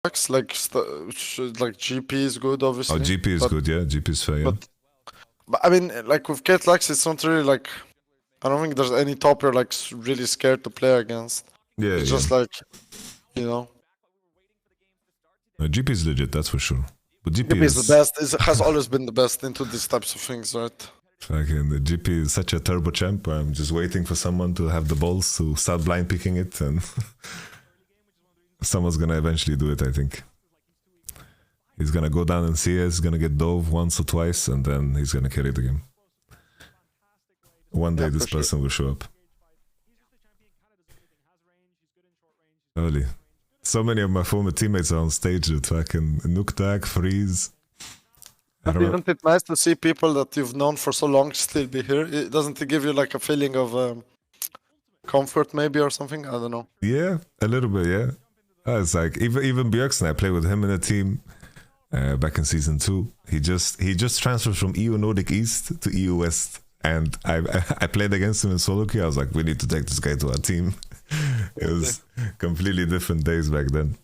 like like GP is good, obviously. Oh, GP is good, yeah. GP is fair, yeah. But I mean, like with Kate Lux, it's not really like I don't think there's any top you're like really scared to play against. Yeah, It's yeah. just like, you know, GP is legit, that's for sure. But GP GP is the best. It has always been the best into these types of things, right? Fucking the GP is such a turbo champ. I'm just waiting for someone to have the balls to start blind picking it, and someone's gonna eventually do it, I think. He's gonna go down in CS, gonna get dove once or twice, and then he's gonna carry the game. One day this person will show up. Holy. So many of my former teammates are on stage with fucking Nuktak, Freeze. Isn't it nice to see people that you've known for so long still be here? Doesn't it give you like a feeling of comfort maybe or something? I don't know. Yeah, a little bit, yeah. It's like even Björksen, I played with him in a team back in season 2. He just transferred from EU Nordic East to EU West, and I played against him in solo queue. I was like, we need to take this guy to our team. It was completely different days back then.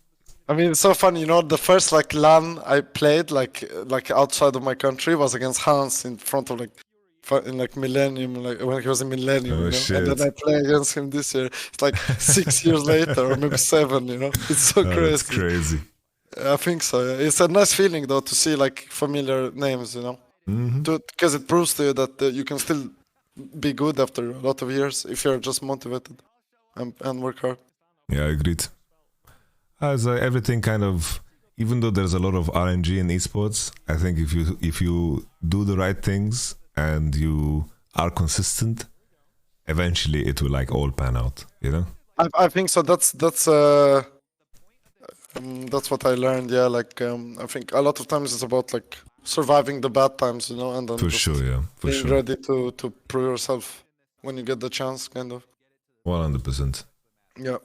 I mean, it's so funny, you know, the first like LAN I played like outside of my country was against Hans in front of in like Millennium, like when he was in Millennium, you know? Shit. And then I play against him this year. It's like 6 years later or maybe 7, you know. It's so crazy. That's crazy. I think so. Yeah. It's a nice feeling though to see like familiar names, you know, because it proves to you that you can still be good after a lot of years if you're just motivated and work hard. Yeah, I agreed. As everything kind of, even though there's a lot of RNG in esports, I think if you do the right things and you are consistent, eventually it will like all pan out, you know. I think so. That's what I learned. Yeah, like I think a lot of times it's about like surviving the bad times, you know, and then for sure, yeah, for being sure, ready to prove yourself when you get the chance, kind of. 100%. Yeah.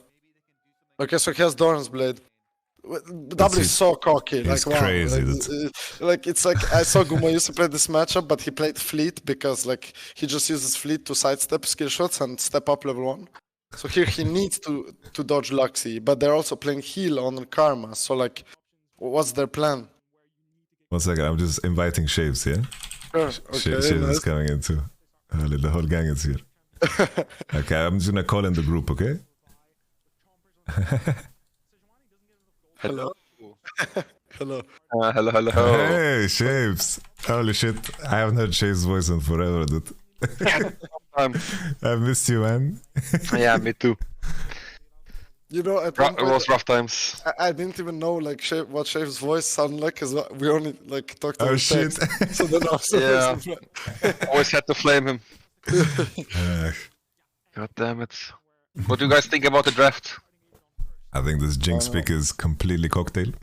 Okay, so he has Doran's Blade. W is so cocky. It's like, wow. crazy. Like it's like I saw Gumo used to play this matchup, but he played Fleet because like he just uses Fleet to sidestep skill shots and step up level 1. So here he needs to dodge Luxie, but they're also playing heal on Karma. So like, what's their plan? 1 second, I'm just inviting Shaves, yeah? Sure. Okay, Shaves is coming in too. The whole gang is here. Okay, I'm just gonna call in the group, okay? Hello. Hello. Hello. Hey, Shaves. Holy shit. I haven't heard Shaves' voice in forever, dude. I missed you, man. Yeah, me too. You know, It was rough times. I didn't even know like what Shave's voice sounded like, because we only like talked over shit. text. So then I was Always had to flame him. God damn it. What do you guys think about the draft? I think this Jinx pick is completely cocktail.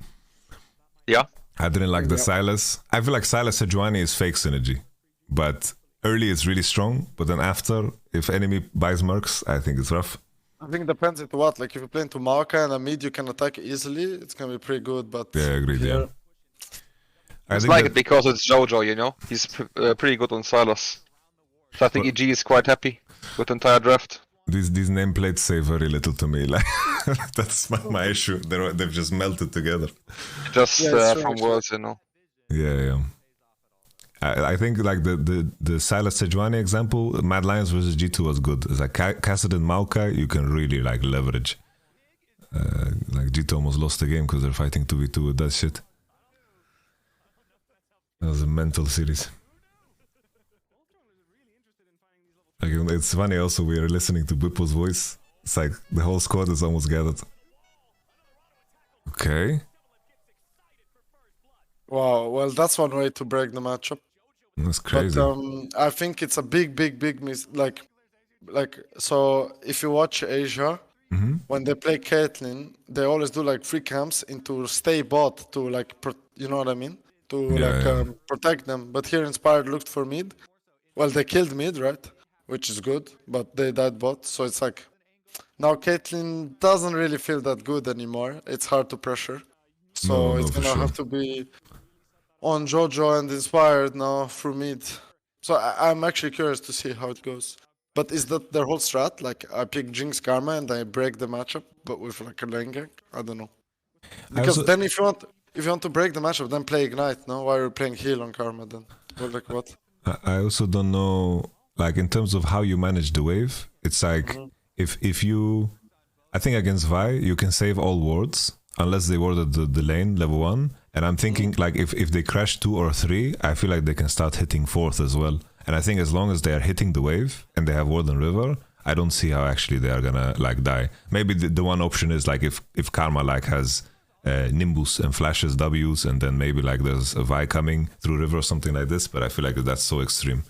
Yeah. I didn't like the Silas. I feel like Silas Sejuani is fake synergy. But early it's really strong. But then after, if enemy buys mercs, I think it's rough. I think it depends into what. Like if you play into Maoka and a mid you can attack easily, it's gonna be pretty good. But yeah, I agree. Yeah. I like it because it's Jojo, you know. He's pretty good on Silas. So I think EG is quite happy with the entire draft. These nameplates say very little to me. Like that's my issue. They've just melted together. Just from words, you know. Yeah. I think like the Silas Sejuani example, Mad Lions versus G2 was good. It's like Kassadin Maoka, you can really like leverage. Like G2 almost lost the game because they're fighting 2v2 with that shit. That was a mental series. Like, it's funny also, we are listening to Bippo's voice. It's like the whole squad is almost gathered. Okay. Wow, well that's one way to break the matchup. That's crazy. But I think it's a big miss. Like so if you watch Asia, when they play Caitlyn, they always do like free camps into stay bot to like, you know what I mean? To protect them. But here Inspired looked for mid. Well, they killed mid, right? Which is good, but they died bot. So it's like, now Caitlyn doesn't really feel that good anymore. It's hard to pressure. So it's gonna have to be on Jojo and Inspired now through mid. So I'm actually curious to see how it goes. But is that their whole strat? Like I pick Jinx Karma and I break the matchup, but with like a lane gank? I don't know. Because then if you want to break the matchup, then play Ignite, no? Why are you playing heal on Karma then? Or like what? I also don't know, like in terms of how you manage the wave, it's like if you, I think against Vi, you can save all wards unless they warded the lane level 1. And I'm thinking like if they crash 2 or 3, I feel like they can start hitting 4th as well. And I think as long as they are hitting the wave and they have ward and river, I don't see how actually they are gonna like die. Maybe the one option is like if Karma like has Nimbus and flashes W's, and then maybe like there's a Vi coming through river or something like this, but I feel like that's so extreme.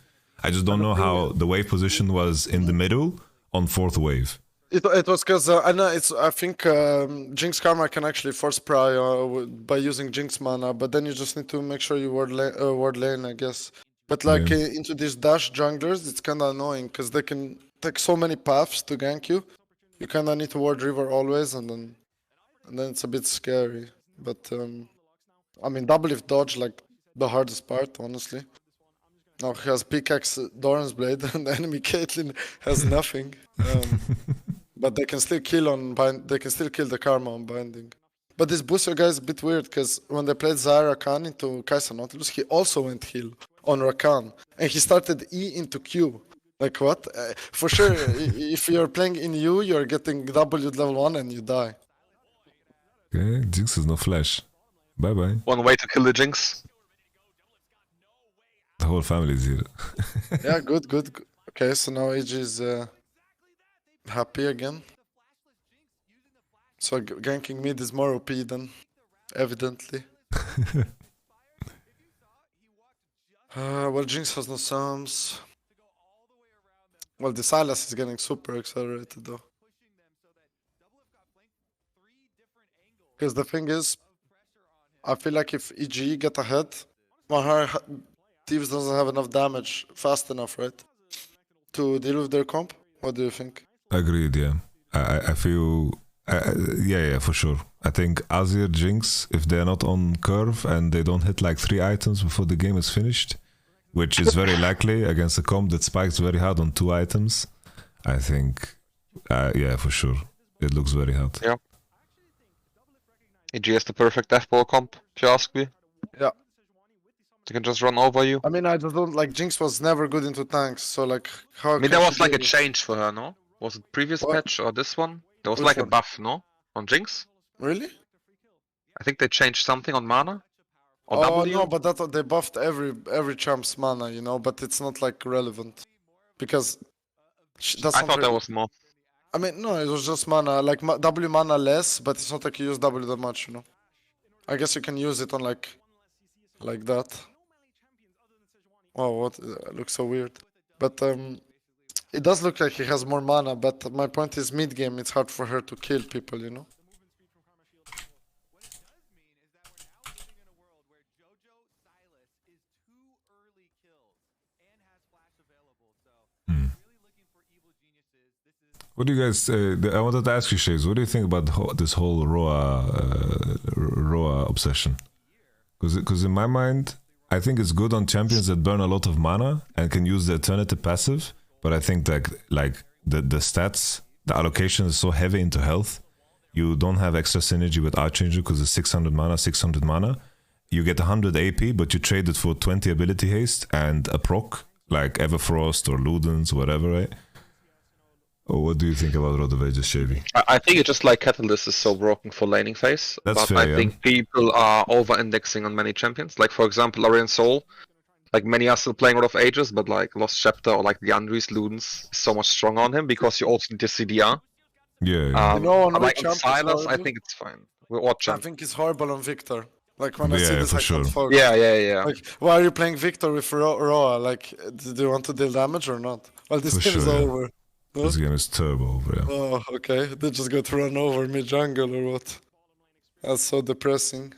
I just don't know how the wave position was in the middle on 4th wave. It was because I think Jinx Karma can actually force pry by using Jinx mana, but then you just need to make sure you ward lane, I guess. But like into these dash junglers, it's kind of annoying because they can take so many paths to gank you. You kind of need to ward river always, and then it's a bit scary. But I mean, double if dodge like the hardest part, honestly. Now he has pickaxe, Doran's blade, and the enemy Caitlyn has nothing. But they can still kill they can still kill the Karma on binding. But this booster guy is a bit weird because when they played Zyra Khan into Kai'Sa Nautilus, he also went heal on Rakan, and he started E into Q. Like what? For sure, if you're playing in U, you're getting W level 1 and you die. Okay, Jinx has no flash. Bye bye. One way to kill the Jinx. The whole family is here. Yeah, good. Okay, so now AG is happy again. So ganking mid is more OP than, evidently. Well, Jinx has no Psalms. Well, the Sylas is getting super accelerated though. Because the thing is, I feel like if EG get ahead, Thieves doesn't have enough damage fast enough, right? To deal with their comp? What do you think? Agreed, yeah. I feel... yeah, for sure. I think Azir, Jinx, if they're not on curve and they don't hit like 3 items before the game is finished, which is very likely against a comp that spikes very hard on 2 items, I think, yeah, for sure. It looks very hard. Yeah. EG has the perfect F-ball comp, if you ask me. Yeah. They can just run over you. I mean, I just don't like Jinx was never good into tanks, so like how? I mean, there was like a change for her, no? Was it previous patch or this one? There was like a buff, no? On Jinx? Really? I think they changed something on mana. Or W? No, but they buffed every champ's mana, you know. But it's not like relevant because that's. I thought there was more. I mean, no, it was just mana, like W mana less, but it's not like you use W that much, you know. I guess you can use it on like that. Oh, what? It looks so weird. But it does look like he has more mana, but my point is mid-game it's hard for her to kill people, you know? What do you guys... I wanted to ask you, Shays, what do you think about this whole Roa obsession? Because in my mind... I think it's good on champions that burn a lot of mana and can use the alternative passive, but I think that like the stats, the allocation is so heavy into health, you don't have extra synergy with Archanger because it's 600 mana. You get 100 AP, but you trade it for 20 ability haste and a proc, like Everfrost or Ludens, whatever, right? Or what do you think about Road of Ages, Shavy? I think it's just like Catalyst is so broken for laning phase. That's but fair, I think people are over-indexing on many champions. Like, for example, Orion Soul. Like, many are still playing Road of Ages, but like Lost Chapter or like the Andres Ludens is so much stronger on him because you also need the CDR. Yeah. You know, on like on Silas, I think it's fine. I think it's horrible on Victor. Like when I see this, for I can't sure. focus. Yeah. Like, why are you playing Victor with Roa? Like, do you want to deal damage or not? Well, this game is over. No? This game is turbo over, yeah. Oh, okay. They just got run over mid-jungle or what? That's so depressing.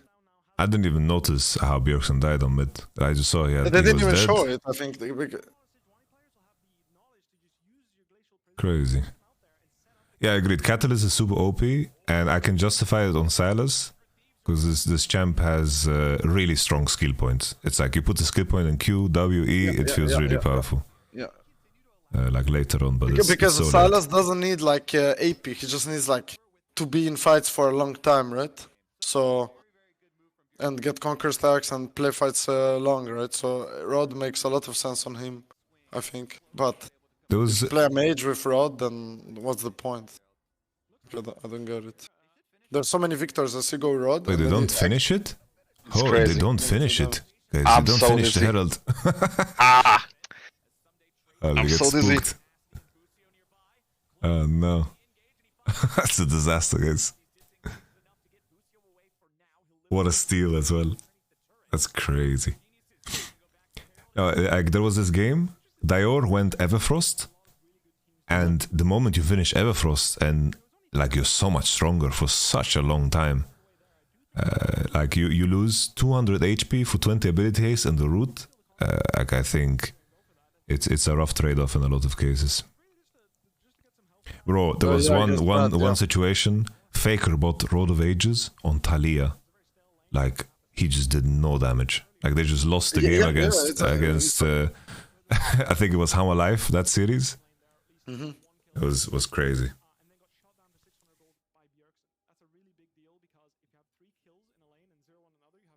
I didn't even notice how Bjergsen died on mid. I just saw he They didn't even show it, I think. Crazy. Yeah, I agreed. Catalyst is super OP, and I can justify it on Silas, because this champ has really strong skill points. It's like you put the skill point in Q, W, E, it feels really powerful. Yeah. Like later on, but because it's so Silas doesn't need like AP, he just needs like to be in fights for a long time, right? So, and get conquer stacks and play fights long, right? So Rod makes a lot of sense on him, I think. But Those play a mage with Rod, then what's the point? I don't get it. There's so many victors as you go Rod. wait, and they then don't finish it? It's Oh, crazy. they don't finish it. Guys, I'm they don't so finish the dizzy. Herald. Ah, Oh, they I'm get so dizzy. spooked. Oh no. That's a disaster, guys. What a steal as well. That's crazy. Like, there was this game, Dior went Everfrost, and the moment you finish Everfrost and like you're so much stronger for such a long time, like you lose 200 HP for 20 ability haste and the root. Like I think it's a rough trade-off in a lot of cases. Bro, there was yeah, I guess that, yeah. one situation. Faker bought Road of Ages on Thalia. Like he just did no damage. Like they just lost the game against I think it was How Alive, that series. Mm-hmm. It was crazy.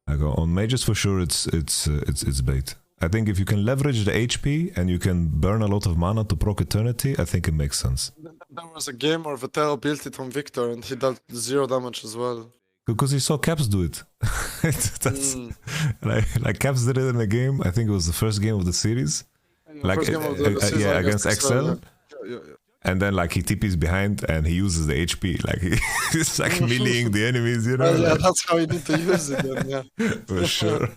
Like on mages for sure, it's bait. I think if you can leverage the HP and you can burn a lot of mana to proc Eternity, I think it makes sense. There was a game where Vital built it on Victor and he dealt 0 damage as well. Because he saw Caps do it. That's like Caps did it in a game. I think it was the first game of the series. Like First game of the season yeah, against Excel. Yeah. And then like he TPs behind and he uses the HP. Like he's like meleeing the enemies, you know? Well, yeah, that's how you need to use it then, yeah. For sure.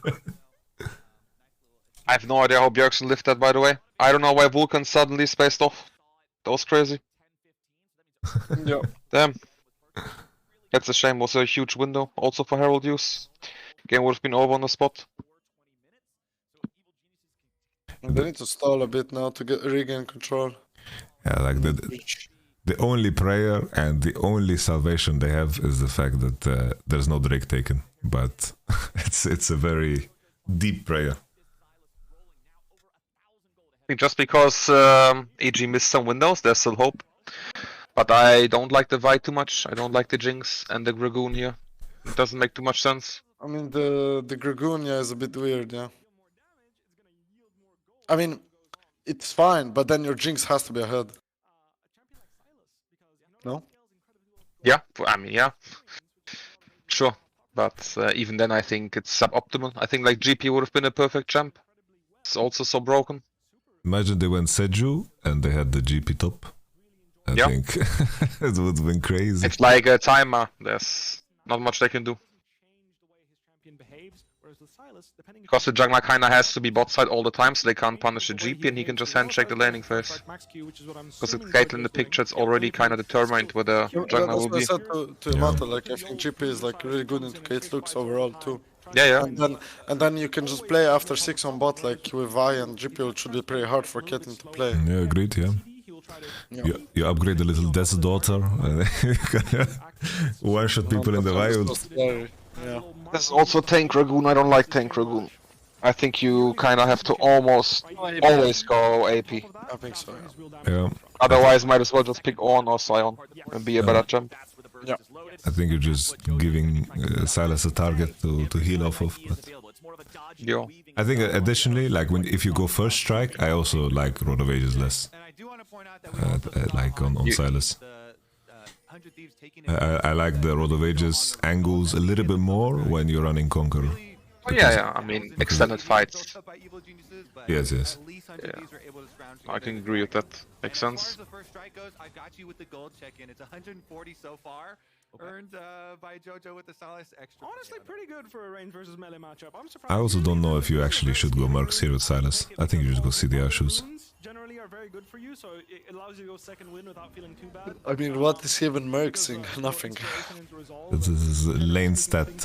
I have no idea how Bjergsen lived that, by the way. I don't know why Vulcan suddenly spaced off. That was crazy. Yeah. Damn. That's a shame. Was a huge window also for Herald use. Game would have been over on the spot. They need to stall a bit now to regain control. Yeah, like the only prayer and the only salvation they have is the fact that there's no Drake taken. But it's a very deep prayer. I think just because EG missed some windows, there's still hope. But I don't like the Vi too much. I don't like the Jinx and the Dragoon here. It doesn't make too much sense. I mean, the Dragoon, yeah, is a bit weird, yeah. I mean, it's fine, but then your Jinx has to be ahead. No? Yeah, I mean, yeah. Sure. But even then, I think it's suboptimal. I think like GP would have been a perfect champ. It's also so broken. Imagine they went Seju and they had the GP top. I think it would have been crazy. It's like a timer. There's not much they can do. Because the jungler kinda has to be bot side all the time, so they can't punish the GP and he can just handshake the laning phase. Because with Caitlyn in the picture, it's already kinda determined where the jungler will be. That's what I said to Yamato, like, I think GP is like really good into Kate looks overall too. Yeah. And then you can just play after 6 on bot, like with Vi and GP should be pretty hard for Caitlyn to play. Yeah, agreed, yeah. You upgrade the little Death Daughter, one-shot people in the wild. Yeah. This is also tank Dragoon. I don't like tank Dragoon. I think you kinda have to almost always go AP. I think so, Yeah. Otherwise, might as well just pick Ornn or Sion and be a better champ. Yeah. I think you're just giving Silas a target to heal off of. But Yo. I think additionally, like if you go first strike, I also like Road of Ages less. Like on Silas. I like the Road of Ages angles a little bit more when you're running Conqueror. Oh, yeah. I mean, extended fights. Yes. Yeah. I can agree with that. Makes sense. Earned by Jojo with the Silas extra. Honestly, pretty good for a range versus melee matchup. I'm surprised. I also don't know if you actually should go Mercs here with Silas. I think you just go CDR shoes. Generally are very good for you, so it allows you to go second win without feeling too bad. I mean, what is even Merxing? Nothing. This is a lane stat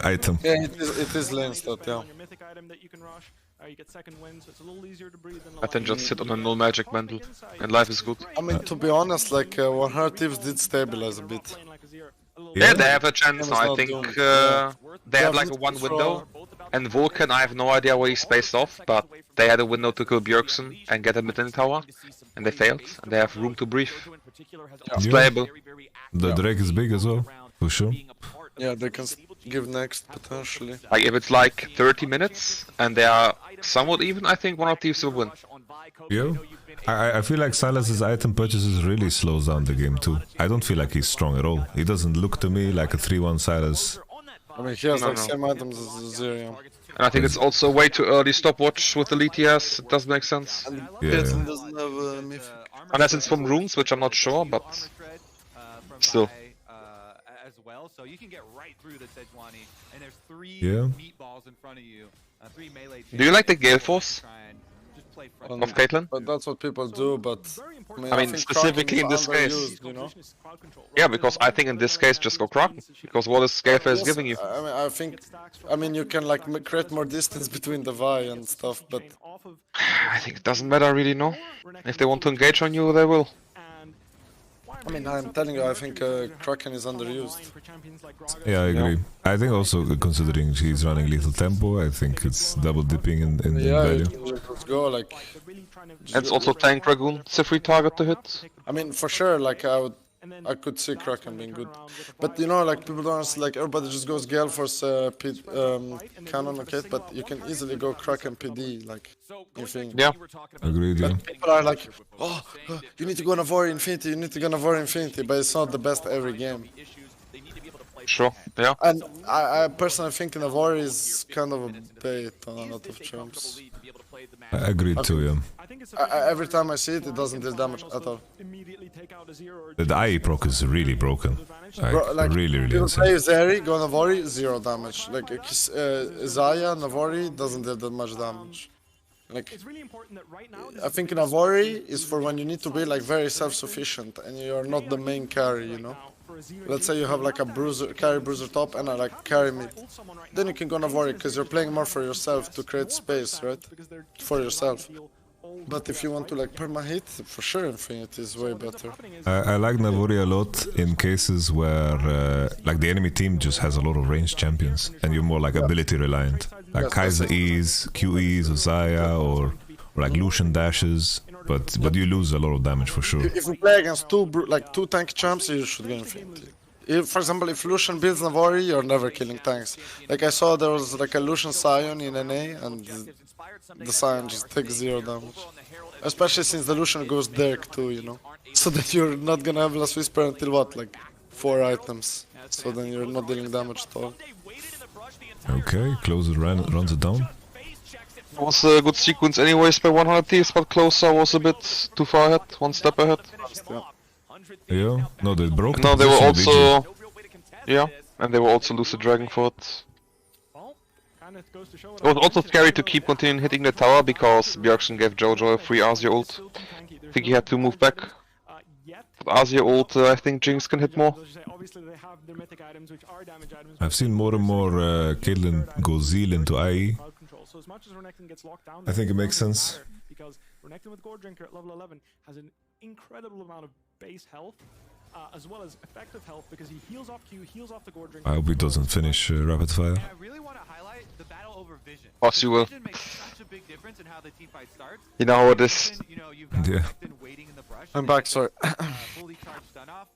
item. Yeah, it is lane stat, yeah. Your mythic item that you can rush, you get second win, so it's a little easier to breathe. I can just sit on a null magic mantle, and life is good. I mean, to be honest, like, 100 Thieves did stabilize a bit. Yeah, they have a chance. I think they had like a one window, and Vulcan, I have no idea where he spaced off, but they had a window to kill Bjergsen and get a mid-lane tower, and they failed, and they have room to breathe. It's playable. The Drake is big as well, for sure. Yeah, they can give next potentially. Like if it's like 30 minutes and they are somewhat even, I think one of these will win. Yeah. I feel like Silas's item purchases really slows down the game too. I don't feel like he's strong at all. He doesn't look to me like a 3-1 Silas. I mean, he has No, like no. same items as Zerion. And I think it's also way too early stopwatch with the lead he has. It doesn't make sense. Yeah. Caitlyn doesn't have a mythic. Unless it's from runes, which I'm not sure, but still. As well, so you can get right through the Sejuani, and there's 3 Yeah. meatballs in front of you, 3 melee. Do you like the Gale Force Just play of Caitlyn? But that's what people do, but I mean, think specifically in Kraken is this case. underused, you know? Yeah, because I think in this case just go Kraken. Because what is Scaleface giving you? I mean, you can like create more distance between the Vi and stuff, but I think it doesn't matter really, no? If they want to engage on you, they will. I mean, I'm telling you, I think Kraken is underused. Yeah, I agree. I think also considering he's running little tempo, I think it's double dipping in Yeah, value. let's go like. And it's also Tank Dragoon. It's a free target to hit. I mean, for sure, like I could see Kraken being good, but you know, like people don't understand, like everybody just goes Gale Force, Cannon, okay, but you can easily go Kraken PD, like you think. Yeah. Agreed, yeah. People are like, oh, you need to go Navori Infinity, you need to go Navori Infinity, but it's not the best every game. Sure, yeah. And I personally think Navori is kind of a bait on a lot of champs. I agreed too, yeah. Every time I see it, it doesn't deal damage at all. The IE proc is really broken. Like, really, really people insane. play Zeri, go Navori, 0 damage. Like Zaya, Navori doesn't deal that much damage. Like, I think Navori is for when you need to be like very self-sufficient and you're not the main carry, you know. Let's say you have like a carry bruiser top and a like carry mid. Then you can go Navori because you're playing more for yourself to create space, right? For yourself. But if you want to like perma-hit, for sure Infinity is way better. I like Navori a lot in cases where like the enemy team just has a lot of ranged champions and you're more like ability reliant. Like Kaiser E's, QE's, Zaya, or like Lucian dashes, but you lose a lot of damage for sure. If you play against two tank champs, you should go Infinity. If, for example, if Lucian builds Navori, you're never killing tanks. Like I saw there was like a Lucian Scion in NA, and the Scion just takes 0 damage. Especially since the Lucian goes Dirk too, you know. So that you're not gonna have Last Whisper until what, like 4 items. So then you're not dealing damage at all. Okay, closer runs it down. It was a good sequence anyways by 100 Thieves, but Closer was a bit too far ahead, 1 step ahead. Yeah, no, they broke. No, the they were position of also... Yeah, and they were also Lucid Dragon for it. It was also scary to keep continuing hitting the tower because Bjergsen gave Jojo a free Azir ult. I think he had to move back. But Azir ult, I think Jinx can hit more. I've seen more and more Caitlyn go Zeal into IE. I think it makes sense. Because Renekton with Gore Drinker at level 11 has an incredible amount of base health, as well as effective health, because he heals off Q, heals off the Gore Drinker. I hope he doesn't finish rapid fire. I really want to highlight the battle over Vision. Course you will. Vision makes such a big difference in how the team fight starts. You know how it is. You know, you've got Yeah. been waiting in the brush. I'm back, sorry. Fully charged stun off.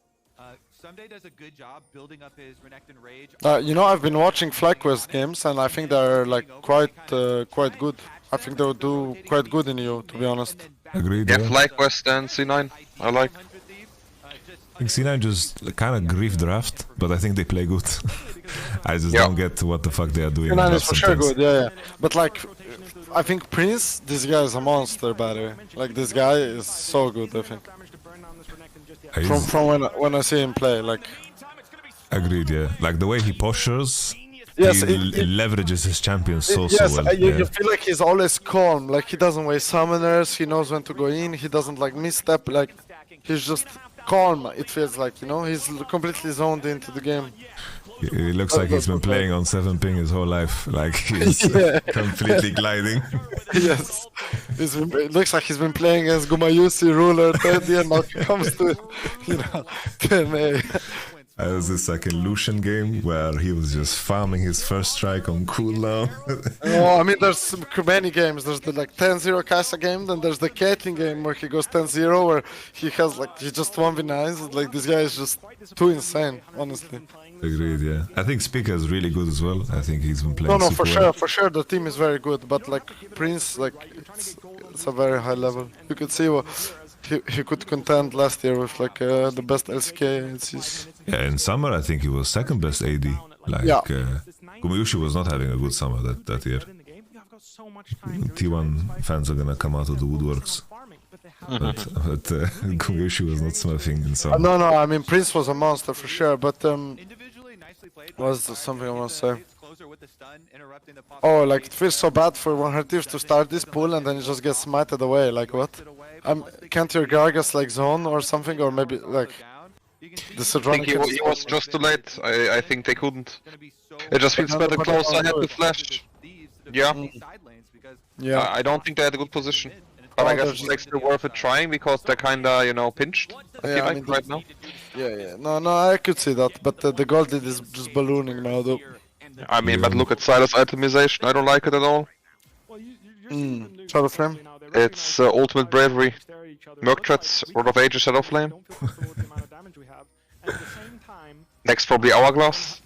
Someday does a good job building up his Renekton rage. You know, I've been watching FlyQuest games, and I think they're like quite good. I think they'll do quite good in EU, to be honest. Agreed, Yeah, yeah. FlyQuest and C9, I like. I think C9 just kind of grief draft, but I think they play good. I just Yeah. don't get what the fuck they are doing. in K9 is drafts for sure sometimes. good, yeah. But like, I think Prince, this guy is a monster, by the way. Like, this guy is so good, I think. He's- From when I see him play, like, Agreed, yeah. Like the way he postures, Yes, he it- leverages his champions so yes, well. you Yeah. feel like he's always calm. Like, he doesn't waste summoners, he knows when to go in, he doesn't like misstep. Like, he's just calm. It feels like, you know, he's completely zoned into the game. He looks like he's been playing on 7 ping his whole life. Like he's completely gliding. Yes, it looks like he's been playing as Gumayusi, Ruler, Teddy, and now he comes to, you know, TNA. was this like a Lucian game where he was just farming his first strike on cooldown. Oh, I mean, there's many games. There's the like 10-0 Kai'Sa game, then there's the Caitlyn game where he goes 10-0, where he has like, he just 1v9s. Like, this guy is just too insane, honestly. Agreed, yeah. I think Spica is really good as well. I think he's been playing No, super for well. sure, for sure, the team is very good, but like Prince, like, it's a very high level. You could see what he could contend last year with like the best LCK. Yeah, in summer I think he was second best AD. Like, Yeah. Gumayushi was not having a good summer that year. T1 fans are gonna come out of the woodworks. But Gumayushi was not smurfing in summer. No, I mean, Prince was a monster for sure, but was something I want to say. Oh, like it feels so bad for one Hertiers to start this pool and then it just gets smited away. Like what? Can't your Gargas like zone or something, or maybe like the I think he was just too late. I think they couldn't. It just feels better close. I had the flash. Yeah. Yeah. I don't think they had a good position. But I guess it's like still worth it trying because they're kinda, you know, pinched. Yeah, I mean, right now. Yeah. No, I could see that, but the gold lead is just ballooning now, though. I mean, but look at Silas itemization. I don't like it at all. Shadow Flame. It's ultimate bravery. Merc threats, Rod of Ages, Shadow Flame. Next probably Hourglass.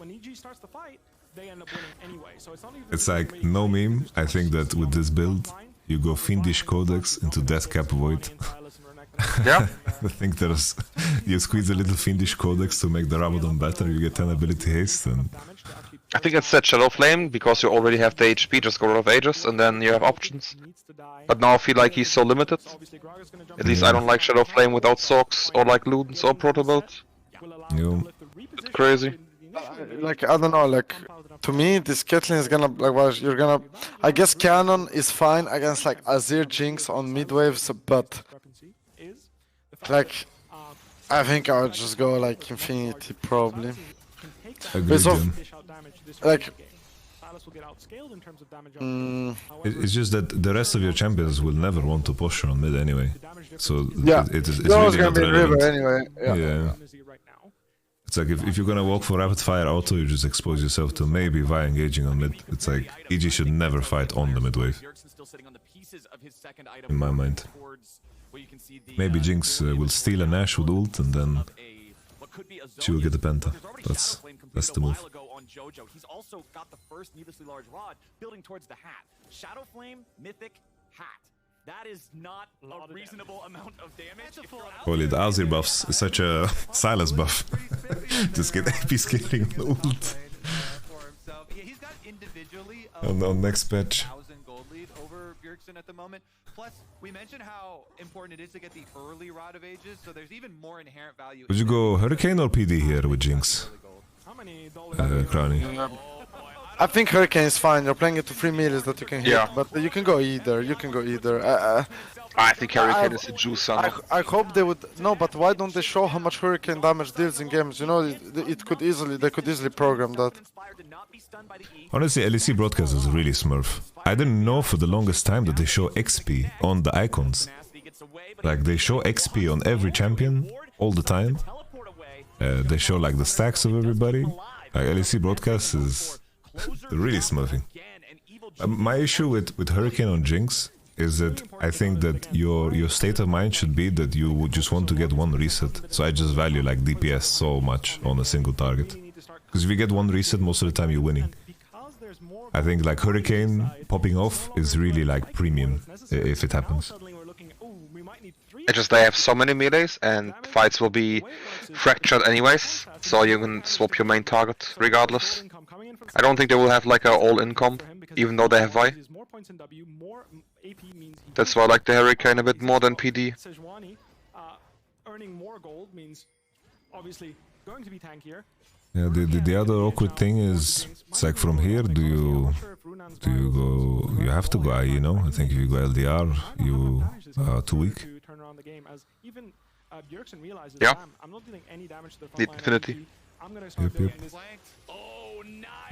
It's like no meme. I think that with this build, you go Fiendish Codex into Deathcap Void. Yeah. I think there's you squeeze a little Fiendish Codex to make the Rabadon better. You get 10 ability haste, and I think it's set Shadow Flame because you already have the HP. Just go Rod of Ages, and then you have options. But now I feel like he's so limited. At least I don't like Shadow Flame without Socks or like Ludens or Protobelt. It's crazy. Like, I don't know, like, to me, this Caitlyn is gonna, like, well, you're gonna, I guess Cannon is fine against, like, Azir Jinx on mid waves, but, like, I think I would just go, like, Infinity, probably. agreed. Like, It's just that the rest of your champions will never want to push on mid anyway. So yeah, it's no one's really gonna not be River relevant. anyway. Yeah. It's like if you're gonna walk for rapid fire auto, you just expose yourself to maybe Vi engaging on mid. It's like EG should never fight on the mid wave. In my mind. Maybe Jinx will steal a Nash with ult and then she will get the penta. That's the move. He's also got the first needlessly large rod building towards the hat. Shadow Flame, Mythic, hat. That is not a reasonable amount of damage. Holy, the Azir buffs is such a Silas buff. Just get AP scaling on ult. He's got individually On next patch. 1,000 gold lead over Bjergsen at the moment. Plus, we mentioned how important it is to get the early Rod of Ages, so there's even more inherent value. Would you go Hurricane or PD here with Jinx? Crowny. I think Hurricane is fine. You're playing it to 3 millions that you can hit, but you can go either. I think Hurricane is a juice on. I hope they would. No, but why don't they show how much Hurricane damage deals in games? You know, they could easily program that. Honestly, LEC broadcast is really smurf. I didn't know for the longest time that they show XP on the icons. Like they show XP on every champion all the time. They show like the stacks of everybody. Like LEC broadcast is really smurfing. My issue with Hurricane on Jinx is that I think that your state of mind should be that you would just want to get one reset. So I just value like DPS so much on a single target. Because if you get one reset, most of the time you're winning. I think like Hurricane popping off is really like premium if it happens. It's just they have so many melees and fights will be fractured anyways, so you can swap your main target regardless. I don't think they will have like a all-in comp, even though they have Vi. That's why I like the Hurricane a bit more than PD. Yeah, the other awkward thing is, it's like from here, do you go, you have to go IE, you know? I think if you go LDR, you are too weak. Yeah. Need Infinity. Yep.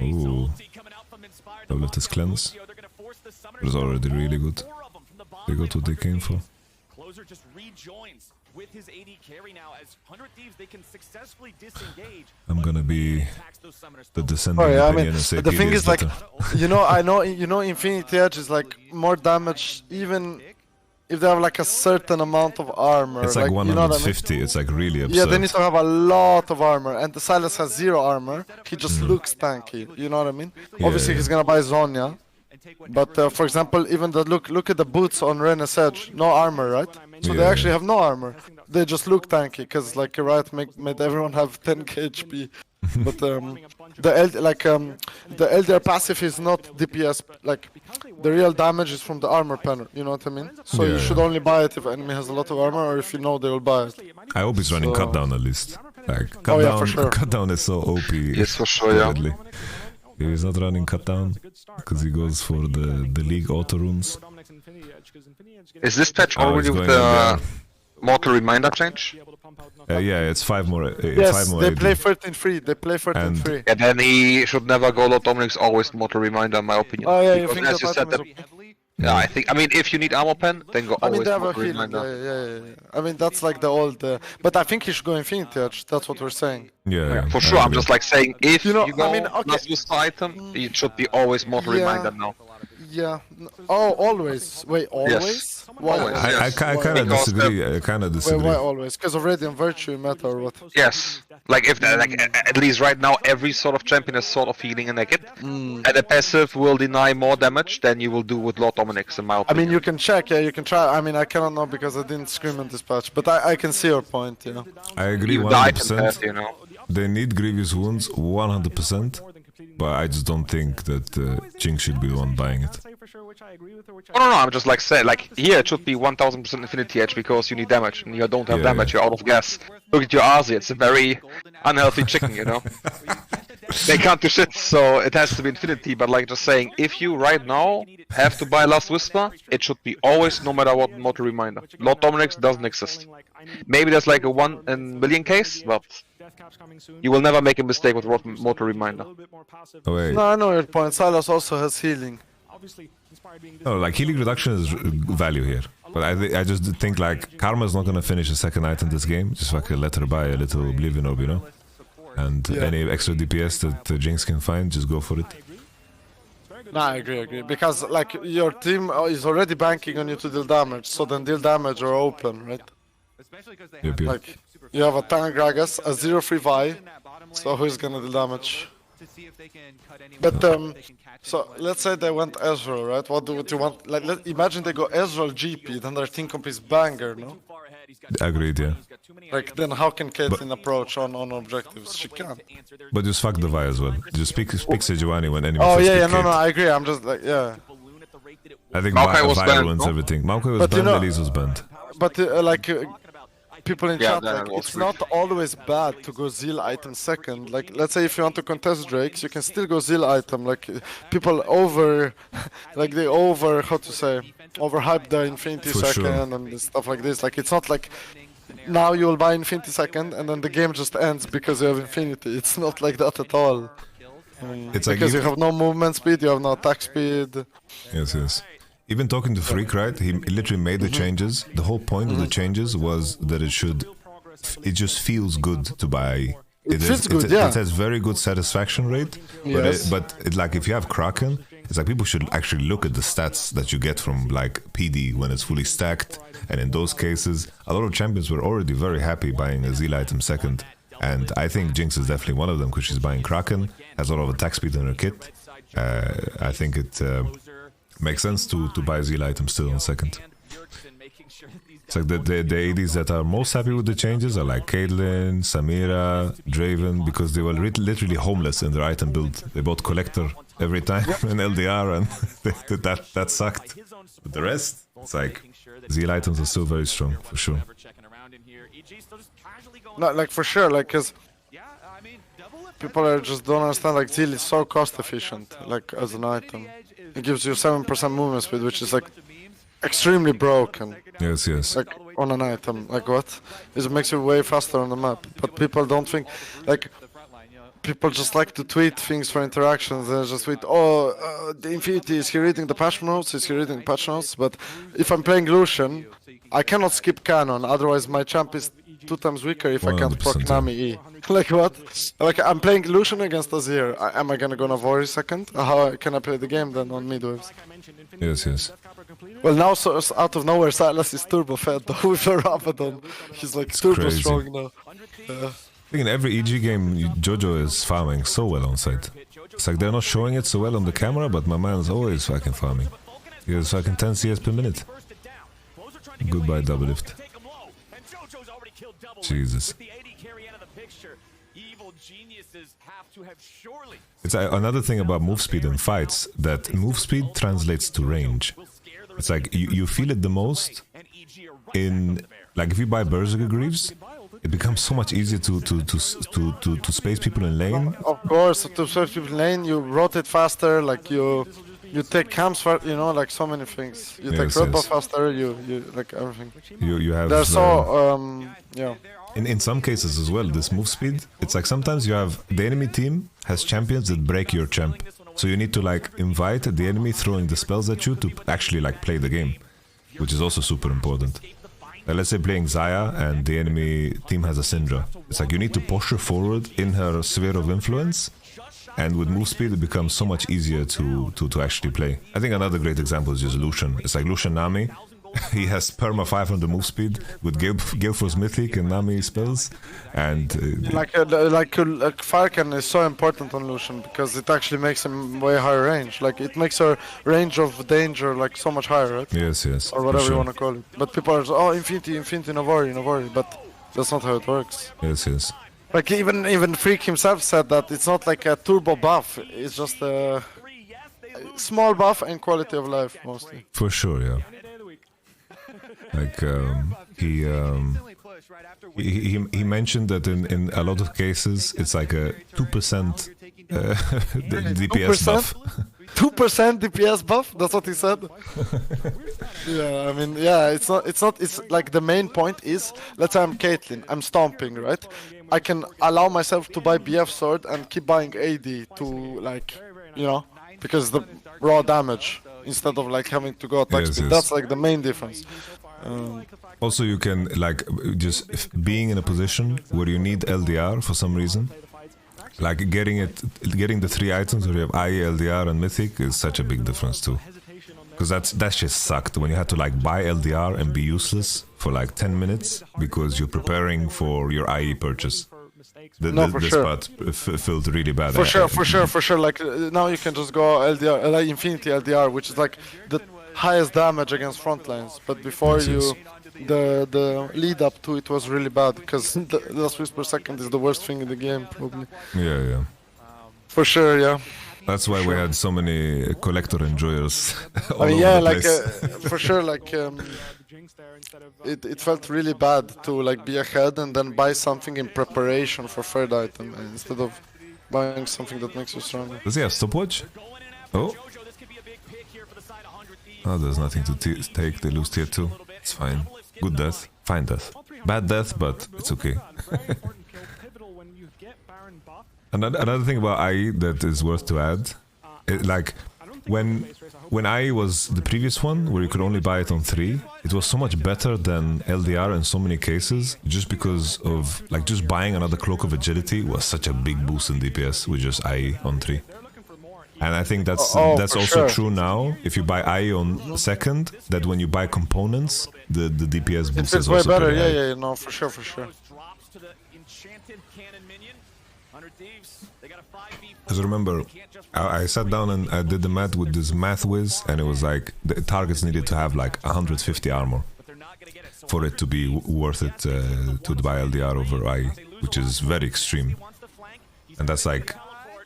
Ooh. Let us cleanse. It was already really good. They got what they came for. Closer just rejoins with his AD carry now as 100 Thieves, they can successfully disengage. I'm gonna be the descending Oh yeah, I mean, opinion and say the thing PD is like, better. you know, Infinity Edge is like more damage even if they have like a certain amount of armor. It's like you know what I mean? 150. It's like really absurd. Yeah, they need to have a lot of armor, and the Silas has 0 armor. He just looks tanky. You know what I mean? Obviously, yeah. he's gonna buy Zonya, but for example, even the look at the boots on Rena's Edge, no armor, right? So they Yeah. actually have no armor. They just look tanky because like Riot made everyone have 10k HP. But the LDR passive is not DPS. Like the real damage is from the armor panel. You know what I mean? So you should only buy it if enemy has a lot of armor, or if you know they will buy it. I hope he's running cut down at least. Like Oh, yeah, for sure. cut down is so OP. Yes, for sure, yeah. deadly. If he's not running cut down because he goes for the league auto runes. Is this patch Oh, already he's with going the again. mortal reminder change? Yeah, it's 5 more. Yes, 5 more they AD. play 13-3. They play 13-3. And then he should never go Lord Dominic's always mortal reminder, in my opinion. Oh yeah, you Because think as that you said, item that, is OP? yeah, I think. I mean, if you need armor pen, then go I mean, always they have a mortal healing. reminder. Yeah. I mean, that's like the old. But I think he should go Infinity Edge. That's what we're saying. Yeah, For sure, I'm just like saying, if You know, you go I mean, okay. last whisper item, it should be always mortal Yeah. reminder now. Yeah. Oh, always. Wait, always? Why? Always, I yes. kind of Because, disagree. I kind of Wait, disagree. why always? Because of Radiant Virtue meta or what? Yes, like if like at least right now every sort of champion is sort of healing in naked, and the passive will deny more damage than you will do with Lord Dominic's, in my I opinion. mean, you can check. Yeah, you can try. I mean, I cannot know because I didn't scream in this patch, but I can see your point. Yeah. I agree Even the item 100%. path, you know. They need grievous wounds 100%. But I just don't think that Jinx should be the one buying it. No, I'm just like saying, like here it should be 1000% Infinity Edge because you need damage, and you don't have Yeah, damage, you're out of gas. Look at your Arzi, it's a very unhealthy chicken, you know. They can't do shit, so it has to be Infinity. But like just saying, if you right now have to buy Last Whisper, it should be always, no matter what, Mortal Reminder. Lord Dominic's doesn't exist. Maybe there's like a 1 in a million case, but you will never make a mistake with Mortal Reminder. Oh, wait. No, I know your point. Silas also has healing. No, like healing reduction is value here. But I just think like Karma's not gonna finish a second item this game. Just fucking let her buy a little Oblivion Orb, you know? And any extra DPS that Jinx can find, just go for it. No, I agree. Because like your team is already banking on you to deal damage, so then deal damage or open, right? Yep. Like you have a tank Gragas, a 0-3 Vi, so who's gonna deal damage? But so let's say they went Ezreal, right? What do you want? Like, imagine they go Ezreal GP, then their team comp is banger, no? Agreed, yeah. Like then how can Caitlyn approach on objectives? She can't. But just fuck the Vi as well. Just speak Sejuani when enemy Oh first yeah, pick no, Kate. I agree. I'm just like I think Maokai was Vi banned, ruins no? everything. Maokai was But you banned, know- Elise was banned. But people in Yeah, chat, that like, was it's free. not always bad to go Zeal item second. Like, let's say if you want to contest Drakes, you can still go Zeal item. Like, people how to say, overhype the Infinity For second sure. and stuff like this. Like, it's not like now you will buy Infinity second and then the game just ends because you have Infinity. It's not like that at all. It's like Because you even- have no movement speed, you have no attack speed. Yes. Even talking to Freak, right? He literally made the changes. The whole point of the changes was that it just feels good to buy. It feels good, yeah. It has very good satisfaction rate. Yes. But like if you have Kraken, it's like people should actually look at the stats that you get from like PD when it's fully stacked. And in those cases, a lot of champions were already very happy buying a Zeal item second. And I think Jinx is definitely one of them because she's buying Kraken, has a lot of attack speed in her kit. I think it makes sense to buy Zeal items still on second. It's like the ADs that are most happy with the changes are like Caitlyn, Samira, Draven, because they were literally homeless in their item build. They bought Collector every time in LDR and that sucked. But the rest, it's like Zeal items are still very strong, for sure. No, like for sure, like, cause people just don't understand, like, Zeal is so cost efficient, like, as an item. It gives you 7% movement speed, which is, like, extremely broken, Yes. like, on an item. Like, what? It makes you way faster on the map. But people don't think, like, people just like to tweet things for interactions. They just tweet, the Infinity, is he reading the patch notes? Is he reading patch notes? But if I'm playing Lucian, I cannot skip Cannon, otherwise my champ is 2 times weaker if I can't proc 100%, Nami E. Like what? Like I'm playing Lucian against Azir. Am I gonna go Navori second? How can I play the game then on mid waves? Yes. Well, now so out of nowhere, Silas is turbo fed though with a Rabadon. He's like turbo crazy. strong now. I think in every EG game, Jojo is farming so well on site. It's like they're not showing it so well on the camera, but my man is always fucking farming. He has fucking 10 CS per minute. Goodbye double lift. Jesus. It's another thing about move speed in fights, that move speed translates to range. It's like you feel it the most in, like if you buy Berserker Greaves, it becomes so much easier to space people in lane. Of course, to space people in lane, you rotate faster, like you take camps for, you know, like so many things. You take red buff faster, you like everything. You have. They're so yeah. In some cases as well, this move speed, it's like sometimes you have the enemy team has champions that break your champ. So you need to like invite the enemy throwing the spells at you to actually like play the game, which is also super important. Let's say playing Xayah and the enemy team has a Syndra. It's like you need to push her forward in her sphere of influence, and with move speed it becomes so much easier to actually play. I think another great example is just Lucian. It's like Lucian Nami. He has perma 500 move speed with Gale Force Mythic and Nami spells, and Fire Cannon is so important on Lucian because it actually makes him way higher range. Like it makes her range of danger like so much higher, right? Yes, or whatever you want to call it. But people are Infinity, Navori, but that's not how it works. Yes. Like even Freak himself said that it's not like a turbo buff. It's just a small buff and quality of life mostly. For sure, yeah. Like he mentioned that in a lot of cases it's like a 2% DPS buff. 2% DPS buff? That's what he said. Yeah, I mean, yeah, it's like the main point is, let's say I'm Caitlyn, I'm stomping, right? I can allow myself to buy BF sword and keep buying AD to like, you know, because the raw damage instead of like having to go attack speed. That's like the main difference. Also, you can like just being in a position where you need LDR for some reason, like getting the 3 items where you have IE, LDR, and Mythic is such a big difference too. Because that just sucked when you had to like buy LDR and be useless for like 10 minutes because you're preparing for your IE purchase. This part felt really bad. For sure. Like now you can just go LDR, like Infinity LDR, which is like the highest damage against front lines. But before the lead up to it was really bad because the last whisper second is the worst thing in the game, probably. Yeah. For sure, yeah. That's why we had so many collector enjoyers. For sure, like it felt really bad to like be ahead and then buy something in preparation for third item instead of buying something that makes you stronger. Does he have stopwatch? Oh, there's nothing to take. They lose tier 2. It's fine. Good death, fine death. Bad death, but it's okay. Another thing about IE that is worth to add, like when IE was the previous one where you could only buy it on 3, it was so much better than LDR in so many cases, just because of like just buying another Cloak of Agility was such a big boost in DPS with just IE on 3. And I think that's also true now. If you buy IE on second, that when you buy components, the DPS boost is way also better. Yeah, no, for sure. Because remember, I sat down and I did the math with this math whiz, and it was like the targets needed to have like 150 armor for it to be worth it to buy LDR over IE, which is very extreme. And that's like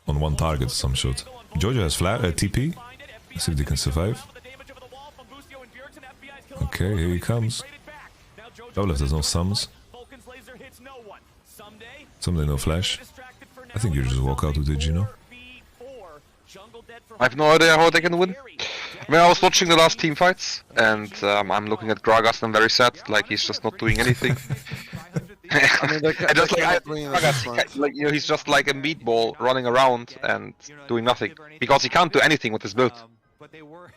on one target, some shot. Jojo has TP. Let's see if they can survive. Okay, here he comes. Double if there's no sums. Someday no flash. I think you just walk out with it, Gino. I have no idea how they can win. I mean, I was watching the last team fights, and I'm looking at Gragas and I'm very sad, like he's just not doing anything. mean, they And just cannot win at this point. like you know, he's just like a meatball running around and doing nothing because he can't do anything with his build. But they were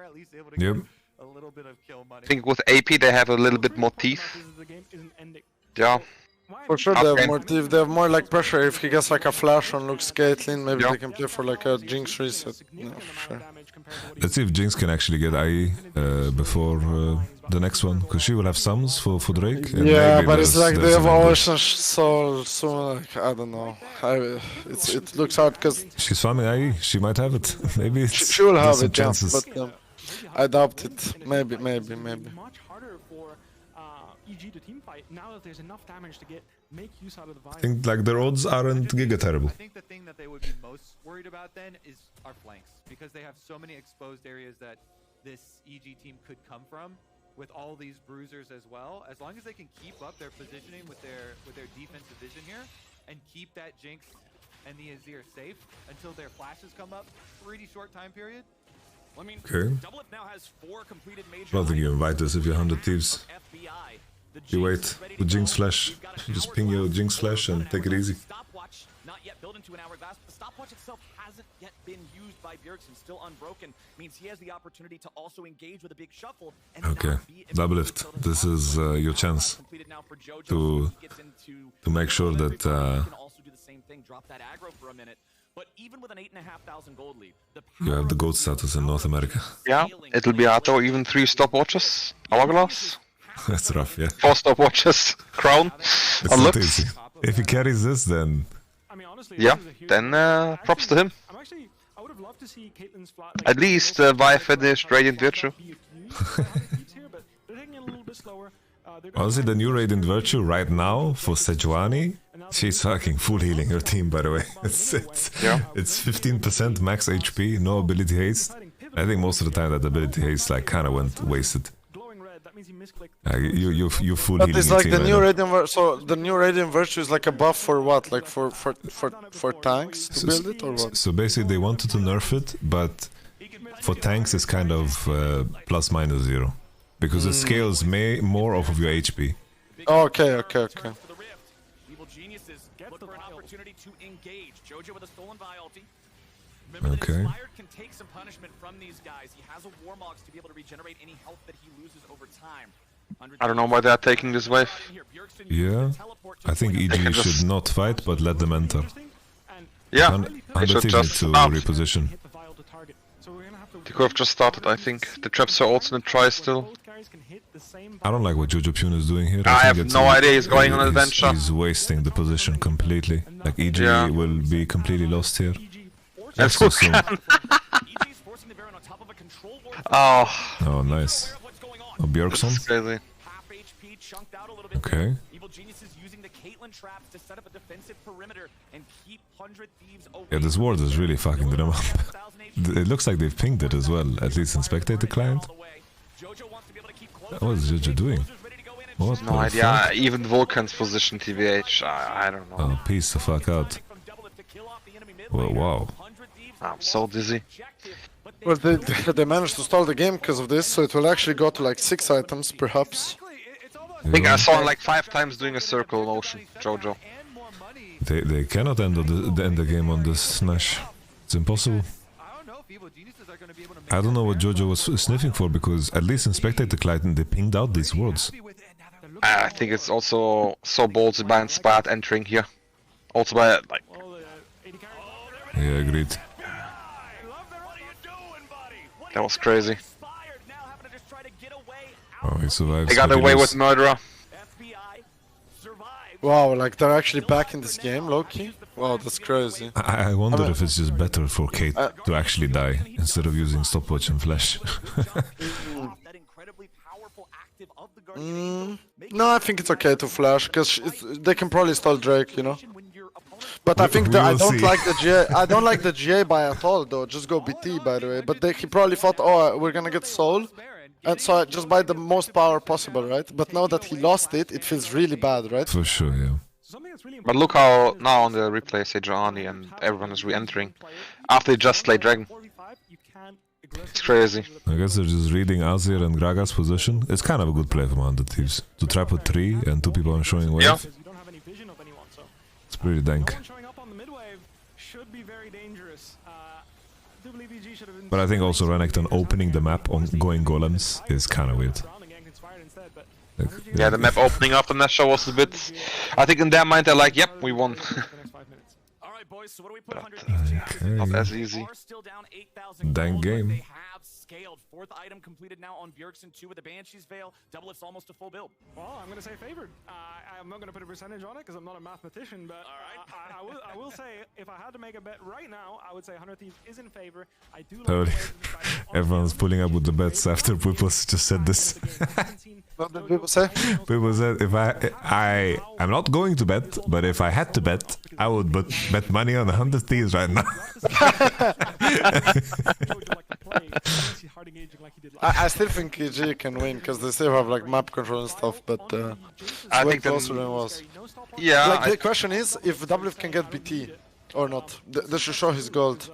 at least able to Yep. get a little bit of kill money. I think with AP they have a little bit more teeth. Yeah. For sure, they have more teeth. They have more like pressure. If he gets like a flash on Luke's Caitlyn, maybe they can play for like a Jinx reset. No, for sure. Let's see if Jinx can actually get IE before the next one, because she will have sums for Drake. And Yeah, maybe but it's like they there's have an always ambush. so like I don't know. It looks hard because She's farming IE. She might have it. Maybe it's she will there's have some it, yeah, chances. but I doubt it. Maybe. Much harder for EG to team fight now that there's enough damage to make use out of the I Vine. think like their odds aren't giga terrible. I think the thing that they would be most worried about then is our flanks, because they have so many exposed areas that this EG team could come from, with all these bruisers as well. As long as they can keep up their positioning with their defensive vision here, and keep that Jinx and the Azir safe until their flashes come up, pretty short time period. I mean, Okay. Doublelift now has 4 completed major I don't think you items. invite us if you're 100 Thieves. FBI. The You Jinx wait is ready to with Jinx go. Flash. We've got a You just power ping your blast. Jinx Flash and take it easy. Stopwatch not yet built into an hourglass. The stopwatch itself hasn't yet been used by Bjergsen, still unbroken. Means he has the opportunity to also engage with a big shuffle. And Okay, not be Doublelift. immune This to is your chance completed now for Jojo, to- so he gets into to make sure that, everybody can also do the same thing, drop that aggro for a minute. But even with an 8,500 gold lead, the You have the power GOAT status in North America. Yeah. It'll be Ato, even 3 stopwatches. Hourglass. That's rough, yeah. 4 stopwatches. Crown. It's On not looks. easy. If he carries this, then I mean, honestly, Yeah, this is a huge then win. props to him. I would have loved to see Caitlyn's flat. At least Vi finished Radiant Virtue. honestly, the new Radiant Virtue right now for Sejuani, she's fucking full healing her team, by the way. It's 15% max HP, no ability haste. I think most of the time that ability haste like kind of went wasted. You full But healing it's your like team the right new now. Radiant so the new Radiant Virtue is like a buff for what? Like for tanks to build it or what? So basically they wanted to nerf it, but for tanks it's kind of plus minus 0. Because it scales more off of your HP. Okay. for the rift. Evil geniuses look for an opportunity to engage. Jojo with a stolen Vi ulti. Remember that Okay. Inspired can take some punishment from these guys. He has a Warmogs to be able to regenerate any health that he loses over time. I don't know why they're taking this wave. Yeah, I think EG should not fight, but let them enter. Yeah. And They should need just to start. reposition. They could have just started, I think. The traps are also in a try still. I don't like what Jojo Pune is doing here. I think have it's no idea he's going on an adventure. He's wasting the position completely. Like EG Yeah. will be completely lost here. That's so good. soon. Oh, Oh, nice. Oh, this is Bjergsen. crazy. Half HP chunked out a little bit. Okay. Evil geniuses using the Caitlyn traps to set up a defensive perimeter and keep 100 Thieves away. Yeah, this ward is really fucking them up. It looks like they've pinged it as well, at least in spectator client. What is Jojo doing? What No the idea. fuck? Even Vulcan's position, TVH. I don't know. Oh, peace the fuck out. Well, wow. I'm so dizzy. Well, they managed to stall the game because of this, so it will actually go to like 6 items perhaps. I think I saw him like 5 times doing a circle motion, Jojo. They cannot end the game on this Smash. It's impossible. I don't know what Jojo was sniffing for, because at least in Spectator Clayton they pinged out these words. I think it's also so ballsy by Inspired entering here. Also by, like, Yeah, agreed. that was crazy. Oh, he survives. They got but he away lost. with Murderer. Wow, like they're actually back in this game, Loki. Wow, that's crazy. I wonder if it's just better for Kate to actually die instead of using stopwatch and flash. No, I think it's okay to flash because they can probably stall Drake, you know. But I think that I will don't see. like the GA. I don't like the GA buy at all, though. Just go BT, by the way. But he probably thought, oh, we're gonna get Soul, and so I just buy the most power possible, right? But now that he lost it, it feels really bad, right? For sure, yeah. But look how now on the replay Sejuani and everyone is re-entering after they just slayed Dragon. It's crazy. I guess they're just reading Azir and Graga's position. It's kind of a good play from 100 Thieves. To try put 3 and 2 people on showing wave. Yeah. You don't have any vision of anyone, so It's pretty dank. no one showing up on the mid wave should be very dangerous. I do believe EG should have been. But I think also Renekton opening the map on going golems is kind of weird. Like, Yeah, the map opening up the Nasha was a bit... I think in their mind they're like, yep, we won. All right, boys. So what do we put 100 Thieves down? Not as easy. Are still down 8,000 Dang gold, but game. They have scaled. 4th item completed now on Bjergsen, 2 with the Banshee's Veil. Double Lift's almost a full build. Well, I'm going to say favored. I'm not going to put a percentage on it because I'm not a mathematician, but I will say if I had to make a bet right now, I would say 100 Thieves is in favor. I do like Totally. Everyone's pulling up with the bets after Pupos just said this. What did people say? People said if I'm not going to bet, but if I had to bet, I would bet money on 100 Thieves right now. I still think EG can win because they still have like map control and stuff, but I way think the- closer than it was. Yeah, Like I- the question is if WF can get BT or not. They should show his gold.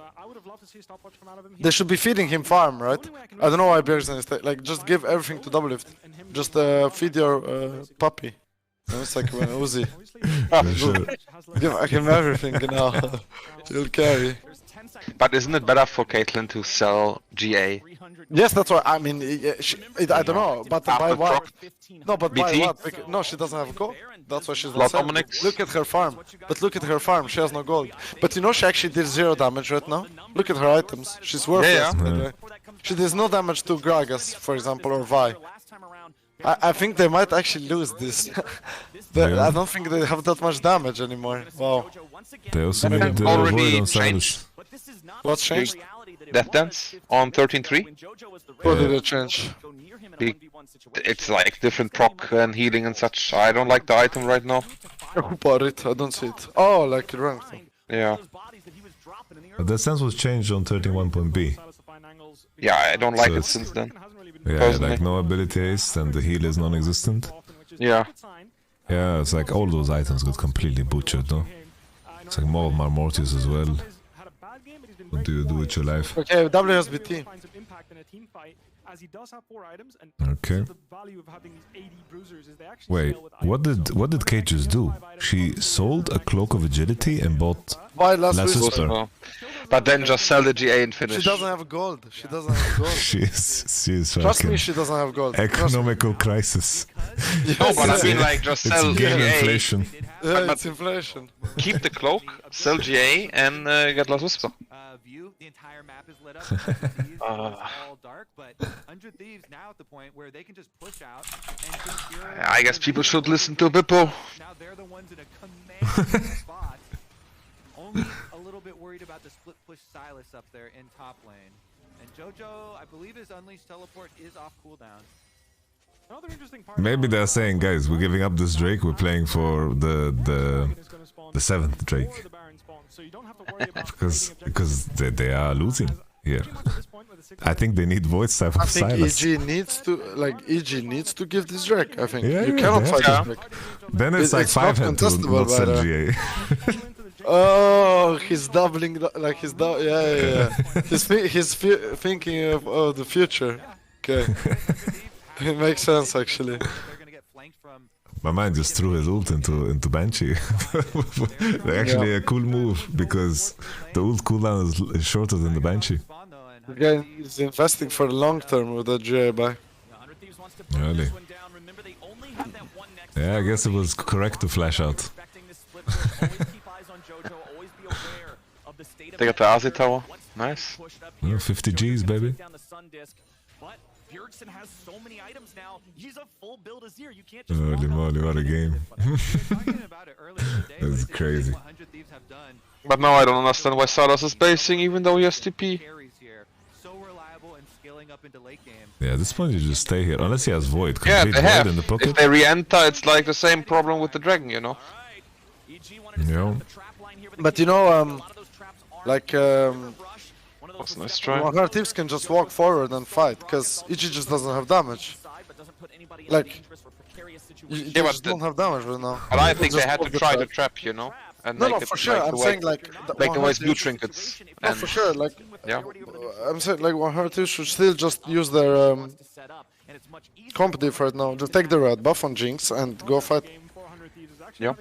They should be feeding him farm, right? I don't know why Bjergsen is like just give everything to WF. Just feed your puppy. You know, it's like when Uzi. Give him everything, you know. He'll carry. But isn't it better for Caitlyn to sell GA? Yes, that's what I mean. I don't know, but by After what? drop? No, but by BT? what? No, she doesn't have gold. That's why she's not Lot selling. Dominic's? Look at her farm. But look at her farm. She has no gold. But you know she actually did 0 damage right now. Look at her items. She's worthless. Yeah, by the way. She does no damage to Gragas, for example, or Vi. I think they might actually lose this. Yeah. I don't think they have that much damage anymore. Wow. They also made the Already void on changed. Silas. What's changed? Death Dance on 13.3. What did it change? It's like different proc and healing and such. I don't like the item right now. Who bought it? I don't see it. Oh, like ranked. Yeah. But that sense was changed on 13.1.b. Yeah, I don't like So it it's- since then. Yeah, Personally. like no ability haste and the heal is non-existent. Yeah. Yeah, it's like all those items got completely butchered, no? It's like more of Marmortius as well. What do you do with your life? Okay, WSBT. Okay. Wait, what did Kate just do? She sold a cloak of agility and bought Why last Last week? Whisper. Well, but then just sell the GA and She finish. doesn't have gold. She doesn't have gold. she is Trust me, fucking she doesn't have gold. Trust me. economical crisis. No, but I mean like just It's sell game GA, inflation. Yeah, but- it's inflation. keep the cloak, sell GA, and get Last Whisper. View, the entire map is lit up. 100 Thieves, it's all dark, but 100 Thieves now at the point where they can just push out and secure. I guess people should listen to Bippo. Now they're the ones in a commanding spot. Only a little bit worried about the split push Silas up there in top lane. And Jojo, I believe his Unleashed teleport is off cooldown. Maybe they're saying, guys, we're giving up this Drake. We're playing for the 7th Drake because they are losing here. I think they need voice type I of think Silas. EG needs to give this Drake. I think Yeah, you yeah, cannot yeah. fight Yeah. this Drake. Then it's like It's not 5 hand to contestable, not sell by the- GA. Oh, he's doubling, like he's thinking of the future. Okay, it makes sense actually. They're gonna get flanked from My man just threw his ult into Banshee. Actually, a cool move because the ult cooldown is shorter than the Banshee. spawn though, and The guy is investing for the long term with that GA buy. 100 Thieves wants to put Really? this one down. Remember, they only have that one next Yeah, I guess it was correct to flash out. expecting this split push. Always keep eyes on Jojo. Always be aware of the state of They got the Azir tower. Nice. pushed up Yeah, here. 50 Gs, Jojo's baby. take down the sun disc, but Bjergsen has so many items now. He's a full build Azir. You can't just Holy walk out moly, with what a game. we were talking about it earlier today. but That's it's interesting crazy. what 100 Thieves have done. But now I don't understand why Silas is basing even though he has TP. Carries here, so reliable and scaling up into late game. Yeah, at this point you just stay here. Unless he has Void. Yeah, Complete they Void have. in the If pocket. they re-enter, it's like the same problem with the dragon, you know? EG wanted to set Yeah. up the trap line here, But you they know, can't. A lot of those traps are like, rush. One of those That's a will nice step try. up. 100 Thieves can just walk forward and fight because EG just doesn't have damage. Inside, but doesn't put anybody in Like, dangerous or precarious You situations. Yeah, just but don't have damage right now. But I think they Just had to walk the try the trap. trap, you know? And No, make no, it for sure. like I'm the saying white, like make the 100 white blue Thieves- trinkets. No, And for sure. Like Yeah. I'm saying like 100 should still just use their comp diff right now. Just take the red buff on Jinx and go fight. Yeah.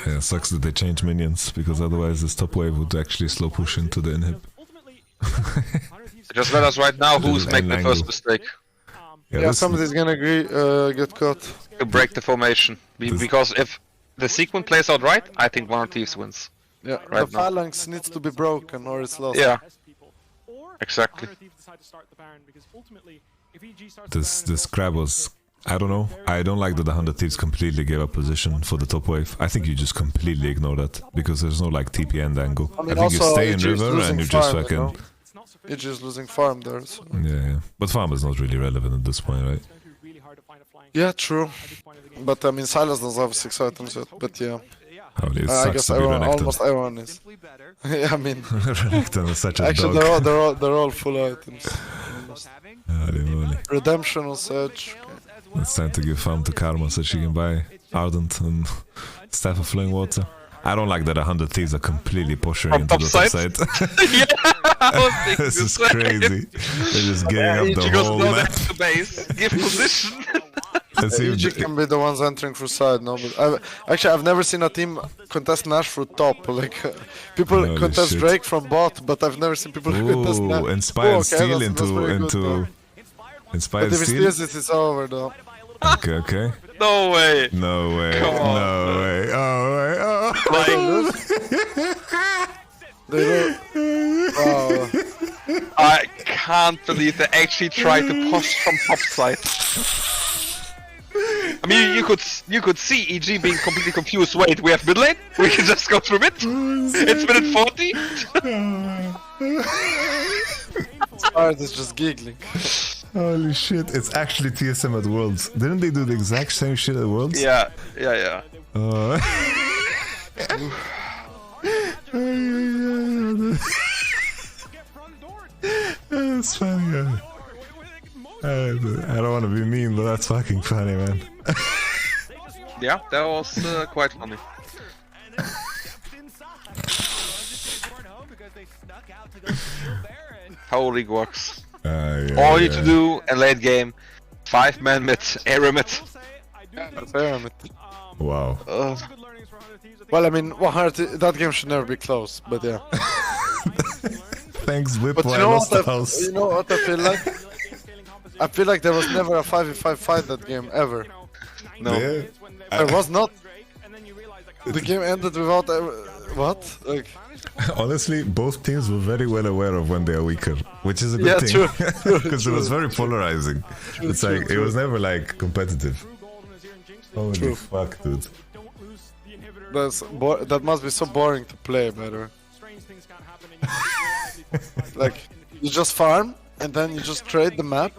Yeah, sucks that they change minions, because otherwise this top wave would actually slow push into the inhib. Just let us right now who's This making the angle. first mistake Yeah, Yeah, this- somebody's gonna get caught. to break the formation. Because if the sequence plays out right, I think One Thieves wins. Yeah, Right the now. phalanx needs to be broken or it's lost. Yeah. Exactly. this grab was, I don't know. I don't like that the 100 Thieves completely gave up position for the top wave. I think you just completely ignore that, because there's no like TP end angle. I, mean, think you also, stay in EG is river and losing you just farm, fucking... you know? You're just losing farm there. So. Yeah. But farm is not really relevant at this point, right? Yeah, true. But I mean, Silas doesn't have 6 items yet. But yeah, Probably it I sucks guess to be everyone, Renekton. almost everyone is. Yeah, I mean, Renekton is such a actually dog. they're all full items. Almost. Holy moly. Redemption on Sedge. It's time to give farm to Karma so she can buy Ardent and Staff of Flowing Water. I don't like that 100 Thieves are completely pushing From into the top top side. Yeah, I was thinking This the is same. crazy. They're just getting up She the goes whole no map. to base, give position. Let's see if EG they- can be the ones entering through side, no? But I've never seen a team contest Nash through top. Like people Holy contest shit. Drake from bot, but I've never seen people contest Nash. Ooh, inspired steal that's very good, though. inspired But if he steal. steals it, it's over though. Okay. No way. No way. Come on. No way. Oh way. Oh. They do. Wow. I can't believe they actually tried to push from top side. I mean, you could see EG being completely confused. Wait, we have mid lane? We can just go through mid? It's minute 40? Spires is just giggling. Holy shit! It's actually TSM at Worlds. Didn't they do the exact same shit at Worlds? Yeah, yeah, yeah. That's funny. Yeah. I don't want to be mean, but that's fucking funny, man. Yeah, that was quite funny. How league works. Yeah, All you yeah. to do in late game, 5-man mid, area mid. Pyramid. Wow. Well, I mean, 100, that game should never be close, but yeah. Thanks, Whip. But I you know lost the what? house. You know what I feel like? I feel like there was never a 5v5 fight that game ever. No. Yeah. There was not. The game ended without what? Like, Honestly, both teams were very well aware of when they are weaker, which is a good Yeah, thing. true. Because it was very polarizing. It's like, it was never like competitive. Holy True. fuck, dude. that must be so boring to play, by the way. Like, you just farm, and then you just trade the map,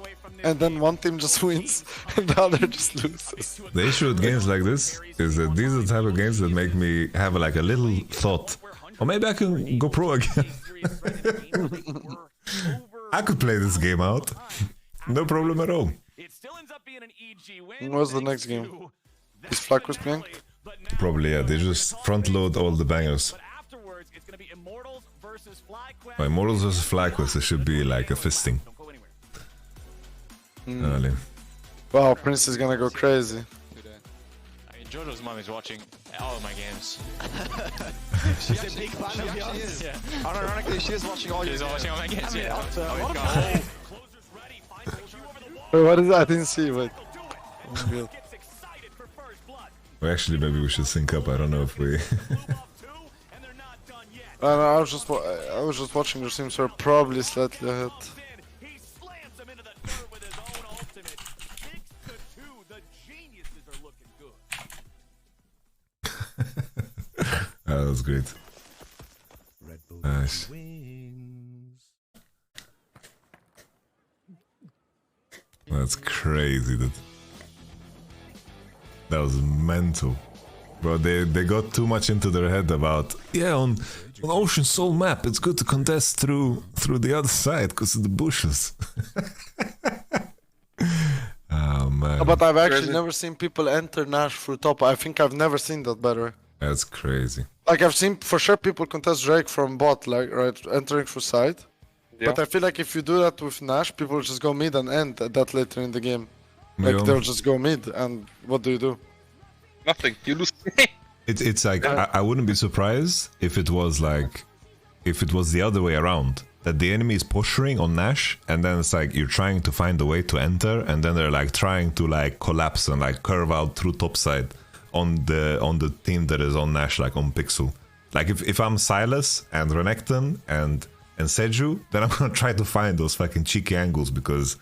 and then one team just wins, and the other just loses. The issue with games like this is that these are the type of games that make me have like a little thought. Or maybe I can go pro again. I could play this game out. No problem at all. What's the next game? Is Flacco's playing? Probably, yeah. They just front load all the bangers. By Immortals vs. Flacquist, it should be like a fisting. Early. Wow, Prince is gonna go crazy. I mean, Jojo's mom is watching all of my games. She's a big fan of yours. Yeah. Unironically, she is watching all your She's watching all my games, yeah. Wait, what is that? I didn't see. Wait. Oh, good. Well, actually, maybe we should sync up. I don't know if we. I was just watching your teams are probably slightly ahead. That was great. Nice. That's crazy, dude. That was mental. Bro, they got too much into their head about, yeah, on Ocean Soul map, it's good to contest through the other side because of the bushes. Oh, man. But I've actually Crazy. never seen people enter Nash through top. I think I've never seen that better. That's crazy. Like I've seen for sure people contest Drake from bot, like right entering through side. Yeah. But I feel like if you do that with Nash, people will just go mid and end that later in the game. Like Yeah. they'll just go mid, and what do you do? Nothing. You lose. It's like I wouldn't be surprised if it was the other way around. That the enemy is posturing on Nash, and then it's like you're trying to find a way to enter, and then they're like trying to like collapse and like curve out through topside on the team that is on Nash, like on Pixel. Like if I'm Silas and Renekton and Seju, then I'm gonna try to find those fucking cheeky angles because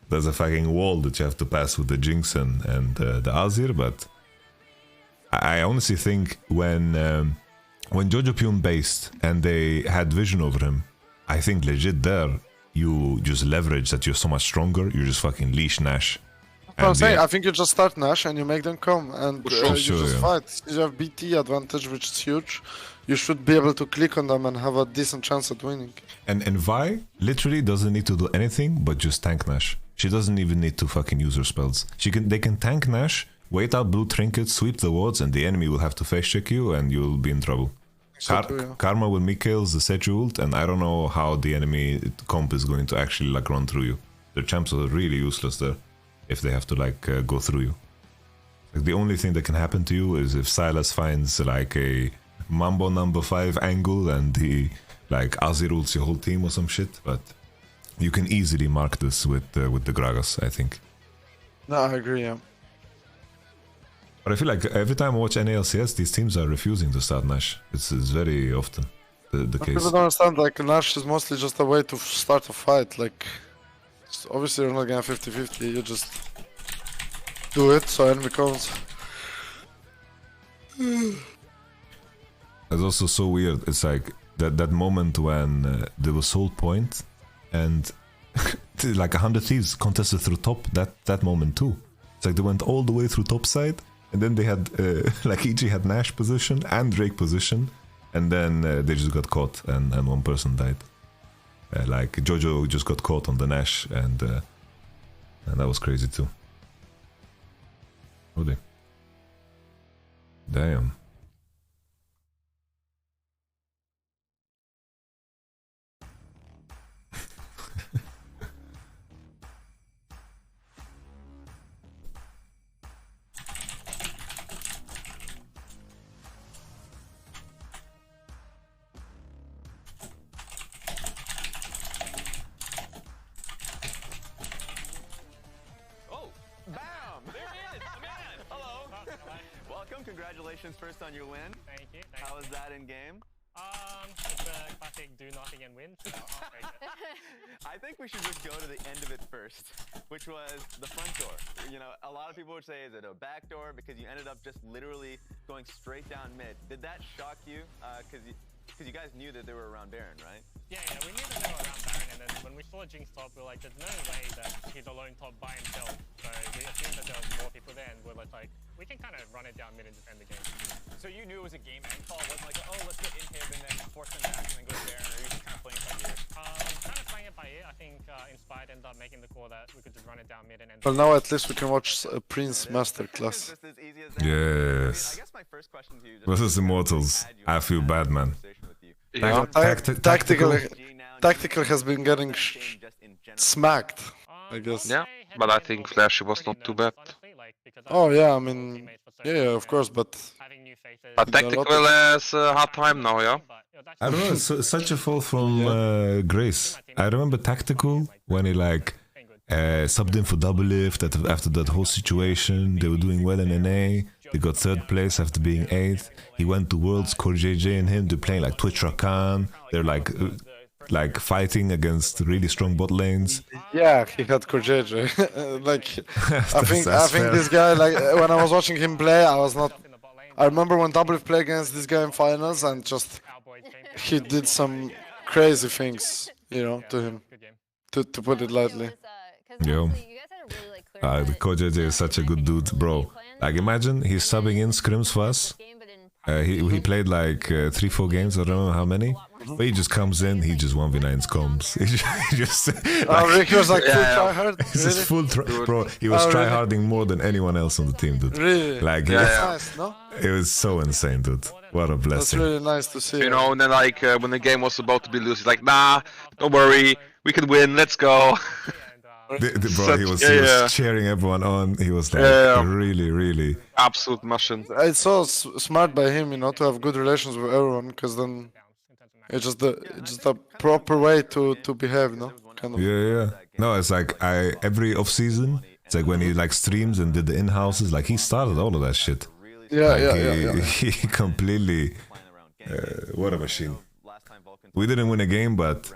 there's a fucking wall that you have to pass with the Jinx and the Azir. But I honestly think when Jojo Pyun based and they had vision over him, I think legit there you just leverage that you're so much stronger. You just fucking leash Nash. I'm saying, I think you just start Nash and you make them come, and you just fight. You have BT advantage, which is huge. You should be able to click on them and have a decent chance at winning. And Vi literally doesn't need to do anything but just tank Nash. She doesn't even need to fucking use her spells. They can tank Nash, wait out blue trinkets, sweep the wards, and the enemy will have to face check you, and you'll be in trouble. Karma with Mikhail's the Seju ult, and I don't know how the enemy comp is going to actually like run through you. Their champs are really useless there if they have to like go through you. Like, the only thing that can happen to you is if Silas finds like a Mambo number 5 angle and he like Azir ults your whole team or some shit, but you can easily mark this with the Gragas, I think. No, I agree, yeah. But I feel like every time I watch any LCS, these teams are refusing to start Nash. It's very often the case. People don't understand, like, Nash is mostly just a way to start a fight. Like, obviously you're not gonna 50-50, you just do it so enemy comes. It's also so weird. It's like that moment when there was Soul Point and like 100 Thieves contested through top, that moment too. It's like they went all the way through top side, and then they had like EG had Nash position and Drake position, and then they just got caught and one person died. Like Jojo just got caught on the Nash, and that was crazy too. Really? Damn. Congratulations first on your win. Thank you. How was that in game? It's a classic do nothing and win, so I'll take it. I think we should just go to the end of it first, which was the front door. You know, a lot of people would say, is it a back door? Because you ended up just literally going straight down mid. Did that shock you? Because you guys knew that they were around Baron, right? Yeah, we knew that they were around Baron, and then when we saw Jinx top, we were like, there's no way that he's alone top by himself. So we assumed that there was more people there, and we're like, we can kind of run it down mid and defend the game. So you knew it was a game end call. It wasn't like, oh, let's get inhib and then force them back and then go to Baron, or you just kind of playing it by ear? Kind of playing it by ear. I think Inspired ended up making the call that we could just run it down mid and end. Well, now at least we can watch a Prince masterclass. Yes. I guess my first question to you versus Immortals. I feel bad, man. Yeah. Tactical has been getting smacked, I guess. Yeah, but I think Flashy was not too bad. Oh yeah, I mean, yeah, of course, but Tactical has a hard time now, yeah? I don't know, it's such a fall from Grace. I remember Tactical when he like subbed in for double lift after that whole situation. They were doing well in NA. They got 3rd place after being 8th. He went to Worlds, Core JJ and him, they're playing like Twitch Rakan. They're like fighting against really strong bot lanes. Yeah, he had Core JJ. Like, I think this guy, like, when I was watching him play, I remember when Double played against this guy in finals, and just he did some crazy things, you know, to him. To put it lightly. Yo. The Core JJ is such a good dude, bro. Like, imagine he's subbing in scrims for us, He played like 3-4 games. I don't know how many. But he just comes in. He just 1v9s comms. He just Ricky was like full tryhard. He's just full bro. He was tryharding more than anyone else on the team, dude. Really? Like That's nice, no? it was so insane, dude. What a That's blessing. really nice to see. You know, and then like when the game was about to be lost, he's like, nah, don't worry, we can win, let's go. Bro, he was cheering everyone on. He was like really Absolute machine. It's so smart by him, you know, to have good relations with everyone, because then it's just the proper way to behave, no? Kind of. Yeah. No, it's like every off season, it's like when he like streams and did the in-houses, like he started all of that shit. Yeah. He completely what a machine. We didn't win a game, but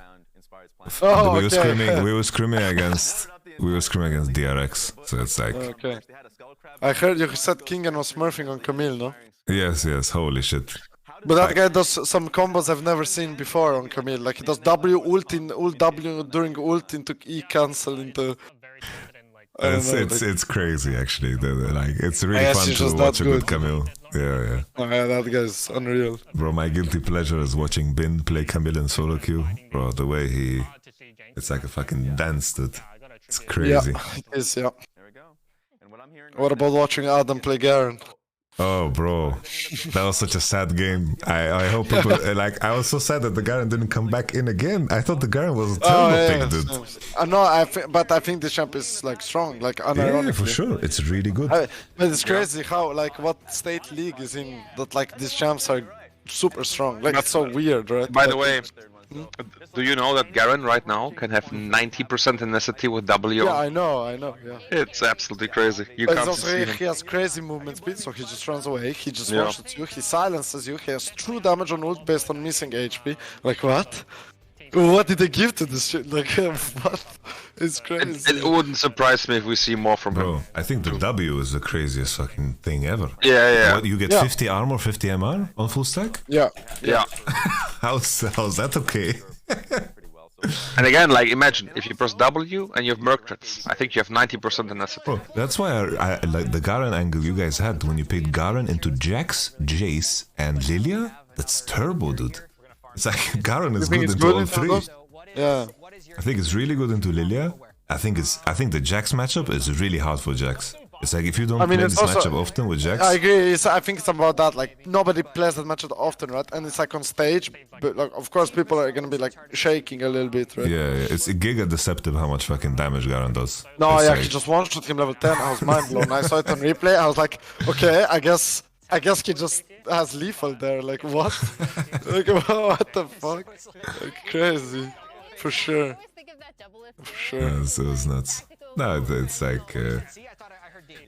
we were screaming against DRX. So it's like Okay. I heard you said Kingen was smurfing on Camille, no? yes, holy shit. But that guy does some combos I've never seen before on Camille. Like he does W ult W during ult into E cancel into. It's crazy actually. Like it's really fun to watch a good Camille. Yeah. Oh, yeah, that guy's unreal. Bro, my guilty pleasure is watching Bin play Camille in solo queue. Bro, the way it's like a fucking dance, dude. It's crazy. Yeah, it is, yeah. What about watching Adam play Garen? Oh, bro, that was such a sad game. I hope people like. I was so sad that the Garen didn't come back in again. I thought the Garen was a terrible pick, dude. I know, but I think the champ is like strong, like unironically. Yeah, for sure, it's really good. But it's crazy how like what state league is in that like these champs are super strong. Like it's so weird, right? By the way, do you know that Garen right now can have 90% tenacity with W? Yeah, I know, yeah. It's absolutely crazy. You But can't also see him. he has crazy movement speed, so he just runs away, he just one-shots you, he silences you, he has true damage on ult based on missing HP. Like what? What did they give to this shit? Like what? It's crazy. It wouldn't surprise me if we see more from him. Bro, I think the W is the craziest fucking thing ever. Yeah. What, you get 50 armor, 50 MR on full stack? Yeah. How's that okay? And again, like imagine if you press W and you have Merc crits. I think you have 90% tenacity. Bro, that's why I like the Garen angle you guys had when you played Garen into Jax, Jace, and Lilia. That's turbo, dude. It's like Garen is good into all three. Yeah. I think it's really good into Lilia. I think the Jax matchup is really hard for Jax. It's like if you don't play this matchup often with Jax. I agree. I think it's about that. Like nobody plays that matchup often, right? And it's like on stage, but like of course people are gonna be like shaking a little bit, right? Yeah. It's giga deceptive how much fucking damage Garen does. No, it's he just one-shot him level 10. I was mind blown. I saw it on replay. I was like, okay, I guess he just has lethal there. Like what? Like what the fuck? Like crazy, for sure. For sure. Yeah, it was nuts. No, it's like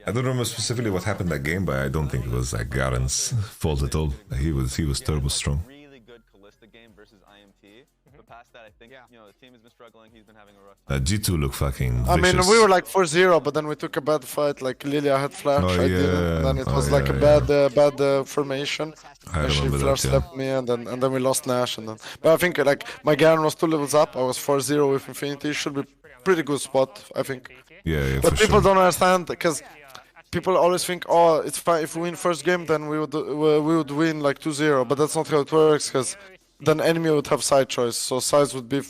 I don't remember specifically what happened that game, but I don't think it was like Garen's fault at all. He was turbo strong. Really good Callista game versus IMT. But past that, I think the team has been struggling. He's been having a rough time. G2 looked fucking I mean, vicious. we were like 4-0, but then we took a bad fight. Like Lilia had flash, I didn't. Then it was like a bad formation. I She remember flash that, slapped me, and then we lost Nash. And then, but I think like my Garen was 2 levels up. I was 4-0 with Infinity. Should be pretty good spot, I think. Yeah, But for people sure. don't understand because people always think, oh, it's fine if we win first game, then we would win like 2-0. But that's not how it works, because then enemy would have side choice, so sides would be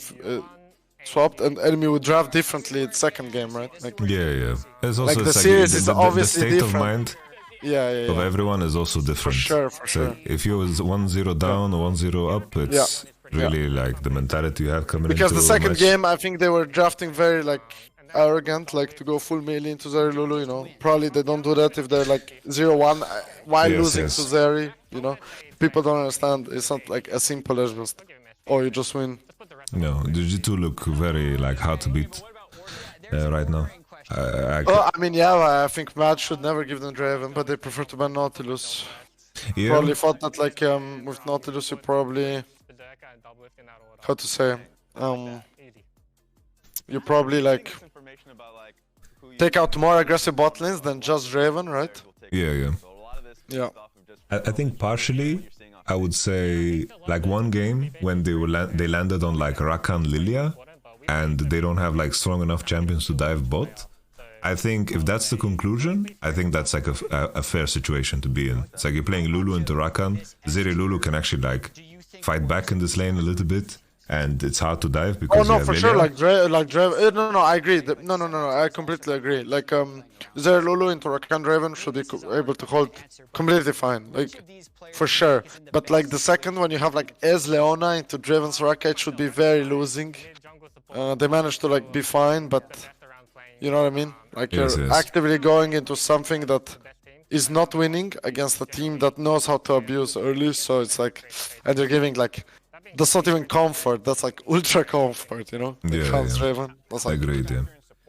swapped, and enemy would draft differently at second game, right? Like, Yeah. It's also Like, the it's series is obviously the state of different. mind yeah. of everyone is also different. For So sure. if you was 1-0 down or 1-0 up, it's really like the mentality you have coming Because into the second match. game, I think they were drafting very like arrogant, like to go full melee into Zeri Lulu, you know. Probably they don't do that if they're like 0-1 while losing to Zeri, you know. People don't understand. It's not like as simple as just, oh, you just win. No, the G2 look very like hard to beat right now. I mean, yeah, I think Mad should never give them Draven, but they prefer to ban Nautilus. Yeah. Probably thought that like with Nautilus you probably, how to say, you probably like take out more aggressive bot lanes than just Draven, right? Yeah. I think partially I would say like one game when they landed on like Rakan Lilia and they don't have like strong enough champions to dive bot. I think if that's the conclusion, I think that's like a fair situation to be in. It's like you're playing Lulu into Rakan. Zeri Lulu can actually like fight back in this lane a little bit, and it's hard to dive because oh no, for sure, like Draven. No, I agree. No, I completely agree. Like Zeri Lulu into Rakan Draven should be able to hold completely fine, like for sure. But like the second one, you have like Ez Leona into Draven's Raka, it should be very losing. They managed to like be fine, but you know what I mean? Like you're actively going into something that is not winning against a team that knows how to abuse early. So it's like, and they're giving like, that's not even comfort. That's like ultra comfort, you know? Draven. That's like, agreed, yeah.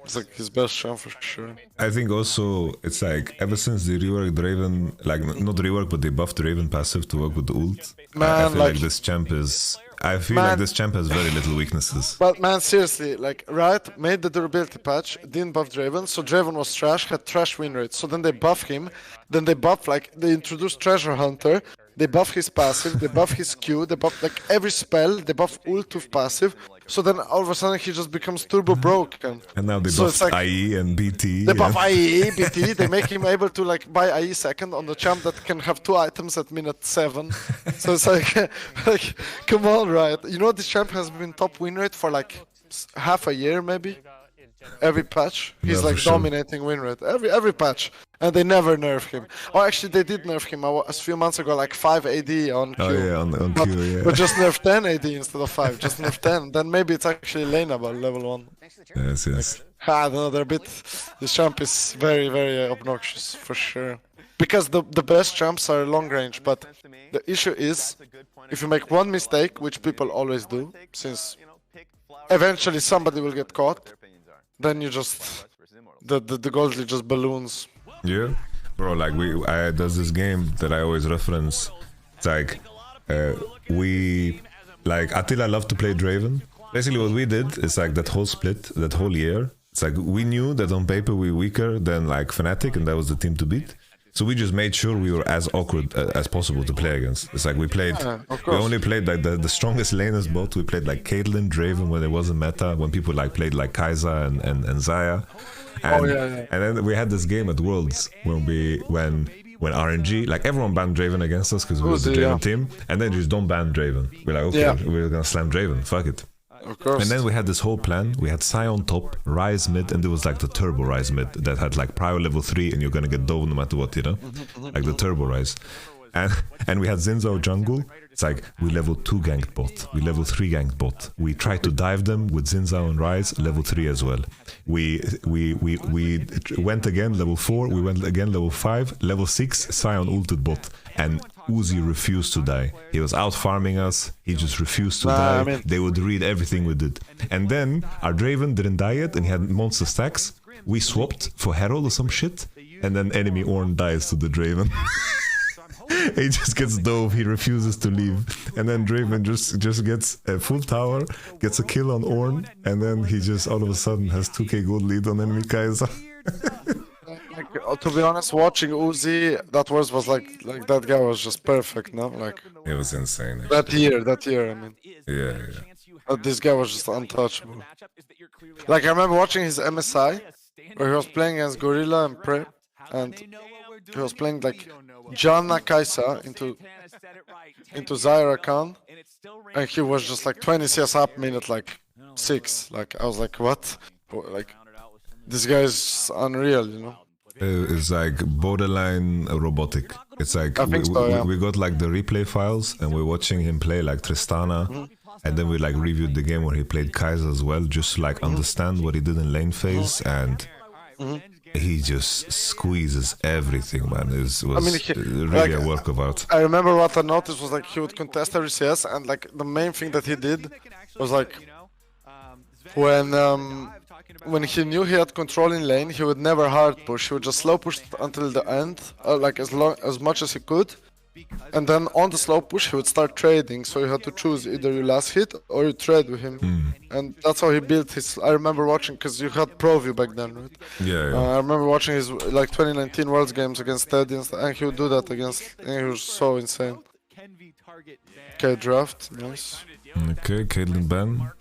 It's like his best champ for sure. I think also it's like ever since they reworked Draven, like not reworked, but they buffed Draven passive to work with the ult. I feel like this champ is. I feel like this champ has very little weaknesses. But man, seriously, like Riot made the durability patch, didn't buff Draven, so Draven was trash, had trash win rate. So then they buff him, then they buff like they introduced Treasure Hunter, they buff his passive, they buff his Q, they buff like every spell, they buff ult with passive. So then all of a sudden he just becomes turbo broken. And now they buff like, IE and BT. They buff IE, BT, they make him able to like buy IE second on the champ that can have 2 items at minute 7. So it's like come on, right? You know this champ has been top win rate for like half a year maybe? Every patch, he's like dominating win rate. Every patch. And they never nerf him. Oh, actually, they did nerf him a few months ago, like 5 AD on Q. Oh, yeah, on Q, yeah. But just nerf 10 AD instead of 5. Just nerf 10. Then maybe it's actually laneable, level 1. Yes. I don't know, they're a bit... This champ is very, very obnoxious, for sure. Because the best champs are long range, but the issue is, if you make one mistake, which people always do, since eventually somebody will get caught, then you just... The gold just balloons. Yeah, bro, like there's this game that I always reference. It's like, Attila loved to play Draven. Basically what we did is like that whole split, that whole year, it's like we knew that on paper we were weaker than like Fnatic and that was the team to beat. So we just made sure we were as awkward as possible to play against. It's like we only played like the strongest laners bot. We played like Caitlyn, Draven when it wasn't meta, when people like played like Kai'Sa and Xayah. And, and then we had this game at Worlds when RNG, like everyone banned Draven against us because we were the Draven team, and then just don't ban Draven. We're like, okay, we're gonna slam Draven, fuck it. Of course. And then we had this whole plan. We had Sai on top, Ryze mid, and there was like the turbo Ryze mid that had like prior level 3 and you're gonna get dove no matter what, you know? Like the turbo Ryze. And we had Zinzao jungle. It's like we level 2 ganked bot, we level 3 ganked bot. We tried to dive them with Zinzao and Ryze, level 3 as well. We went again level 4, we went again level 5, level 6, Sion ulted bot, and Uzi refused to die. He was out farming us, he just refused to die. I mean, they would read everything we did. And then our Draven didn't die yet and he had monster stacks. We swapped for Herald or some shit, and then enemy Ornn dies to the Draven. He just gets dove, he refuses to leave, and then Draven just gets a full tower, gets a kill on Ornn, and then he just all of a sudden has 2k gold lead on enemy Kai'Sa. To be honest, watching Uzi, that was like that guy was just perfect, no? Like it was insane. Actually. That year, I mean. Yeah. This guy was just untouchable. Like I remember watching his MSI, where he was playing against Gorilla and Prey, and he was playing like Janna Kai'Sa into Zyra Khan, and he was just like 20 CS up minute like 6. Like I was like, what? Like this guy is unreal, you know? It's like borderline robotic. It's like we got like the replay files and we're watching him play like Tristana, and then we like reviewed the game where he played Kai'Sa as well, just to like understand what he did in lane phase, and he just squeezes everything, man. It was really like, a work of art. I remember what I noticed was like he would contest every CS, and like the main thing that he did was like when he knew he had control in lane, he would never hard push. He would just slow push until the end, like as much as he could. And then on the slow push, he would start trading. So you had to choose either you last hit or you trade with him. And that's how he built his. I remember watching, because you had ProView back then, right? Yeah. I remember watching his like 2019 Worlds games against Teddy, and he would do that against. And he was so insane. Okay, draft, nice. Okay, Caitlyn ban.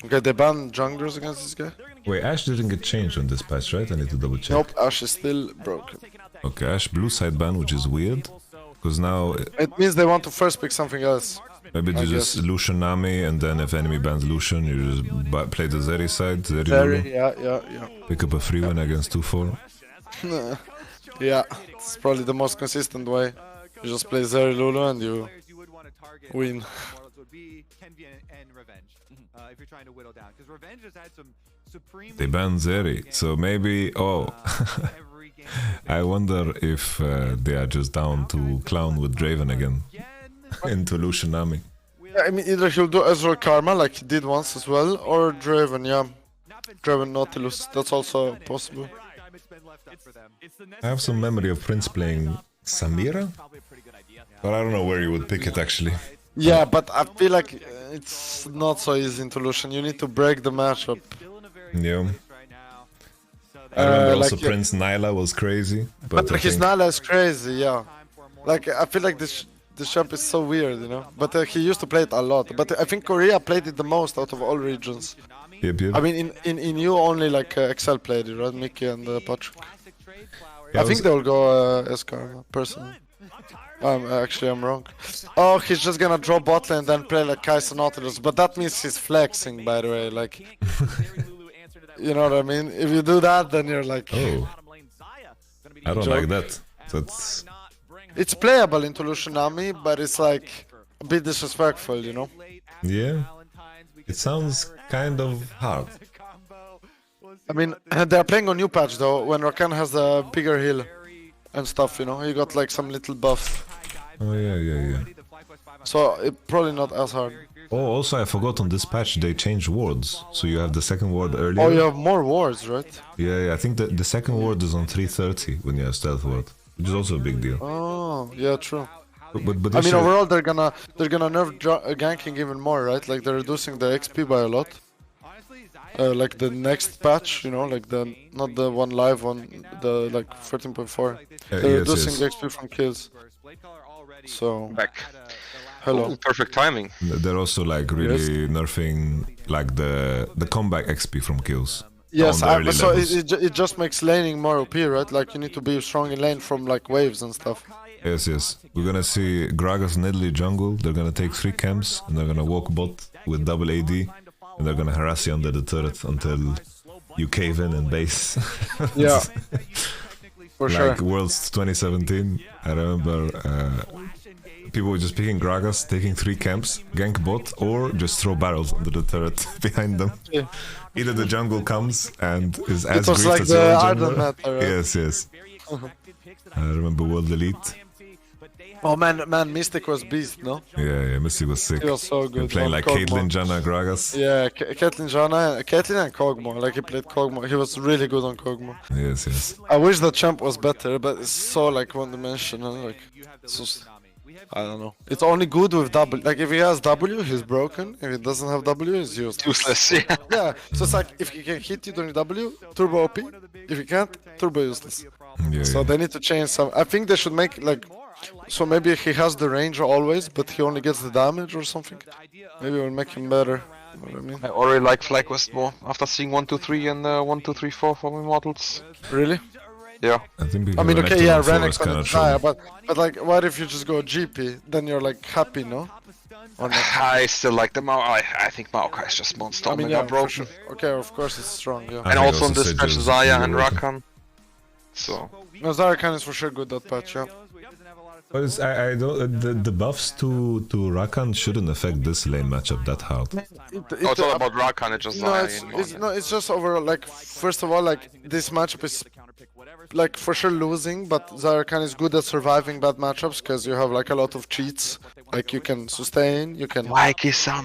Okay, they ban junglers against this guy. Wait, Ashe didn't get changed on this patch, right? I need to double check. Nope, Ashe is still broken. Okay, Ashe blue sideban, which is weird. Because now... It means they want to first pick something else. Maybe you just Lucian Nami, and then if enemy bans Lucian, you just play the Zeri side, Zeri Lulu. Yeah. Pick up a free win against 2-4. Yeah, it's probably the most consistent way. You just play Zeri Lulu and you win. They banned Zeri, so maybe... Oh, I wonder if they are just down to clown with Draven again. Into Lucian Nami. Yeah, I mean, either he'll do Ezreal Karma like he did once as well, or Draven, yeah. Draven Nautilus, that's also possible. I have some memory of Prince playing Samira, but I don't know where you would pick it actually. Yeah, but I feel like it's not so easy into Lucian. You need to break the matchup. Yeah. I remember also like, Prince Nyla was crazy. But his Nyla is crazy, yeah. Like, I feel like this champ is so weird, you know. But he used to play it a lot. But I think Korea played it the most out of all regions. Yep. I mean, in EU only like Excel played it, right? Mickey and Patrick. Yeah, I think they will go Escar, personally. I'm wrong. Oh, he's just gonna draw bot lane and then play like Kai'Sa Nautilus. But that means he's flexing, by the way. Like, you know what I mean? If you do that, then you're like... Oh. I don't like that. That's... It's playable into Lucian Nami, but it's like a bit disrespectful, you know? Yeah. It sounds kind of hard. I mean, they're playing on new patch though, when Rakan has a bigger heal and stuff, you know? He got like some little buff. Oh yeah. So it's probably not as hard. Oh, also I forgot on this patch they changed wards. So you have the second ward earlier. Oh, you have more wards, right? Yeah, I think the second ward is on 330 when you have stealth ward, which is also a big deal. Oh, yeah, true. But I mean, overall they're gonna nerf ganking even more, right? Like they're reducing the XP by a lot. Like the next patch, you know, like not the one live one, the like 13.4. They're reducing the XP from kills. So back. Hello. Ooh, perfect timing. They're also like really nerfing like the comeback XP from kills. Yes, so it just makes laning more OP, right? Like you need to be strong in lane from like waves and stuff. Yes. We're gonna see Gragas Nidalee jungle. They're gonna take 3 camps and they're gonna walk bot with double AD and they're gonna harass you under the turret until you cave in and base. Yeah, for sure. Like Worlds 2017, I remember people were just picking Gragas, taking 3 camps, gank bot, or just throw barrels under the turret behind them. Yeah. Either the jungle comes and is as It was great like as the your Arden jungler. meta, right? Yes. I remember World Elite. Oh man, Mystic was beast, no? Yeah, Missy was sick. He was so good. And playing like Kog'Maw. Caitlyn, Janna, Gragas. Yeah, Caitlyn and Kog'Maw. Like he played Kog'Maw. He was really good on Kog'Maw. Yes. I wish the champ was better, but it's so like one-dimensional. Like, it's just, I don't know. It's only good with W. Like if he has W, he's broken. If he doesn't have W, he's useless. Yeah. Yeah. So it's like if he can hit you during W, turbo OP. If he can't, turbo useless. So they need to change some. I think they should make like. So maybe he has the range always, but he only gets the damage or something. Maybe it will make him better. You know what I mean? I already like FlyQuest more after seeing 1, 2, 3 and 1, 2, 3, 4 from Immortals. Really? Yeah. I mean, okay, yeah, Renekton kind and Xayah, but like, what if you just go GP? Then you're like happy, no? Or not? I still like the Maokai. I think Maokai is just monster. I mean, yeah, yeah, broken. sure. Okay, of course it's strong, yeah. And also on this patch, Xayah and broken. Rakan. So. No, Zarkan is for sure good that patch, yeah. But I don't. The buffs to Rakan shouldn't affect this lane matchup that hard. It's all about Rakan. It's just Xayah. It's just overall. Like first of all, like this matchup is like for sure losing, but Zarkan is good at surviving bad matchups because you have like a lot of cheats. Like you can sustain, you can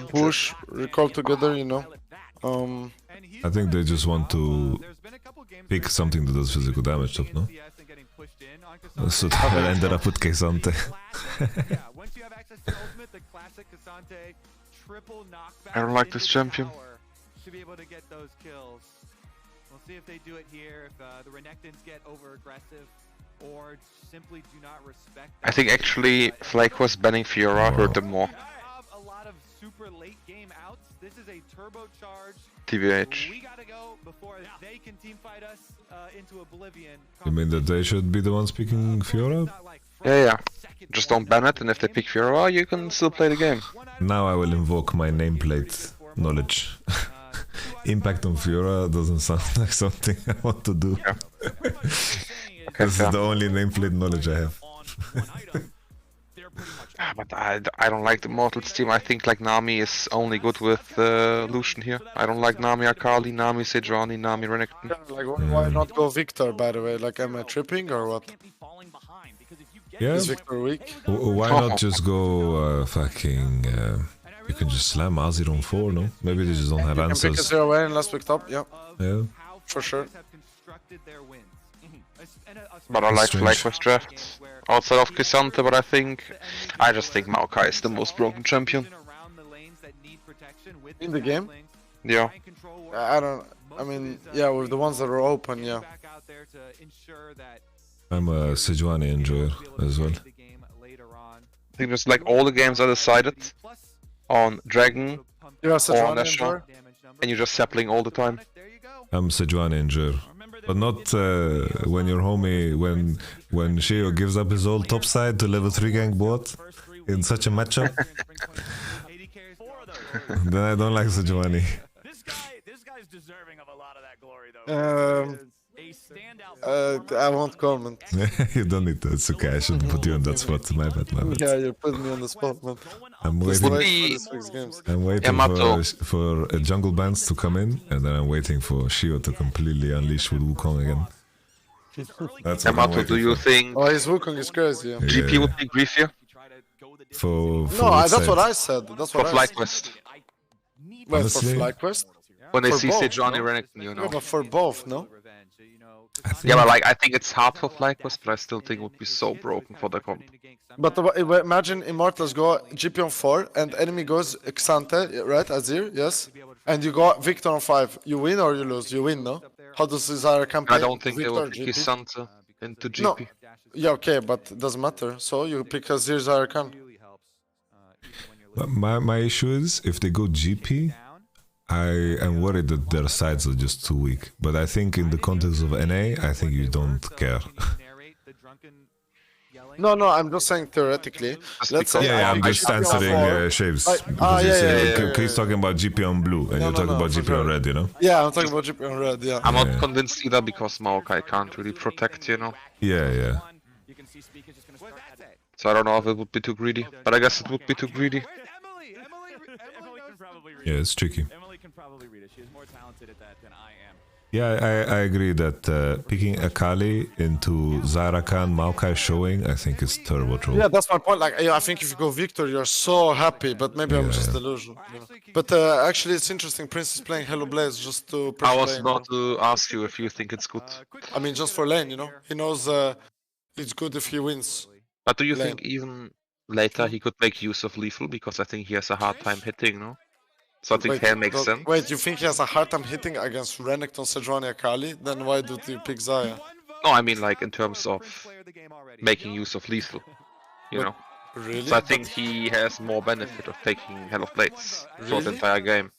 push, recall together, you know. I think they just want to pick something that does physical damage top, no? So that ended up with Cassante. I don't like this champion. To be able to get those kills. We'll see if they do it here, if the Renekton's get over aggressive or simply do not respect. I think actually FlyQuest banning Fiora hurt them more. A lot of super late game outs. This is a turbocharged. TBH. We gotta go before They can teamfight us into oblivion. You mean that they should be the ones picking Fiora? Yeah. Just don't ban it, and if they pick Fiora, you can still play the game. Now I will invoke my nameplate knowledge. Impact on Fiora doesn't sound like something I want to do. Yeah. Okay, This is the only nameplate knowledge I have. But I don't like the Mortals team. I think like Nami is only good with Lucian here. I don't like Nami Akali, Nami Sejuani, Nami Renekton. Like, why not go Victor, by the way? Like, am I tripping or what? Yeah. Is Victor weak? Why not just go fucking... you can just slam Azir on 4, no? Maybe they just don't have You can pick a answers. 0 away and let's pick top, yeah. Yeah. For sure. But I like Strange. FlyQuest draft outside of K'Sante, but I just think Maokai is the most broken champion. In the game? Yeah. I mean, yeah, with the ones that are open, yeah. I'm a Sejuani enjoyer as well. I think just like all the games are decided on Dragon You have such or one on Asher, and you're just sapling all the time. I'm Sejuani enjoyer. But not when your homie, when Shio gives up his old top side to level 3 gank bot in such a matchup. Then I don't like Sejuani. This guy's deserving of a lot of that glory, though. I won't comment. You don't need to. It's okay. I shouldn't put you on that spot. My bad, my bad. Yeah, you're putting me on the spot, man. I'm Just waiting. wait for the 6 games. I'm waiting Yamato. for jungle bands to come in, and then I'm waiting for Shio to completely unleash with Wukong again. That's what I'm Yamato, waiting do you for. think Oh, his Wukong is crazy, yeah. GP would be griefier For No, which that's side? what I said. That's for what I said. FlyQuest? Wait, for Honestly, FlyQuest? When they For see both, Sejuani no? Renekton, you know. Yeah, but for both, no? Yeah, but like I think it's hard for FlyQuest, but I still think it would be so broken for the comp. But imagine Immortals go GP on 4 and enemy goes Xante, right? Azir, yes? And you go Victor on 5. You win or you lose? You win, no? How does Zyra campaign? I don't think they Victor will pick GP? K'Sante into GP. No. Yeah, okay, but it doesn't matter. So you pick Azir Zyra Khan. But my issue is if they go GP, I am worried that their sides are just too weak. But I think in the context of NA, I think you don't care. No, I'm just saying theoretically. Let's say Yeah, I'm just answering Shaves. He's talking about GP on blue, and you're talking about GP on red, you know? Yeah, I'm talking about GP on red, yeah. I'm not convinced either because Maokai can't really protect, you know. Yeah. So I don't know if it would be too greedy, but I guess it would be too greedy. Yeah, it's tricky. Emily can probably read it. She is more talented at that than I am. Yeah, I agree that picking Akali into Zyra Khan, Maokai showing, I think is terrible troll. Yeah, that's my point. Like, I think if you go Victor, you're so happy, but maybe I'm just delusional. You know? But actually, it's interesting. Prince is playing Hello Blaze just to push I was lane. about to ask you if you think it's good. I mean, just for lane, you know? He knows it's good if he wins. But do you Lane. think even later he could make use of lethal because I think he has a hard time hitting, no? So I think Hail makes sense. Wait, you think he has a hard time hitting against Renekton, Sejuani, Akali? Then why do you pick Zaya? No, I mean like in terms of making use of lethal, you know? Really? So I think he has more benefit of taking Hell of Blades for the entire game.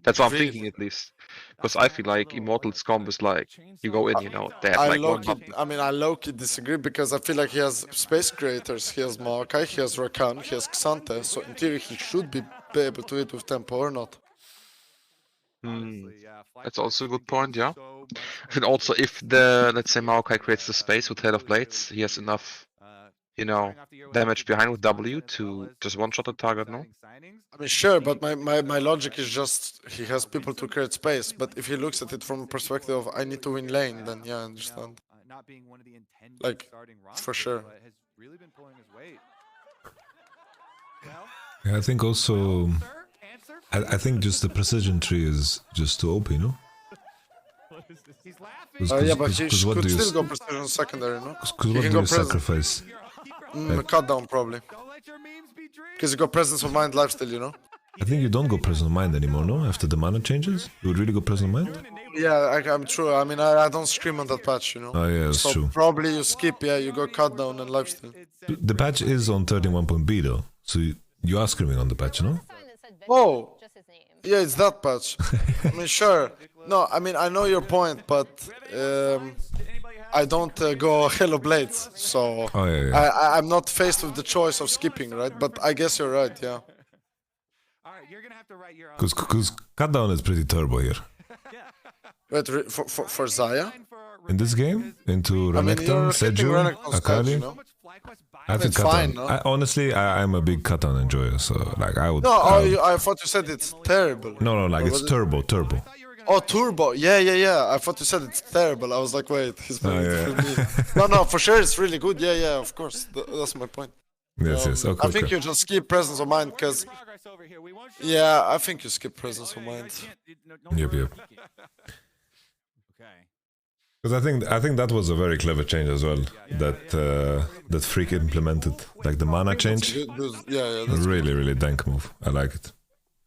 That's what I'm thinking at least. Because I feel like Immortals comp is like, you go in, you know, they have like one button. I low-key disagree because I feel like he has space creators. He has Maokai, he has Rakan, he has Xante. So in theory, he should be able to hit with tempo or not. That's also a good point, yeah. And also if the, let's say Maokai creates the space with Hell of Blades, he has enough, you know, damage behind with W to just one-shot the target, no? I mean, sure, but my logic is just he has people to create space. But if he looks at it from a perspective of I need to win lane, then yeah, I understand. Like, for sure. Yeah, I think also, I think just the precision tree is just too OP, you know? Yeah, but he could still go precision secondary, no? Because what do you sacrifice? Cut down, probably. Because you got presence of mind lifesteal, you know? I think you don't go presence of mind anymore, no? After the mana changes? You would really go presence of mind? Yeah, I'm true. I mean, I don't scream on that patch, you know? Oh, yeah, that's so true. Probably you skip, yeah, you go cut down and lifesteal. The patch is on 31.b though, so you are screaming on the patch, no? Oh! Yeah, it's that patch. I mean, sure. No, I mean, I know your point, but I don't go Halo Blades, so Oh, yeah. I'm not faced with the choice of skipping, right? But I guess you're right, yeah. All right, you're gonna have to write your own. Because cutdown is pretty turbo here. Wait, for Zaya? In this game, into I mean, Renekton, you're hitting Seju, Renekton's stats, Akali, you know? I think It's fine, cutdown. no? Honestly, I'm a big cutdown enjoyer, so like I would. No, I thought you said it's terrible. No, like Or it's was it- turbo. Oh, turbo. Yeah. I thought you said it's terrible. I was like, wait, he's playing it for me. No, for sure it's really good. Yeah, of course. That's my point. Yes. Okay. I think you just skip presence of mind because, yeah, I think you skip presence of mind. Yep. Okay. Because I think that was a very clever change as well. That Freak implemented, like the mana change. Yeah, that's Really dank move. I like it.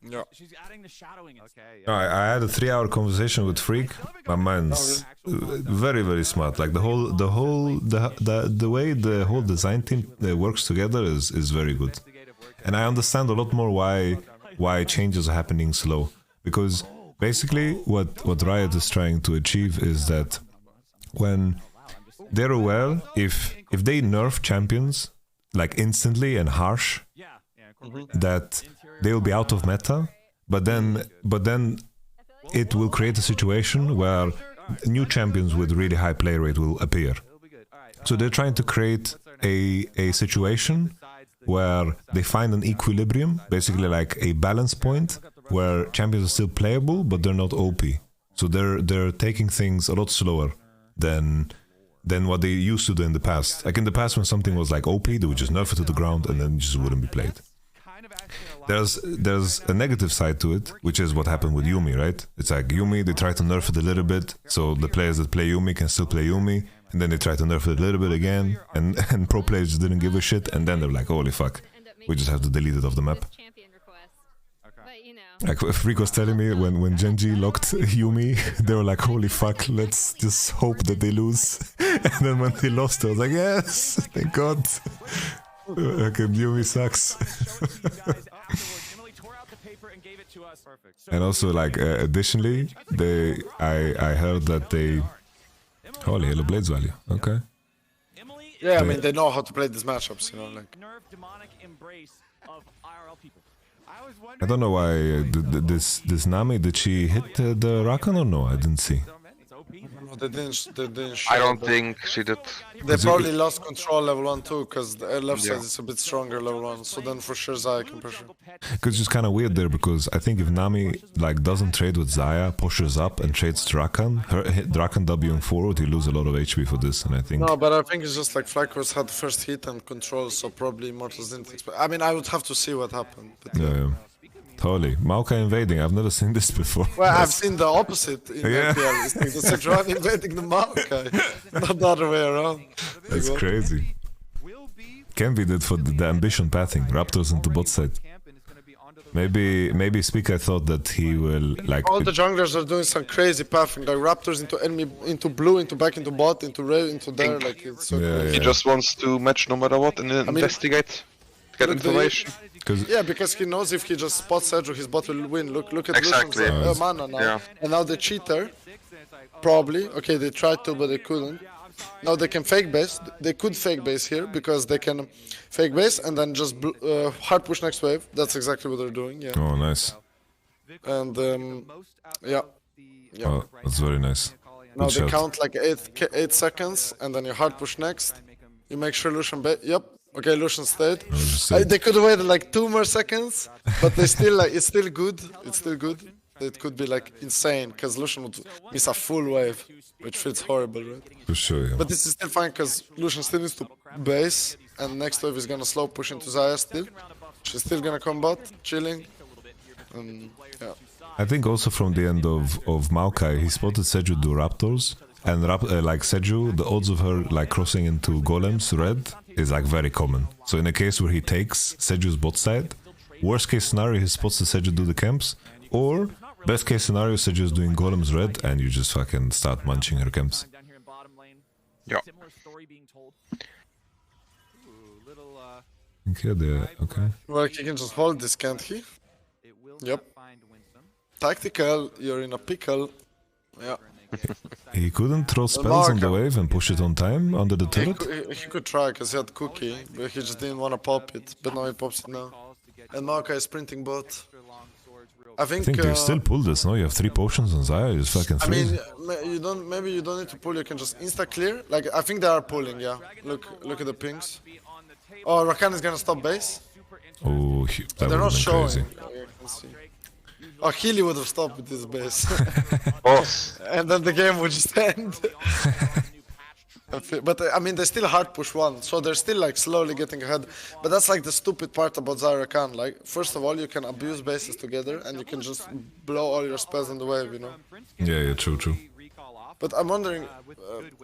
Yeah. She's adding the shadowing. Okay. I had a 3-hour conversation with Freak. My man's very smart. Like the way the whole design team works together is very good. And I understand a lot more why changes are happening slow. Because basically what Riot is trying to achieve is that when they're aware if they nerf champions like instantly and harsh, that they will be out of meta, but then it will create a situation where new champions with really high play rate will appear. So they're trying to create a situation where they find an equilibrium, basically like a balance point where champions are still playable but they're not OP. So they're taking things a lot slower than what they used to do in the past. Like in the past when something was like OP, they would just nerf it to the ground and then it just wouldn't be played. There's a negative side to it, which is what happened with Yuumi, right? It's like Yuumi, they try to nerf it a little bit, so the players that play Yuumi can still play Yuumi, and then they try to nerf it a little bit again, and pro players just didn't give a shit, and then they're like, holy fuck, we just have to delete it off the map. Like Freak was telling me when Genji locked Yuumi, they were like, holy fuck, let's just hope that they lose. And then when they lost, I was like, yes, thank God. Okay, Yuumi sucks. And also, like, additionally, I heard that they... Holy, Halo Blades value, okay. Yeah, I mean, they know how to play these matchups, you know, like... I don't know why this Nami, did she hit the Rakan or no? I didn't see. No, they didn't show, I don't think she did. They probably lost control level 1 too, because the left side is a bit stronger level 1, so then for sure Zaya can pressure. Because it's just kind of weird there, because I think if Nami like doesn't trade with Zaya, pushes up and trades Drakan, her Drakan Wing forward, you lose a lot of HP for this, and I think... No, but I think it's just like Flacos had the first hit and control, so probably Immortals didn't expect... I mean, I would have to see what happened. But Yeah. Totally. Maokai invading, I've never seen this before. Well, I've seen the opposite in LPL. It's like the Sejuani invading the Maokai, not the other way around. That's crazy. Kenvi did for the ambition pathing, Raptors into bot side. Maybe Speaker thought that he will like... All the junglers are doing some crazy pathing, like Raptors into enemy, into blue, into back, into bot, into red, into there, like it's so crazy. He just wants to match no matter what and investigate, get information. Yeah, because he knows if he just spots Seju, his bot will win. Look at Exactly. Lucian's mana now. Yeah. And now the cheater, probably, okay, they tried to, but they couldn't. Now they can fake base. They could fake base here because they can fake base and then just hard push next wave. That's exactly what they're doing. Yeah. Oh, nice. And yeah. Oh, that's very nice. Now Good they shot. count like 8 seconds, and then you hard push next. You make sure Lucian yep. Okay, Lucian stayed. They could have waited like 2 more seconds, but they still like it's still good. It's still good. It could be like insane because Lucian would miss a full wave, which feels horrible, right? For sure, yeah. But this is still fine because Lucian still needs to base, and next wave is gonna slow push into Zaya still. She's still gonna combat, chilling. Yeah. I think also from the end of Maokai, he spotted Seju do Raptors, and like Seju, the odds of her like crossing into golems red is like very common. So in a case where he takes Seju's bot side, worst case scenario he spots the Seju do the camps, or best case scenario Seju is doing golems red and you just fucking start munching her camps. Yeah. Okay. Well, he can just hold this, can't he? Yep. Tactical, you're in a pickle. Yeah. He couldn't throw spells on the wave and push it on time under the turret? He could try because he had Cookie, but he just didn't want to pop it. But now he pops it now. And Marka is sprinting bot. I think you still pull this, no? You have 3 potions on Xayah, you just fucking freeze. I mean, maybe you don't need to pull, you can just insta-clear. Like, I think they are pulling, yeah. Look at the pings. Oh, Rakan is gonna stop base. Oh, that They're not would have been showing. crazy. Yeah, you can see. Oh, Healy would have stopped with his base. Oh, And then the game would just end. But I mean, they still hard push 1, so they're still like slowly getting ahead. But that's like the stupid part about Xayah Rakan. Like, first of all, you can abuse bases together and you can just blow all your spells on the wave, you know? Yeah, true. But I'm wondering,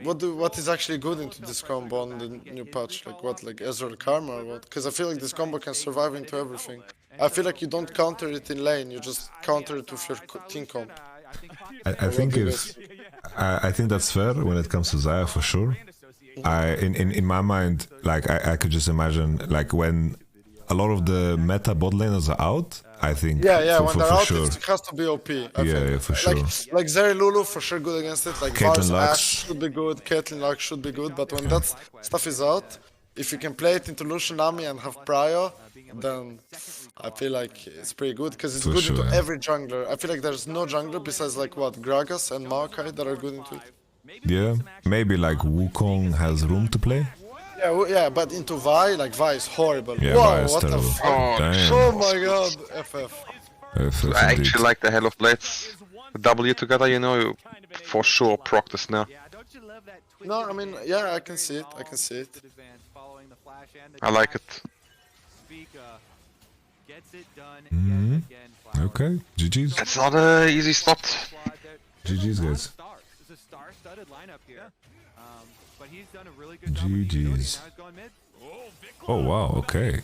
what is actually good into this combo on the new patch? Like what, like Ezreal Karma or what? Because I feel like this combo can survive into everything. I feel like you don't counter it in lane, you just counter it with your team comp. I think that's fair when it comes to Xayah for sure. In my mind, like I could just imagine like when a lot of the meta bot laners are out, I think when they're out, sure. it has to be OP. Yeah, for sure. Like Zeri Lulu for sure good against it. Like Caitlyn Varus Lux Ashe should be good, Caitlyn Lux should be good, but when that stuff is out, if you can play it into Lucian Nami and have Prio, then I feel like it's pretty good because it's For good sure, into yeah. every jungler. I feel like there's no jungler besides like what, Gragas and Maokai that are good into it. Yeah, maybe like Wukong has room to play. Yeah, but into Vi, like Vi is horrible. Yeah, Whoa, Vi is what the terrible. fuck? Damn. Oh my god, FF. I actually like the Hell of Blades. W together, you know, you for sure proc the snare. No, I mean, yeah, I can see it. I can see it. I like it. Okay, GG's. It's not an easy spot. GG's, guys. It's a star-studded lineup here. But he's done a really good job. GG's. Oh wow, okay.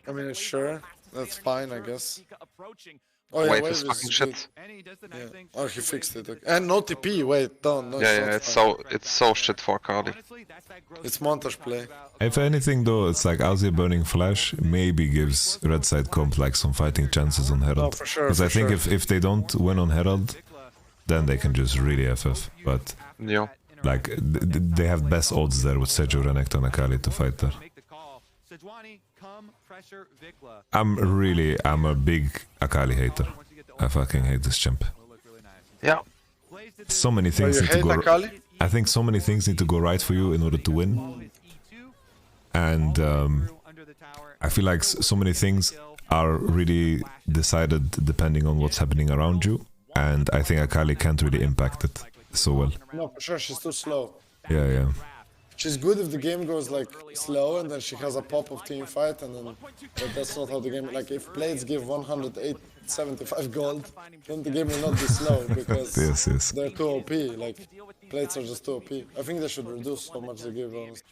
I mean, sure, that's fine, I guess. Oh yeah, Wait, wave this is fucking good. shit. Yeah. Oh, he fixed it. Okay. And no TP. Wait, don't. No, Yeah, not it's fine. so shit for Cardi. It's montage play. If anything though, it's like Azir burning flash maybe gives red side comp like some fighting chances on Herald. No, for sure. Because I think if they don't win on Herald, then they can just really FF. But Yeah. like they have best odds there with Seju, Renekton, and Akali to fight there. I'm a big Akali hater. I fucking hate this champ. Yeah. So many Oh, things you need to hate go. Akali? I think so many things need to go right for you in order to win. And I feel like so many things are really decided depending on what's happening around you. And I think Akali can't really impact it so well. No, for sure. She's too slow. Yeah. She's good if the game goes like slow and then she has a pop of team fight and then but that's not how the game. Like if Blades give 175 gold, then the game will not be slow because Yes. they're too OP. Like Blades are just too OP. I think they should reduce how much they give. Honestly.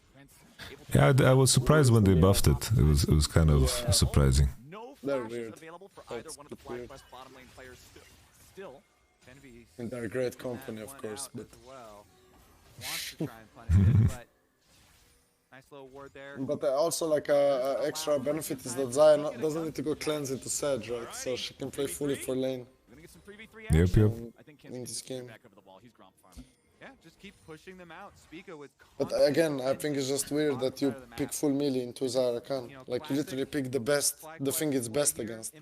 Yeah, I was surprised when they buffed it. It was kind of surprising. They're weird. That's weird. And they're a great company, of course, but. But also like a extra benefit is that Xayah doesn't need to go cleanse into Sedge, right? So she can play fully for lane Yep. in this game. Yeah, just keep pushing them out. Spica with But again, I think it's just weird that you pick full melee into Xayah Rakan. Like you literally pick the best, the thing it's best against.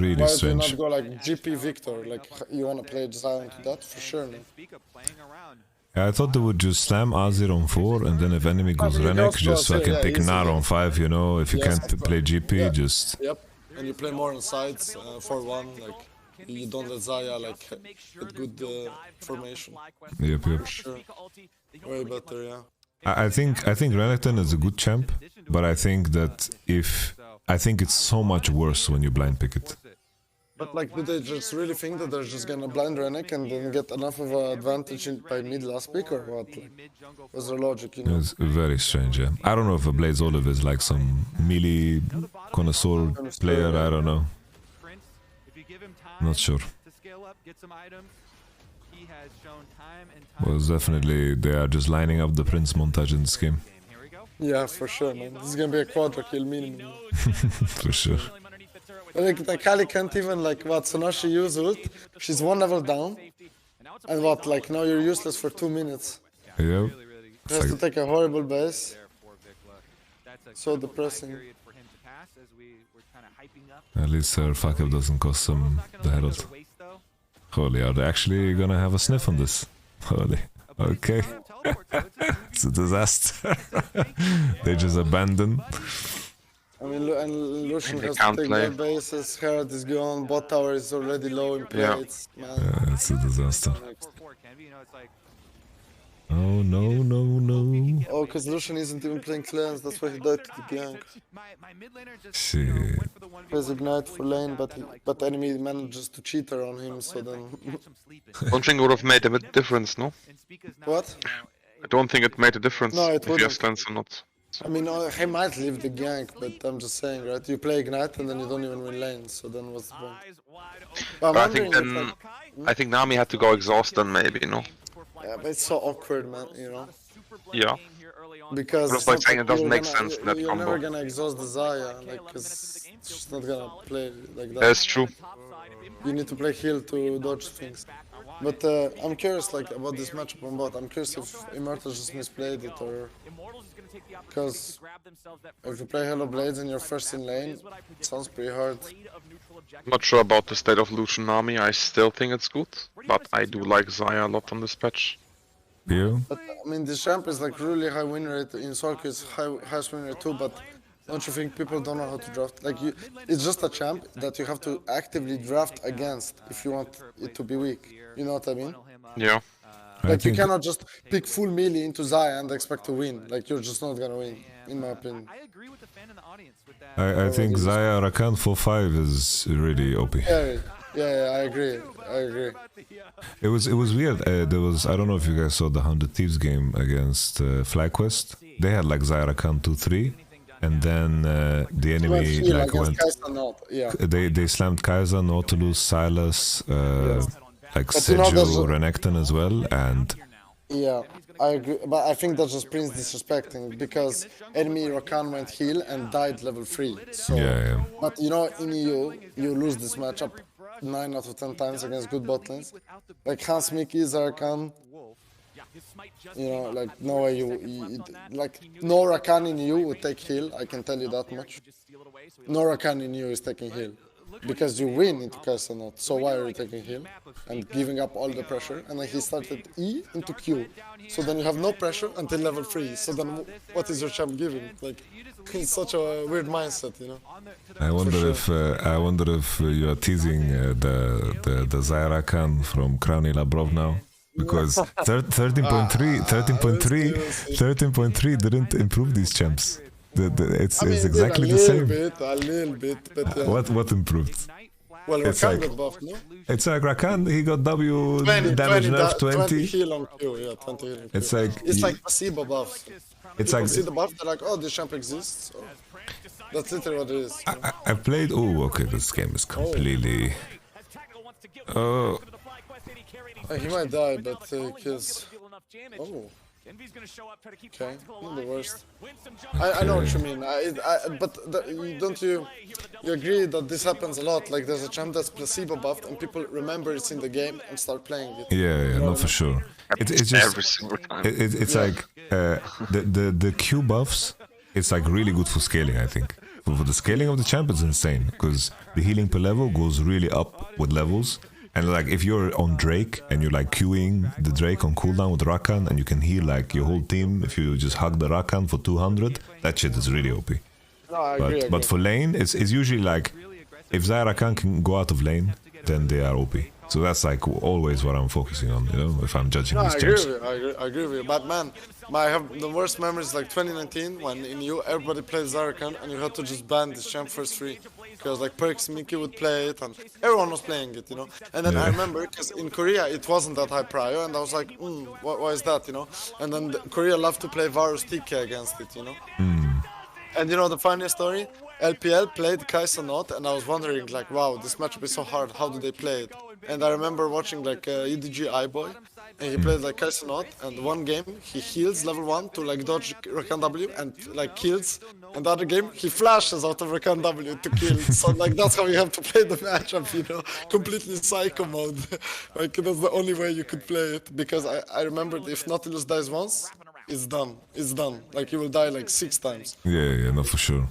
Really Why do you strange. not go like GP Victor? Like you wanna play Xayah into that for sure, man. Yeah, I thought they would just slam Azir on 4 and then if enemy goes mean, you Renek, can just also- fucking yeah, pick easily. Gnar on 5, you know, if you Yes, can't play GP, yeah. just... Yep, and you play more on sides for one. Like you don't let Xayah like get good formation. Yep. Sure, way better, yeah. I think Renekton is a good champ, but I think that I think it's so much worse when you blind pick it. But like, do they just really think that they're just gonna blind Renek and then get enough of an advantage by mid last pick or what? Like, what's their logic, you know? It's very strange, yeah. I don't know if a Blaze Olive is like some melee connoisseur player, I don't know. Not sure. Well, definitely they are just lining up the Prince montage in this game. Yeah, for sure, man. This is gonna be a quadra kill minimum. For sure. Like Kali can't even like what, so now she used ult, she's 1 level down, and what, like now you're useless for 2 minutes. Yep. He has to take a horrible base. So depressing. At least her fuck up doesn't cost them the Herald. Holy, are they actually gonna have a sniff on this? Holy, okay. It's a disaster. They just abandon. I mean, and Lucian They has to can't take play. their bases, Herald is gone, bot tower is already low in plates. Man. It's a disaster. Oh no, no, no. Oh, because Lucian isn't even playing cleanse, that's why he died to the gank. Shit. Plays Ignite for lane, but enemy manages to cheater on him, so then... Don't think it would have made a bit difference, no? What? I don't think it made a difference No, it if you wouldn't. have stance or not. I mean, he might leave the gank, but I'm just saying, right? You play Ignite and then you don't even win lane, so then what's the point? But But I I'm think wondering then, if, I think Nami had to go exhaust then maybe, you know? yeah, but it's so awkward, man, you know? Yeah. Because That's it's like not saying it doesn't you're make gonna- sense, that you're combo. never gonna exhaust the Xayah, like, cause she's not gonna play like that. That's true. You need to play heal to dodge things. But I'm curious, like, about this matchup on bot. I'm curious if Immortal just misplayed it, or... Because if you play Hello Blades and you're first in lane, it sounds pretty hard. I'm not sure about the state of Lucian Nami, I still think it's good, but I do like Xayah a lot on this patch. You? But, I mean, this champ is like really high win rate, in Solk is highest win rate too, but don't you think people don't know how to draft? Like, it's just a champ that you have to actively draft against if you want it to be weak. You know what I mean? Yeah. Like, you cannot just pick full melee into Xayah and expect to win. Like, you're just not gonna win, in my opinion. I think Xayah Rakan 4-5 is really OP. Yeah, I agree. It was weird. There was, I don't know if you guys saw the 100 Thieves game against FlyQuest. They had like Xayah Rakan 2-3, and then the enemy like went. They slammed Kai'Sa, Nautilus, Silas, like Seju, Renekton as well, and. Yeah, I agree, but I think that's just Prince disrespecting, because enemy Rakan went heal and died level 3. So, yeah. But you know, in EU, you lose this matchup 9 out of 10 times against good bot lanes. Like Hans Mickey, Rakan, you know, like no way like no Rakan in EU would take heal, I can tell you that much. No Rakan in EU is taking heal. Because you win into Kai'Sa not, so why are you taking heal and giving up all the pressure? And then he started E into Q, so then you have no pressure until level 3. So then what is your champ giving? Like, it's such a weird mindset, you know. I wonder if you are teasing the Xayah Rakan from Crowny Labrov now, because 13.3 didn't improve these champs. It's exactly the same. A little bit, but yeah. What improved? Well, Rakan got buffed, no? It's like Rakan, he got W 20, damage nerf 20 heal on Q, yeah, 20 heal on Q. It's like placebo buffs. It's People like see the buff, they're like, oh, this champ exists. So that's literally what it is. I played. Oh, okay, this game is completely. Oh. He might die, but kills. Oh. Okay, not the worst. I know what you mean. Don't you agree that this happens a lot? Like, there's a champ that's placebo buffed and people remember it's in the game and start playing it. Yeah, no, for sure. It's just every single time. It's like the Q buffs. It's like really good for scaling. I think for the scaling of the champ, it's insane because the healing per level goes really up with levels. And like if you're on Drake and you're like queuing the Drake on cooldown with Rakan and you can heal like your whole team if you just hug the Rakan for 200, that shit is really OP. No, I agree. But for lane, it's usually like if Xayah Rakan can go out of lane, then they are OP. So that's like always what I'm focusing on, you know, if I'm judging these champs. I agree with you. But man, I have the worst memories like 2019 when in EU everybody played Xayah and you had to just ban this champ first 3. Because like Perks, Mickey would play it and everyone was playing it, you know. And then I remember, because in Korea it wasn't that high prior and I was like, why is that, you know. And then Korea loved to play Varus TK against it, you know. And you know the funniest story? LPL played Kai'Sa not and I was wondering like, wow, this matchup is so hard, how do they play it? And I remember watching like EDG iBoy and he played like Kai'Sa not and one game he heals level 1 to like dodge Rakan W and like kills And the other game, he flashes out of Rakan W to kill. So like that's how you have to play the matchup, you know, completely psycho mode. Like that's the only way you could play it. Because I remembered if Nautilus dies once, it's done. It's done. Like he will die like 6 times. Yeah, no, for sure.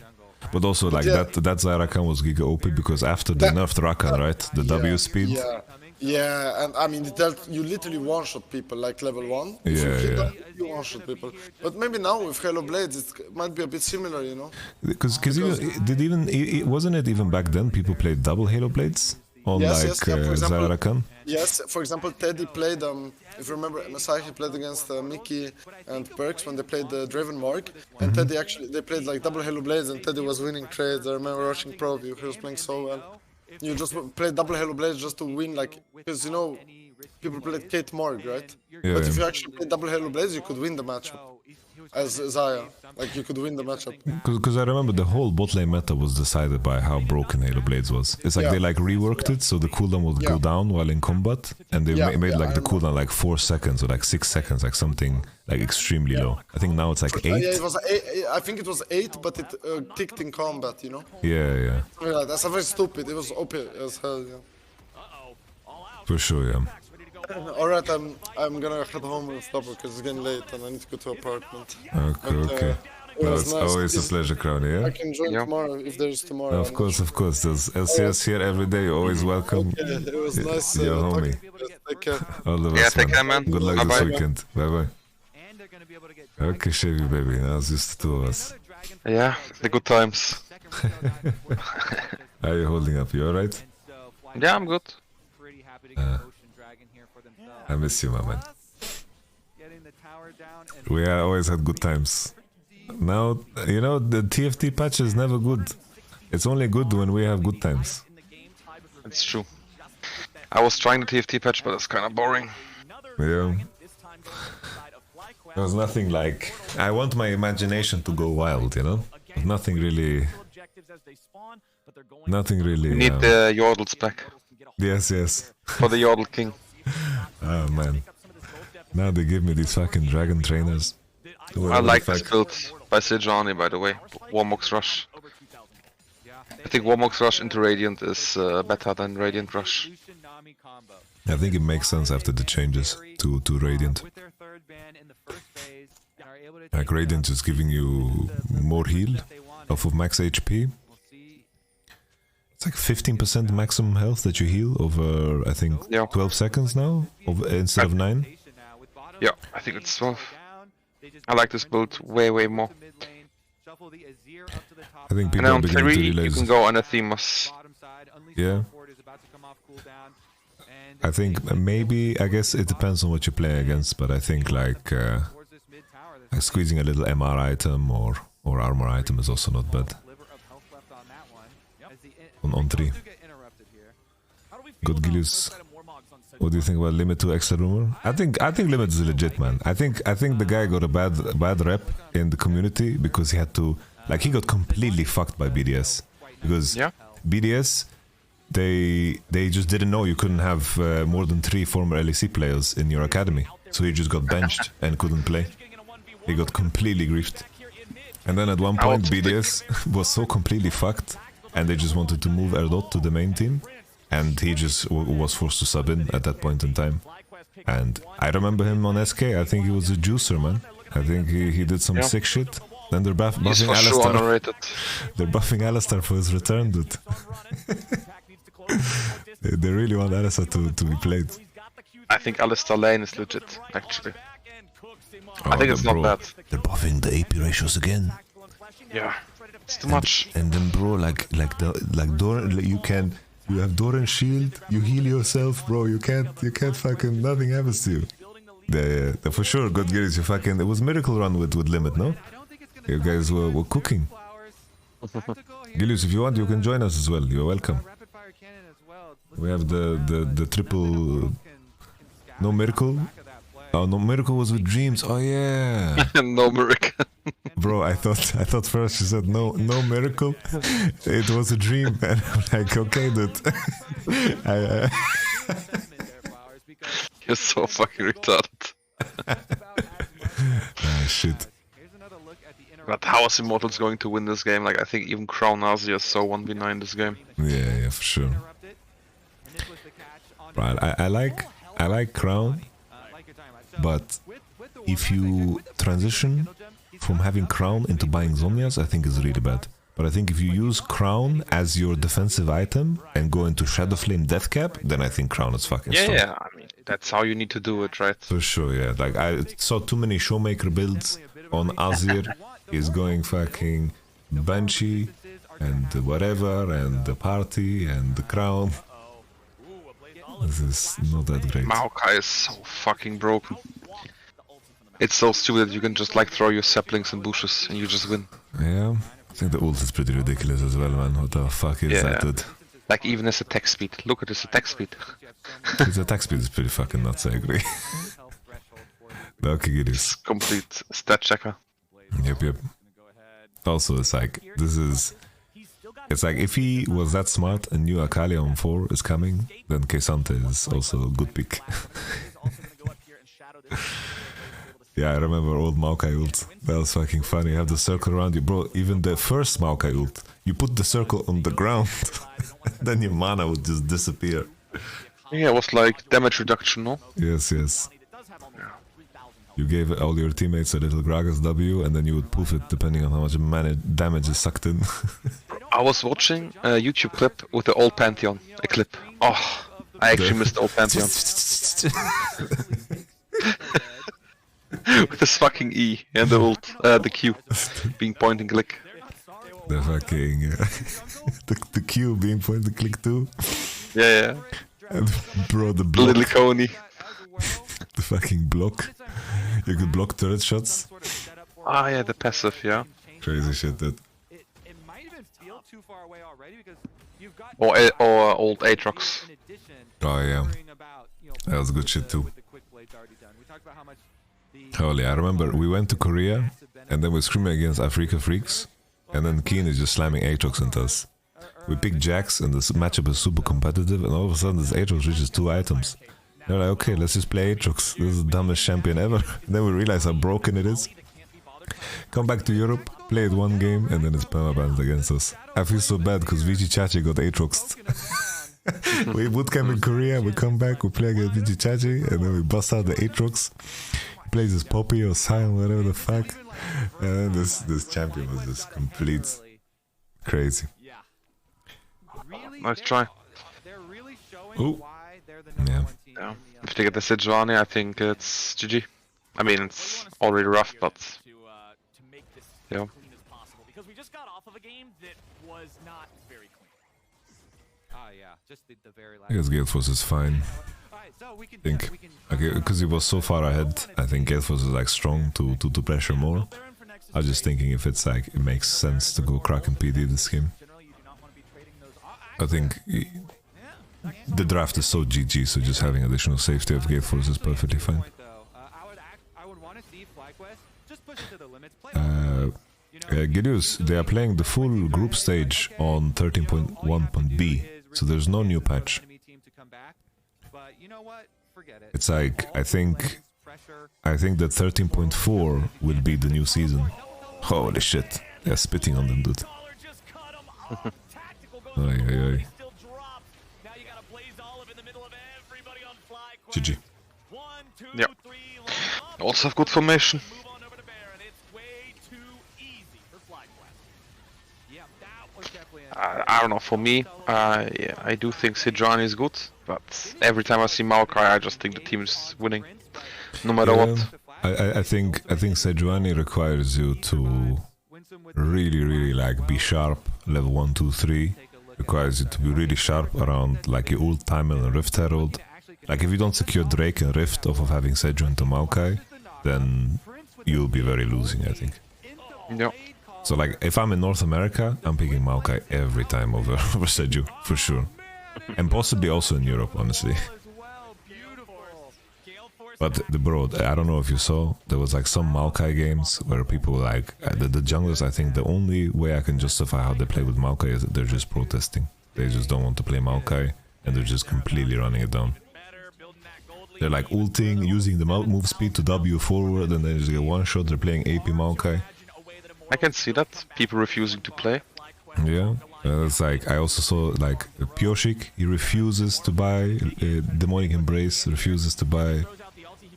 But also like that Rakan was giga OP because after they nerfed Rakan, right? The W speed. Yeah, and I mean, you literally one-shot people like level 1. If you hit them, you one-shot people. But maybe now with Halo Blades, it might be a bit similar, you know? Because wasn't it even back then people played double Halo Blades on Zaya Rakan? Yes, for example, Teddy played, if you remember, Masaki played against Mickey and Perks when they played the Draven Mark. And Teddy they played like double Halo Blades and Teddy was winning trades. I remember watching Pro View, he was playing so well. You just play double Halo Blades just to win, like, because you know, people played Kate Morg, right? But if you actually play double Halo Blades, you could win the matchup. As Zaya, like you could win the matchup. Because I remember the whole bot lane meta was decided by how broken Halo Blades was. It's like they like reworked it so the cooldown would go down while in combat, and they made like the cooldown like 4 seconds or like 6 seconds, like something like extremely low. I think now it's like 8. Yeah, it was 8. I think it was 8, but it ticked in combat, you know. Yeah. That's very stupid. It was OP as hell. For sure, yeah. Alright, I'm gonna head home and stop because it's getting late and I need to go to apartment. Okay. No, it's nice. Always a pleasure, Crowny, yeah? I can join tomorrow if there's tomorrow. Of course. There's LCS here every day. You're always welcome. Okay, it was nice. Your homie. Take care. All the best, take care, man. Good luck this weekend. Bye. Okay, Chevy, baby. Now it's just the 2 of us. Yeah, the good times. How are you holding up? You alright? Yeah, I'm good. I miss you, my man. We always had good times. Now, you know, the TFT patch is never good. It's only good when we have good times. It's true. I was trying the TFT patch, but it's kind of boring. Yeah. There was nothing like... I want my imagination to go wild, you know? But nothing really... You need the Yordles back. Yes. For the Yordle King. Oh man. Now they give me these fucking dragon trainers. I like this build by Sejuani, by the way. Warmox Rush. I think Warmox Rush into Radiant is better than Radiant Rush. I think it makes sense after the changes to Radiant. Like Radiant is giving you more heal off of max HP. It's like 15% maximum health that you heal over, I think, 12 seconds now, instead of 9. Yeah, I think it's 12. I like this build way more. I think people and are on beginning 3, to realize... you can go Anathemas. Yeah. I think maybe, I guess it depends on what you play against, but I think like squeezing a little MR item or armor item is also not bad. On 3. Good Gilius. What do you think about Limit 2 extra rumor? I think Limit is legit, man. I think the guy got a bad rep in the community because he had to, like, he got completely fucked by BDS because BDS they just didn't know you couldn't have more than 3 former LEC players in your academy, so he just got benched and couldn't play. He got completely griefed, and then at one point BDS was so completely fucked. And they just wanted to move Erdot to the main team, and he just was forced to sub in at that point in time. And I remember him on SK. I think he was a juicer, man. I think he did some sick shit. Then they're buffing Alistar. They're buffing Alistar for his return, dude. They really want Alistar to be played. I think Alistar lane is legit, actually. I think it's not bad. They're buffing the AP ratios again. Yeah. It's too much. And then, bro, like Doran, you have Doran shield, you heal yourself, bro. You can't fucking, nothing happens to you. The for sure, God Gears, you fucking, it was Miracle Run with Limit, no? You guys were cooking. Gilius, if you want, you can join us as well. You're welcome. We have the triple, no Miracle. Oh, no Miracle was with Dreams. Oh yeah. No Miracle. Bro, I thought first she said no Miracle. It was a dream, and I'm like, okay, dude. You're so fucking retarded. Shit. But how is Immortals going to win this game? Like, I think even Crown Asia is so 1v9 this game. Yeah, for sure. Right, I like Crown, but if you transition from having Crown into buying Zomnias, I think is really bad. But I think if you use Crown as your defensive item and go into Shadowflame Deathcap, then I think Crown is fucking strong. Yeah, I mean, that's how you need to do it, right? For sure, yeah. Like, I saw too many Showmaker builds on Azir. He's going fucking Banshee and whatever, and the party and the Crown. This is not that great. Maokai is so fucking broken. It's so stupid that you can just like throw your saplings and bushes and you just win. Yeah, I think the ult is pretty ridiculous as well, man. What the fuck is that, dude? Like even his attack speed. Look at his attack speed. His attack speed is pretty fucking nuts, I agree. Okay, it is. Complete stat checker. Yep. Also, it's like, it's like if he was that smart and knew Akali on 4 is coming, then Kesante is also a good pick. Yeah, I remember old Maokai ult. That was fucking funny. You have the circle around you. Bro, even the first Maokai ult, you put the circle on the ground, then your mana would just disappear. Yeah, it was like damage reduction, no? Yes. You gave all your teammates a little Gragas W, and then you would poof it depending on how much damage is sucked in. I was watching a YouTube clip with the old Pantheon. A clip. Oh, I actually missed the old Pantheon. With this fucking E and the ult, the Q being point and click. The fucking the Q being point and click too. Yeah. And bro, the block. Little Coney. The fucking block. You could block turret shots. Ah, yeah, the passive, yeah. Crazy shit, that. It might even feel too far away already because you've got or old Aatrox. Oh yeah, that was good shit too. Holy, I remember we went to Korea and then we're screaming against Africa Freaks, and then Keen is just slamming Aatrox into us. We picked Jax and this matchup is super competitive, and all of a sudden this Aatrox reaches 2 items. They're like, okay, let's just play Aatrox. This is the dumbest champion ever. And then we realize how broken it is. Come back to Europe, play it 1 game, and then it's permabanned against us. I feel so bad because Vici got Aatroxed. We bootcamp in Korea, we come back, we play against Vici, and then we bust out the Aatrox. He plays his Poppy or Sion, whatever the fuck. And then this champion was just complete crazy. Nice try. Ooh. Yeah. If they get the Sejuani, I think it's GG. I mean, it's already rough, but yeah. Because we just got off of a game that was not very clean. Yeah, just the very last. I guess Gale Force is fine. I think, okay, because he was so far ahead, I think Gale Force is like strong to pressure more. I was just thinking if it's like, it makes sense to go Kraken PD this game. I think the draft is so GG, so just having additional safety of Gale Force is perfectly fine. Gideus, they are playing the full group stage on 13.1.b, so there's no new patch. It's like, I think that 13.4 will be the new season. Holy shit, they're spitting on them, dude. Oy. GG. Yeah. Also have good formation. I don't know, for me, yeah, I do think Sejuani is good, but every time I see Maokai, I just think the team is winning, no matter what. I think Sejuani requires you to really like be sharp, level 1, 2, 3. Requires you to be really sharp around like your ult timer and Rift Herald. Like if you don't secure Drake and Rift off of having Seju into Maokai, then you'll be very losing, I think. Yeah. So like if I'm in North America, I'm picking Maokai every time over Seju, for sure. And possibly also in Europe, honestly. But bro, I don't know if you saw, there was like some Maokai games where people like, the junglers, I think the only way I can justify how they play with Maokai is that they're just protesting. They just don't want to play Maokai, and they're just completely running it down. They're like ulting, using the move speed to W forward, and then just get one shot, they're playing AP Maokai. I can see that. People refusing to play. Yeah, it's like I also saw like Pioshik. He refuses to buy Demonic Embrace. Refuses to buy.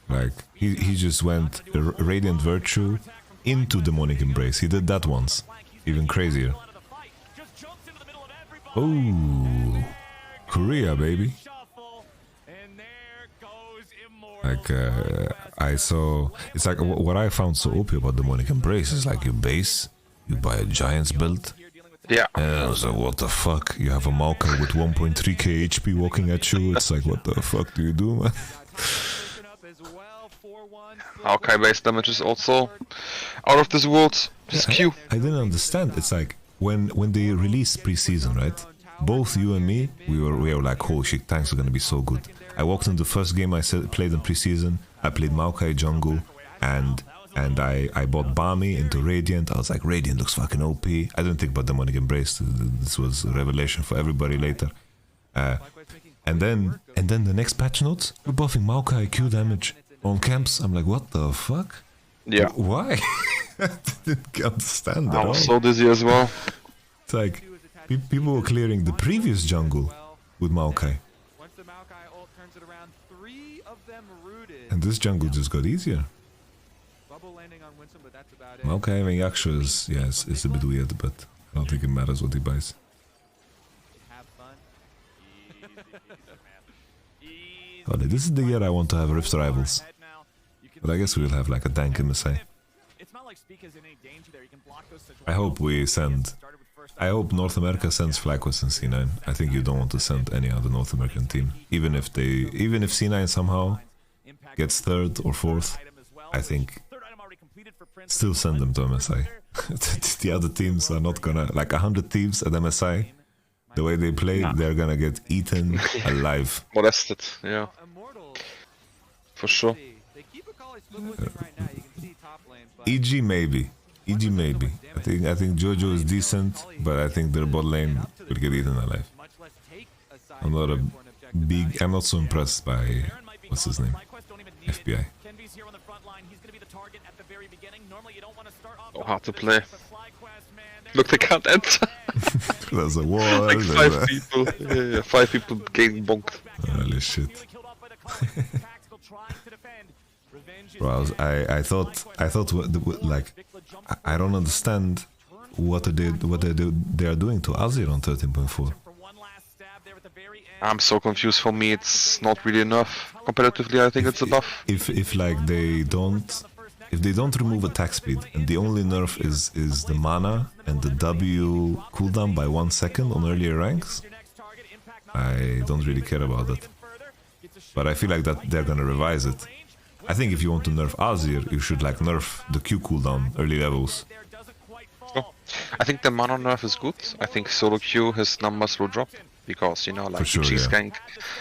Like he just went Radiant Virtue into Demonic Embrace. He did that once. Even crazier. Oh, Korea, baby. Like I saw, it's like what I found so OP about Demonic Embrace is like you base, you buy a Giants build. Yeah. And I was like, what the fuck? You have a Maokai with 1.3k HP walking at you. It's like, what the fuck do you do, man? Maokai base damage is also out of this world. Just Q. I didn't understand. It's like when they released preseason, right? Both you and me, we were like, holy shit, tanks are gonna be so good. I walked in the first game I played in preseason. I played Maokai jungle, and I bought Bami into Radiant. I was like, Radiant looks fucking OP. I didn't think about Demonic Embrace. This was a revelation for everybody later. And then the next patch notes, we're buffing Maokai Q damage on camps. I'm like, what the fuck? Yeah. Why? I didn't understand that. I was so dizzy as well. It's like people were clearing the previous jungle with Maokai. And this jungle just got easier. Maokai having Yaksha is, yes, it's a bit weird, but I don't think it matters what he buys. Oh, this is the year I want to have Rift Rivals. But I guess we'll have like a tank MSI. I hope I hope North America sends FlyQuest and C9. I think you don't want to send any other North American team. Even if C9 somehow gets third or fourth, I think still send them to MSI. The other teams are not gonna, like 100 teams at MSI, the way they play, they're gonna get eaten alive. Molested, yeah. For sure. EG maybe. EG maybe. I think Jojo is decent, but I think their bot lane will get eaten alive. I'm not so impressed by what's his name? FBI. Oh, hard to play. Look, they can't enter. There's a wall. Like 5 people. Yeah, 5 people getting bonked. Holy shit. Bro, I thought like I don't understand what they are doing to Azir on 13.4. I'm so confused. For me, it's not really enough. Competitively, I think it's a buff. If like they don't remove attack speed and the only nerf is the mana and the W cooldown by 1 second on earlier ranks, I don't really care about that. But I feel like that they're gonna revise it. I think if you want to nerf Azir, you should like nerf the Q cooldown early levels. Oh, I think the mana nerf is good. I think solo Q, his numbers will drop. Because, you know, like sure, you yeah. gank,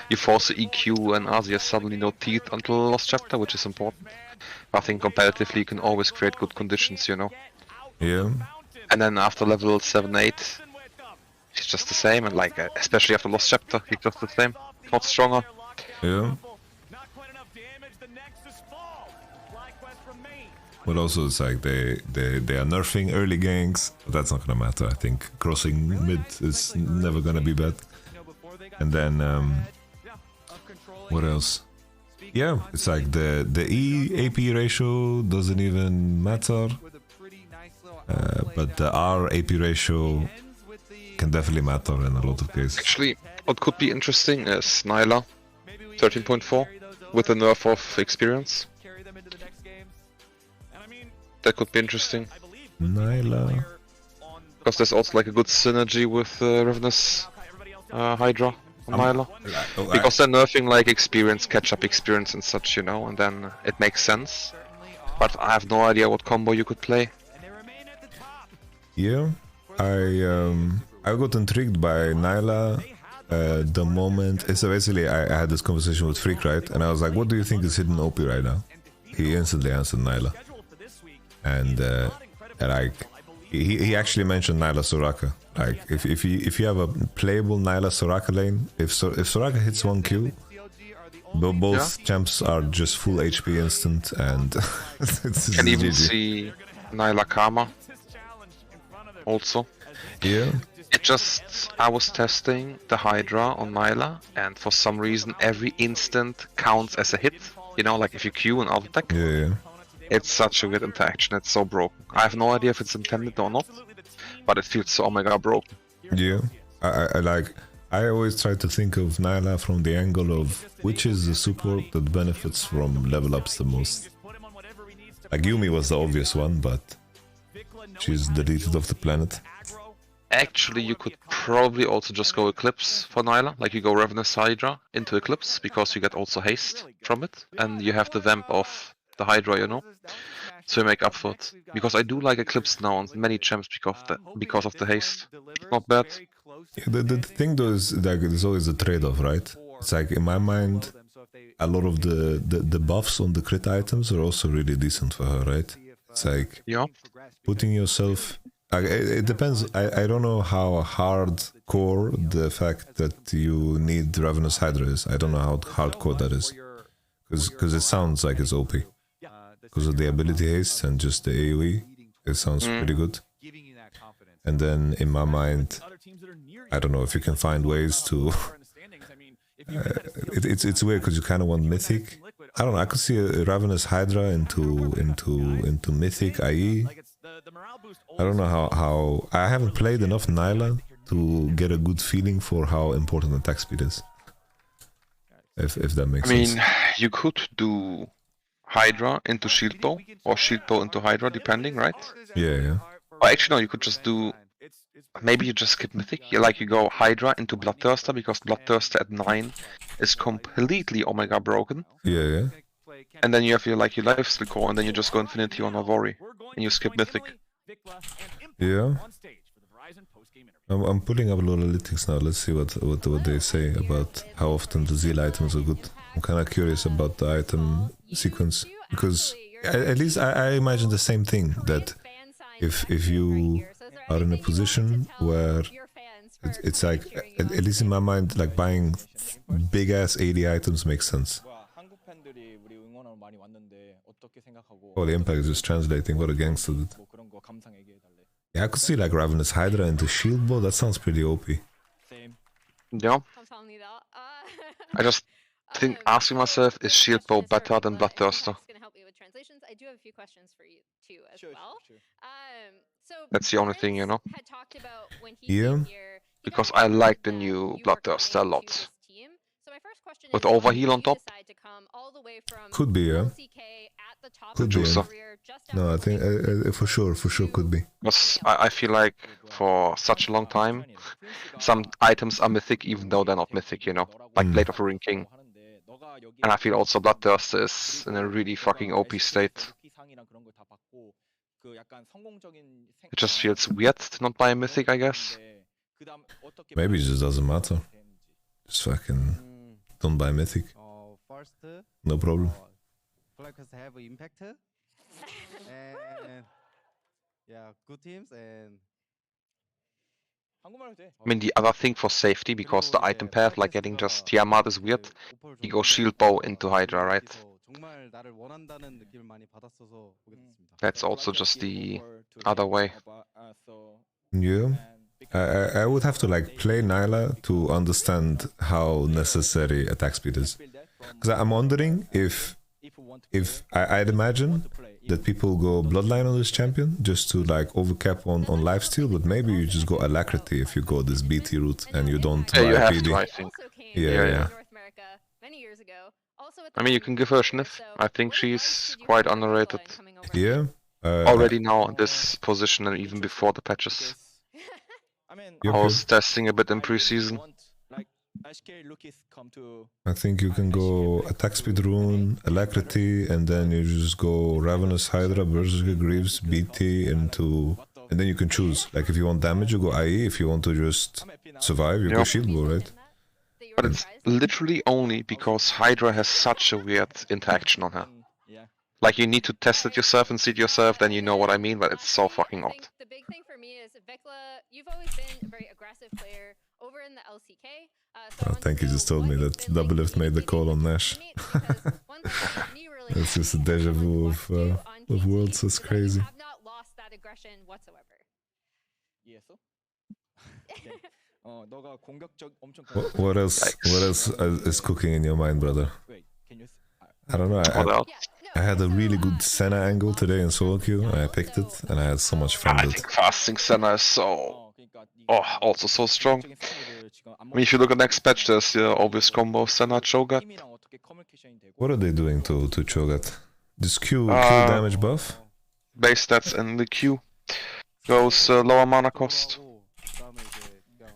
you force the EQ and Azir suddenly no teeth until Lost Chapter, which is important. I think competitively you can always create good conditions, you know. Yeah. And then after level 7-8, it's just the same, and like, especially after Lost Chapter, he's just the same, not stronger. Yeah. But also it's like they are nerfing early ganks, but that's not gonna matter. I think crossing mid is never gonna be bad. And then what else? Yeah, it's like the E AP ratio doesn't even matter, but the R AP ratio can definitely matter in a lot of cases. Actually, what could be interesting is Nyla 13.4 with the nerf of experience. That could be interesting. Nyla. Because there's also like a good synergy with Ravenous Hydra on Nyla. Because they're nerfing like experience, catch-up experience and such, you know, and then it makes sense. But I have no idea what combo you could play. Yeah, I got intrigued by Nyla the moment. So basically, I had this conversation with Freak, right? And I was like, what do you think is hidden OP right now? He instantly answered Nyla. And like he actually mentioned Nyla Soraka. Like if you have a playable Nyla Soraka lane, if Soraka hits 1 Q, both champs are just full HP instant, and it's can even GG. see Nyla Karma also. Yeah. I was testing the Hydra on Nyla, and for some reason every instant counts as a hit. You know, like if you Q and auto attack. Yeah. It's such a weird interaction, it's so broken. I have no idea if it's intended or not, but it feels so omega broken. Yeah. I always try to think of Nyla from the angle of which is the support that benefits from level ups the most. Like Yumi was the obvious one, but she's deleted off the planet. Actually, you could probably also just go Eclipse for Nyla, like you go Ravenous Hydra into Eclipse, because you get also haste from it, and you have the vamp of the Hydra, you know, so you make up for it. Because I do like Eclipse now on many champs because of the haste. Not bad. Yeah, the thing though is like there's always a trade-off, right? It's like in my mind, a lot of the buffs on the crit items are also really decent for her, right? It's like putting yourself. It depends. I don't know how hardcore the fact that you need Ravenous Hydra is. I don't know how hardcore that is, because it sounds like it's OP. Because of the ability haste and just the AoE, it sounds pretty good. And then in my mind, I don't know if you can find ways to. It's weird because you kind of want Mythic. I don't know. I could see a Ravenous Hydra into Mythic IE. I don't know how I haven't played enough Nyla to get a good feeling for how important attack speed is. If that makes sense. I mean, you could do Hydra into Shield Bow or Shield Bow into Hydra, depending, right? Yeah. Or actually, no, you could just do. Maybe you just skip Mythic. You go Hydra into Bloodthirster, because Bloodthirster at 9 is completely Omega broken. Yeah. And then you have your lifesteal core, and then you just go Infinity on Avori, and you skip Mythic. Yeah. I'm pulling up analytics now. Let's see what they say about how often the zeal items are good. I'm kind of curious about the item sequence, because at least I imagine the same thing, that if you are in a position where it's like, at least in my mind, like buying big ass 80 items makes sense. Oh, the impact is just translating what a gangster did. Yeah, I could see like Ravenous Hydra into Shield Bow. That sounds pretty OP. Yeah. I just think, asking myself, is Shield Bow better than Bloodthirster? I do have a few questions for you too as well. That's the only thing, you know. Yeah. Because I like the new Bloodthirster a lot. With overheal on top. Could be, yeah. Could be. Yeah. No, I think for sure could be. Because I feel like for such a long time, some items are mythic even though they're not mythic, you know, like Blade of the Ring King. And I feel also Bloodthirster is in a really fucking OP state. It just feels weird to not buy a mythic, I guess. Maybe it just doesn't matter. Just fucking don't buy mythic. No problem. have impact. And yeah, good teams and I mean, the other thing for safety, because the item path, like getting just Tiamat is weird, you go Shield Bow into Hydra, right? That's also just the other way. Yeah. I would have to like play Nyla to understand how necessary attack speed is. Because I'm wondering if I'd imagine that people go Bloodline on this champion just to like overcap on lifesteal, but maybe you just go Alacrity if you go this BT route and you don't buy you have PD. to, I think. Yeah. I mean, you can give her a sniff. I think she's quite underrated. Yeah. Already now in this position and even before the patches. I was testing a bit in preseason. I think you can go attack speed rune, Alacrity, and then you just go Ravenous Hydra, Berserker Greaves, BT into, and then you can choose. Like if you want damage, you go IE. If you want to just survive, you go Shield Bow, right? But it's literally only because Hydra has such a weird interaction on her. Like you need to test it yourself and see it yourself, then you know what I mean, but it's so fucking odd. The big thing for me is Vikla, you've always been a very aggressive player over in the LCK. Oh, thank you, just told me that Double Lift made the call on Nash. It's just a deja vu of Worlds, that's crazy. Have not lost that aggression whatsoever. 이해했어? 너가 공격적 엄청. What else? What else is cooking in your mind, brother? Wait, can you? I don't know. What else? I had a really good Senna angle today in solo queue, and I picked it, and I had so much fun I with think it. fasting Senna is so... also so strong. I mean, if you look at next patch, there's the obvious combo Senna Cho'Gath. What are they doing to Cho'Gath? This Q damage buff? Base stats and the Q goes lower mana cost.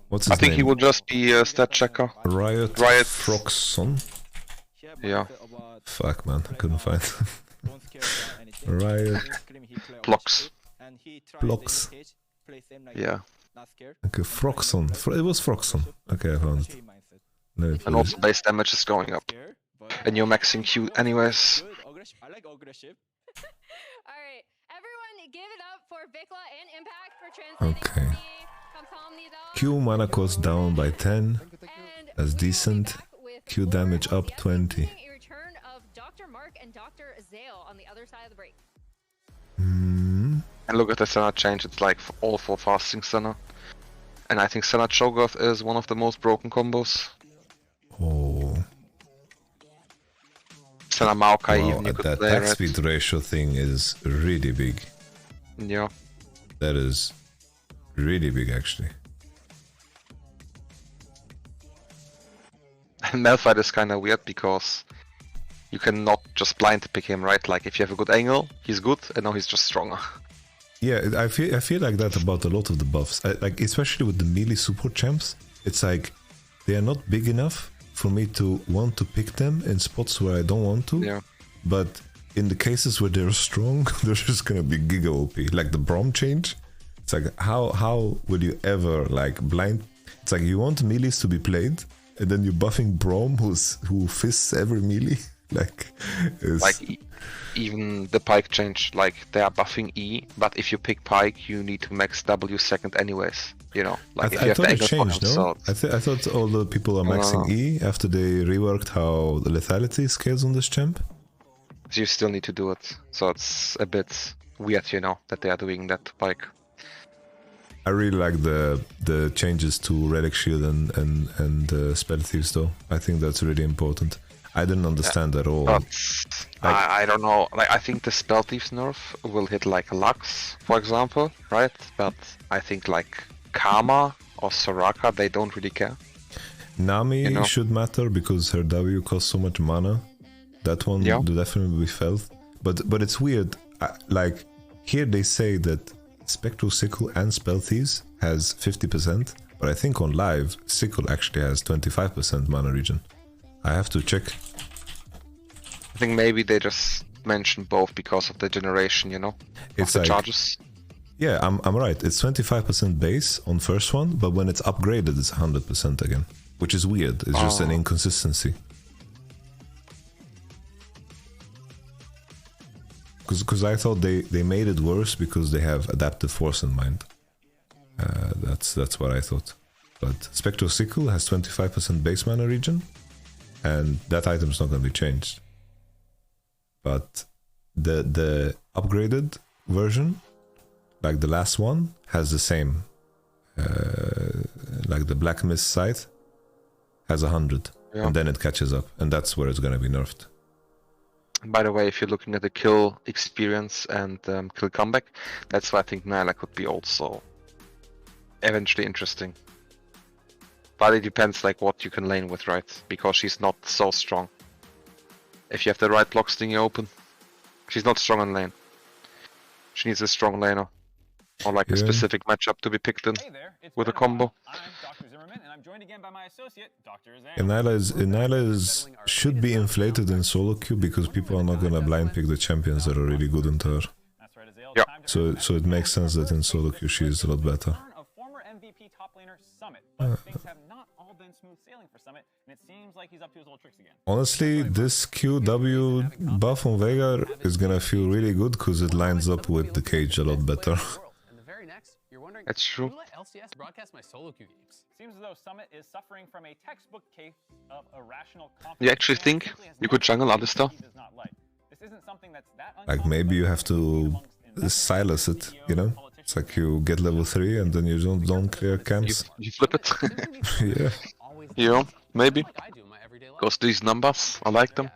What's his I think name? he will just be a stat checker. Riot Froxon? Yeah. Fuck, man, I couldn't find Riot Blocks. Blocks. Yeah. Okay, Froxon. It was Froxon. Okay, I found it. No, And also base damage is going up. And you're maxing Q anyways. Alright, everyone give it up for Vikla and Impact for translating Okay. Q mana cost down by 10. That's decent. Q damage up 20. A return of Dr. Mark and Dr. Zale on the other side of the break. Hmm. And look at the Senna change, it's like all for fasting Senna. And I think Senna Cho'Gath is one of the most broken combos. Oh. Senna Maokai Wow, even you could that play, attack right? speed ratio thing is really big. Yeah. That is really big, actually. And Malphite is kinda weird because you cannot just blind pick him, right? Like if you have a good angle, he's good, and now he's just stronger. Yeah, I feel like that about a lot of the buffs. Like especially with the melee support champs, it's like they are not big enough for me to want to pick them in spots where I don't want to. Yeah. But in the cases where they're strong, they're just gonna be giga OP. Like the Braum change, it's like how would you ever like blind? It's like you want melees to be played, and then you're buffing Braum who fists every melee. Like, Even the Pike change, like they are buffing E, but if you pick Pike, you need to max W second anyways. You know, like if you I have thought the it angle for changed, no? himself. I thought all the people are maxing E after they reworked how the lethality scales on this champ. So you still need to do it. So it's a bit weird, you know, that they are doing that to Pike. I really like the changes to Relic Shield and Spell Thieves though. I think that's really important. I didn't understand at all. But I don't know. Like I think the Spell Thieves nerf will hit like Lux, for example, right? But I think like Karma or Soraka, they don't really care. Nami You know? should matter because her W costs so much mana. That one will definitely be felt. But it's weird. Like here they say that Spectral Sickle and Spell Thieves has 50%, but I think on live Sickle actually has 25% mana regen. I have to check. I think maybe they just mentioned both because of the generation, you know, It's of the like, charges. Yeah, I'm right. It's 25% base on first one, but when it's upgraded, it's 100% again, which is weird. It's just an inconsistency. Because I thought they made it worse because they have adaptive force in mind. That's what I thought. But Spectral Sickle has 25% base mana regen, and that item's not going to be changed. But the upgraded version, like the last one, has the same. Like the Black Mist Scythe has 100, and then it catches up, and that's where it's going to be nerfed. By the way, if you're looking at the kill experience and kill comeback, that's why I think Nyla could be also eventually interesting. But it depends like what you can lane with, right? Because she's not so strong. If you have the right block stinging open, she's not strong on lane. She needs a strong laner. Or like a specific matchup to be picked in with a combo. And Nyla should be inflated in solo queue because people are not gonna blind pick the champions that are really good into her. Yeah. So it makes sense that in solo queue she is a lot better. Honestly, this QW buff on Veigar is gonna feel really good because it lines up with the cage a lot better. That's true. LCS broadcast my solo queue games. Seems as though Summit is suffering from a textbook case of irrational confidence. You actually think you could jungle Alistar? This isn't something that's that Like maybe you have to silence it, you know? It's like you get level 3 and then you don't clear camps. You flip it. Yeah. Yeah, maybe. Because these numbers, I like them.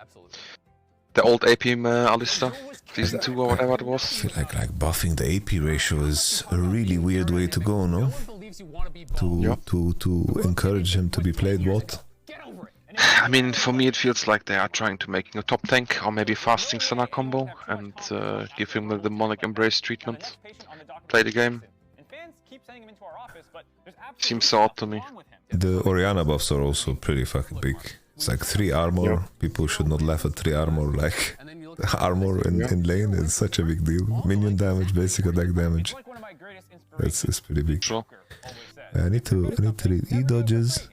The old AP Alistair, season 2 or whatever it I was. feel like buffing the AP ratio is a really weird way to go, no? To encourage him to be played bot. I mean, for me it feels like they are trying to making a top tank or maybe fasting Senna combo and give him the demonic embrace treatment. Play the game. Seems so odd to me. The Orianna buffs are also pretty fucking big. It's like 3 armor. Yeah. People should not laugh at 3 armor. Like armor in lane is such a big deal. Minion damage, basic attack damage. It's pretty big. Sure. I need to read E dodges,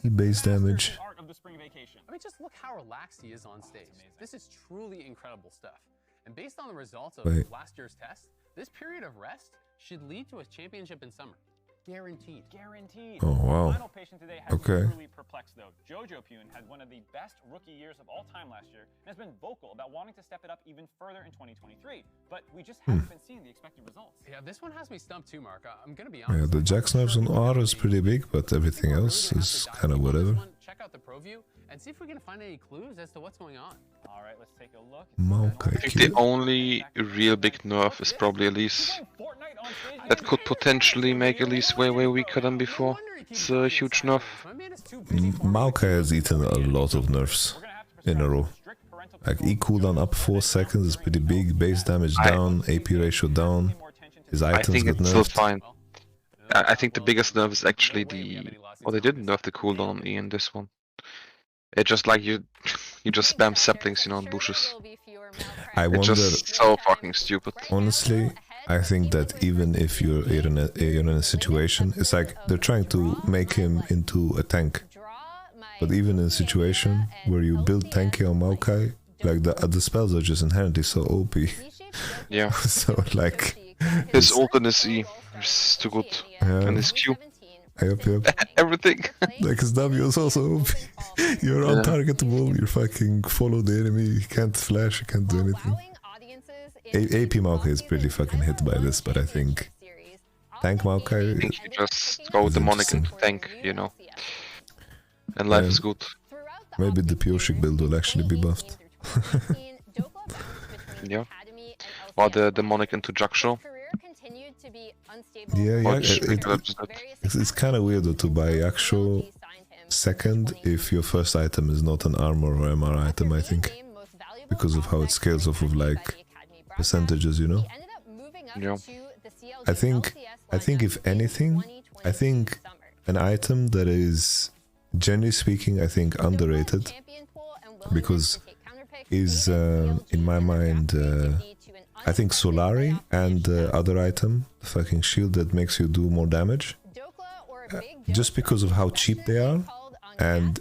E base damage. I mean, just look how relaxed he is on stage. This is truly incredible stuff. And based on the results of last year's test, this period of rest should lead to a championship in summer. Guaranteed. Guaranteed. Oh wow. Final patient today has Okay. been truly perplexed though. Jojo Pune had one of the best rookie years of all time last year and has been vocal about wanting to step it up even further in 2023. But we just haven't been seeing the expected results. Yeah, this one has me stumped too, Mark. I'm gonna be Yeah, honest. the Jax nerfs on R is pretty big, but everything else is kind of whatever. Check out the pro view and see if we can find any clues as to what's going on. All right, let's take a look. Maokai I think the only real big nerf is probably Elise. That could potentially make Elise way weaker than before. It's a huge nerf. Maokai has eaten a lot of nerfs in a row. Like E cooldown up 4 seconds is pretty big, base damage down, AP ratio down, his I items think get it's still nerfed. fine. I think the biggest nerf is actually the... Well, they didn't nerf the cooldown on E in this one. It's just like you just spam saplings, you know, in bushes. I It's wonder, just so fucking stupid. honestly, I think that even if you're in a situation, it's like they're trying to make him into a tank. But even in a situation where you build tanky on Maokai, like the spells are just inherently so OP. Yeah. So like... His ult and his E is too good. Yeah. And his Q. Yep. Everything. Like his W is also OP. You're untargetable, you fucking follow the enemy, you can't flash, you can't do anything. AP Maokai is pretty fucking hit by this, but I think tank I Maokai... think you just go is demonic interesting. into tank, you know. And life is good. Maybe the Pioshik build will actually be buffed. Yeah. Or the demonic into Jaksho. Yeah, Which it's kind of weird though to buy Yaksho second if your first item is not an armor or MR item, I think. Because of how it scales off of like percentages, you know? Yeah. I think if anything, I think an item that is, generally speaking, I think underrated, because is in my mind, I think Solari and the other item, the fucking shield that makes you do more damage, just because of how cheap they are, and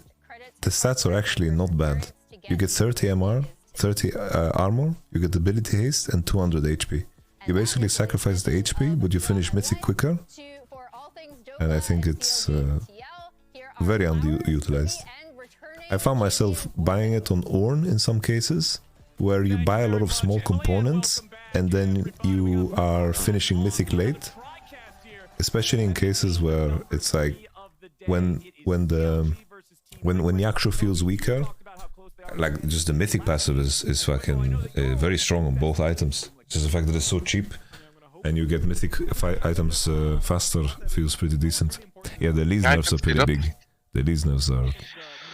the stats are actually not bad. You get 30 MR, 30 armor, you get ability haste and 200 HP. You basically sacrifice the HP, but you finish mythic quicker, and I think it's very underutilized. I found myself buying it on Ornn in some cases, where you buy a lot of small components and then you are finishing mythic late, especially in cases where it's like when Yaksho feels weaker, like just the mythic passive is fucking very strong on both items. Just the fact that it's so cheap and you get mythic items faster feels pretty decent. Yeah, the Elise nerfs are pretty big. The Elise nerfs are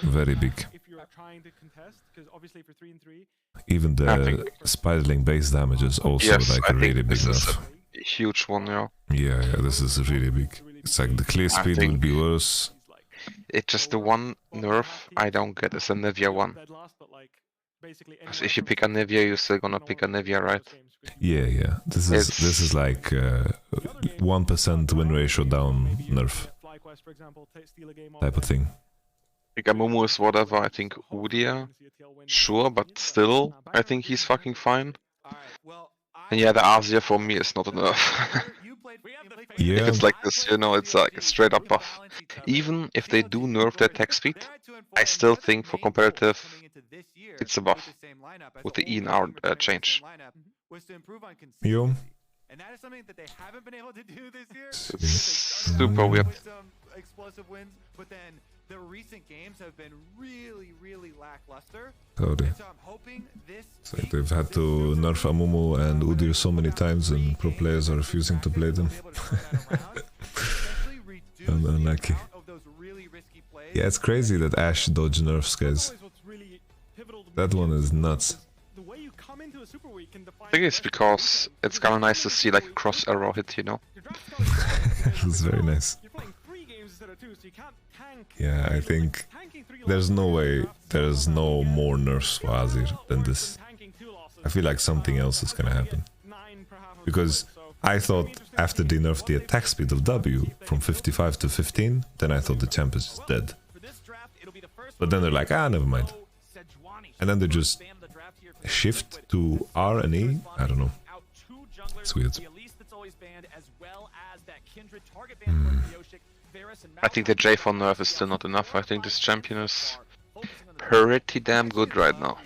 very big. Even the Spiderling base damage is also like a really big nerf. A huge one, yeah. Yeah, this is really big. It's like the clear speed will be worse. It's just the one nerf I don't get is the Nivea one. Because if you pick a Nivea, you're still gonna pick a Nivea, right? Yeah. This is like 1% win ratio down nerf type of thing. Like Amumu is whatever, I think Udia, sure, but still, I think he's fucking fine. And yeah, the Asia for me is not a nerf. Yeah. If it's like this, you know, it's like a straight up buff. Even if they do nerf their attack speed, I still think for competitive, it's a buff with the E and R change. Yo, And that is something that they haven't been able to do this year. It's super weird. With some explosive wins, but then the recent games have been really, really lackluster. Totally. So I'm hoping this. So they've had to nerf Amumu and Udyr so many times, and pro players are refusing to play them. Unlucky. Yeah, it's crazy that Ashe dodge nerfs, guys. That one is nuts. I think it's because it's kind of nice to see like a cross arrow hit, you know? It's very nice. Yeah, I think there's no way there's no more nerfs for Azir than this. I feel like something else is gonna happen. Because I thought after they nerfed the attack speed of W from 55 to 15, then I thought the champ is just dead. But then they're like, ah, never mind. And then they just shift to R and E. I don't know. It's weird. I think the J4 nerf is still not enough. I think this champion is pretty damn good right now.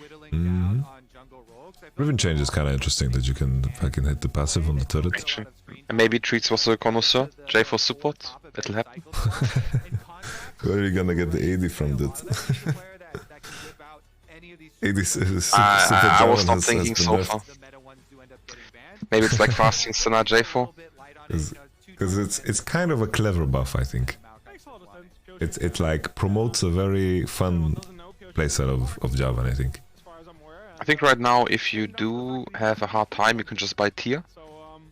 Riven change is kind of interesting that you can fucking hit the passive on the turret. Actually. And maybe Treats was a connoisseur. J4 support. It'll happen. Where are you gonna get the AD from that? I was not thinking so far. Maybe it's like fasting Senna J4. Because it's kind of a clever buff, I think. It like promotes a very fun playset of Javan, I think. I think right now, if you do have a hard time, you can just buy tier.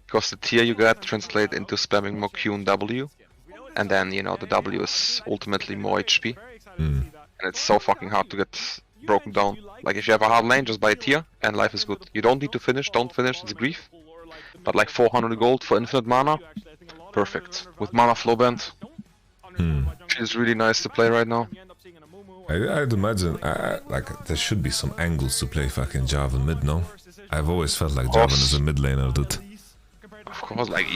Because the tier you get translate into spamming more Q and W. And then, you know, the W is ultimately more HP. And it's so fucking hard to get broken down. Like, if you have a hard lane, just buy a tier, and life is good. You don't need to finish, don't finish, it's grief. But like 400 gold for infinite mana, perfect. With mana flow band, feels really nice to play right now. I'd imagine, like, there should be some angles to play fucking Javan mid, no? I've always felt like Javan is a mid laner, dude. Of course, like,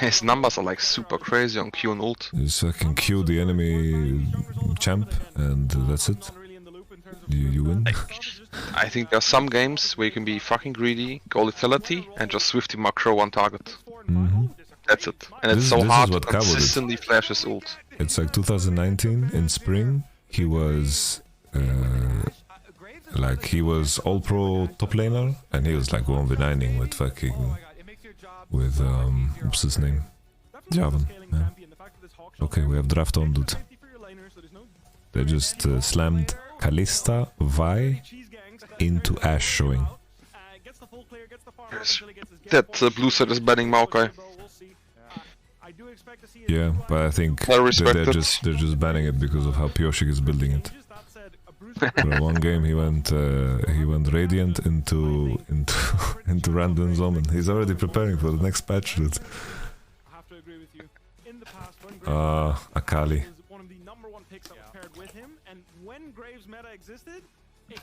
his numbers are like super crazy on Q and ult. You just fucking Q the enemy champ, and that's it. You win. I think there are some games where you can be fucking greedy, go lethality, and just swiftly macro one target. That's it. And it's so hard to consistently flash his ult. It's like 2019 in spring. He was like he was all pro top laner, and he was like 1v9ing with fucking what's his name? Javan. Yeah. Okay, we have draft on, dude. They just slammed Kalista Vi into Ashe showing. That blue set is banning Maokai. Yeah, but I think they're just banning it because of how Pioshik is building it. For one game he went Radiant into Random Zoman. He's already preparing for the next patch, dude. Akali.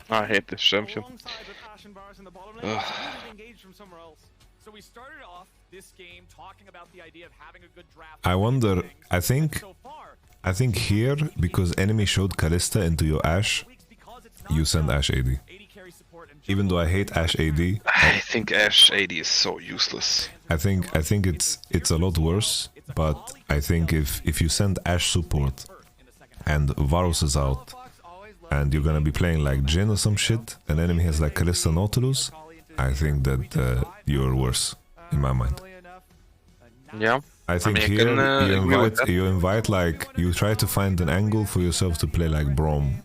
I hate this champion. So we started off this game talking about the idea of having a good draft. I wonder, I think here, because enemy showed Kalista into your Ashe, you send Ashe AD. Even though I hate Ashe AD, I think Ashe AD is so useless. I think it's a lot worse, but I think if you send Ashe support and Varus is out, and you're gonna be playing like Jhin or some shit, and enemy has like Kalista Nautilus, I think that you're worse, in my mind. Yeah. I think here you invite like, you try to find an angle for yourself to play like Braum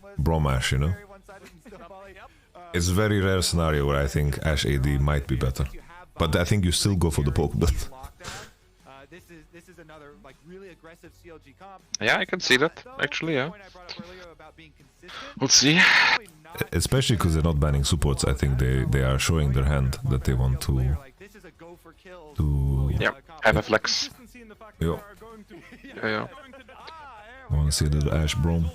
Ashe, you know? It's a very rare scenario where I think Ashe AD might be better. But I think you still go for the poke build. Yeah, I can see that, actually, yeah. We'll see. Especially because they're not banning supports, I think they are showing their hand that they want to yeah, have a flex. Yeah. Yeah. I want to see a little Ashe Braum.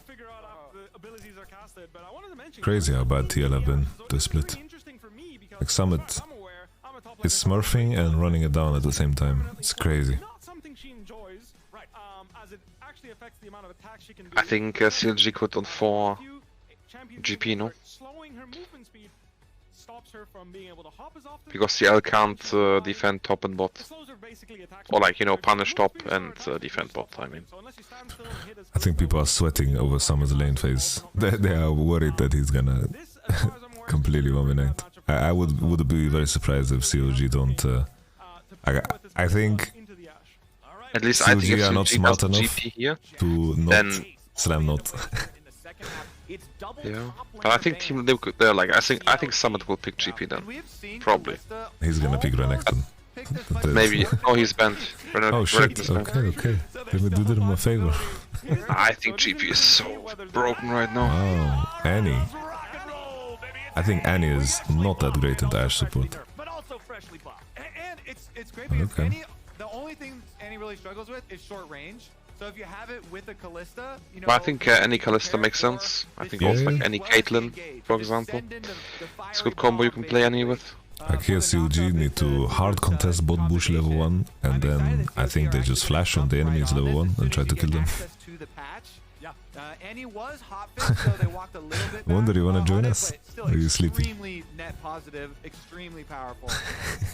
Crazy how bad TL have been to split. Like Summit is smurfing and running it down at the same time. It's crazy. I think CLG could on 4 GP, no? stops her from being able to hop as often. Because CL can't defend top and bot. Or like, you know, punish top and defend bot, I mean. I think people are sweating over Summer's lane phase. They are worried that he's gonna completely dominate. I would be very surprised if COG don't... I think... At least I think COG if are not COG smart does enough GP here, to not then... slam not. Yeah, but I think Team Liquid, they're like, I think Summit will pick GP then. Probably. He's gonna pick Renekton. Maybe. Oh, he's banned. Oh shit, okay. Let me do that in my favor. I think GP is so broken right now. Oh, Annie. I think Annie is not that great in the Ashe support. And it's great because Okay. Annie, the only thing Annie really struggles with is short range. So if you have it with a Kalista, you know, But I think any Kalista makes sense. I think also like any Caitlyn, for example. It's a good combo you can play any with. Like here COG need to hard contest bot bush level 1 and then I think they just flash on the enemies level 1 and try to kill them. Annie was hot fixed, so they walked a little bit. Wonder you wanna join us? Or are you sleeping? Extremely net positive, extremely powerful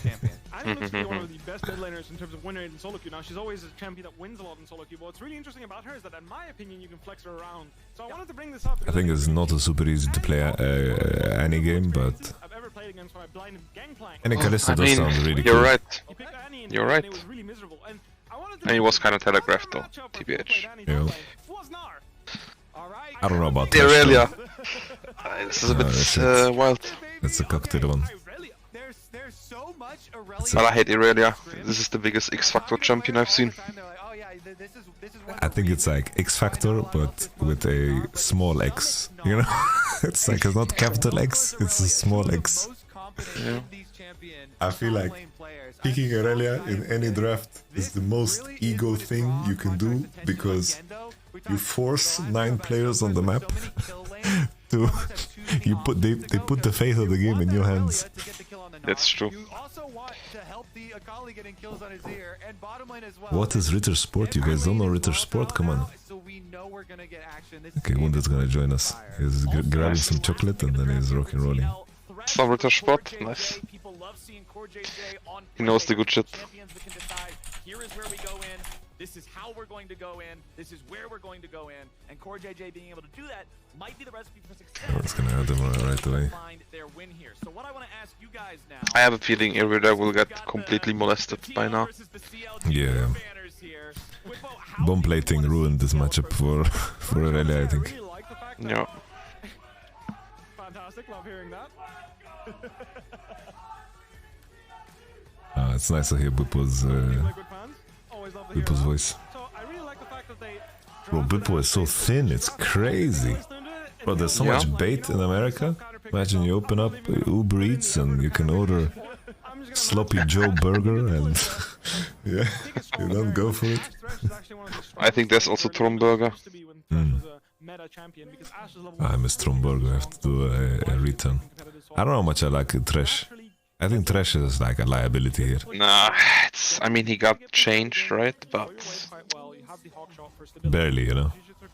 champion. Annie looks to be one of the best mid laners in terms of win rate in solo queue. Now, she's always a champion that wins a lot in solo queue, but what's really interesting about her is that, in my opinion, you can flex her around. So I wanted to bring this up. I think it's not a super easy to play Annie game, but I've ever played against when I blinded Gangplank. Any Kalista does sound really you're cool. right. You're right. It was really miserable. And he was kind of telegraphed though, TBH. Yeah. I don't know about the Thresh, Aurelia. though. This is a bit wild. That's a cocktail one. But I hate Aurelia. This is the biggest X Factor champion I've seen. I think it's like X Factor, but with a small X. You know, it's like it's not capital X, it's a small X. Yeah. I feel like picking Aurelia in any draft is the most ego thing you can do because you force 9 players on the map to they put the fate of the game in your hands. That's true. What is Ritter Sport? You guys don't know Ritter Sport? Come on. Okay, Wounded's gonna join us. He's grabbing some chocolate and then he's rock and rolling. Some Ritter spot, nice. He knows the good shit. Here is where we go in. This is how we're going to go in. This is where we're going to go in. And Core JJ being able to do that might be the recipe for success. That's gonna hurt them right away. Find their win here. So what I want to ask you guys now. I have a feeling Aurelia will get completely molested by now. Yeah. Bomb plating ruined this matchup for Aurelia, I think. Yeah. Fantastic, love hearing that. It's nice to hear Bippo's voice. Bro, Bippo is so thin, it's crazy. Bro, there's so much bait in America. Imagine you open up Uber Eats and you can order Sloppy Joe burger and yeah, you don't go for it. I think there's also Tromburger. I miss Tromburger, I have to do a return. I don't know how much I like Thresh. I think Thresh is like a liability here. Nah, I mean he got changed, right? But barely, you know.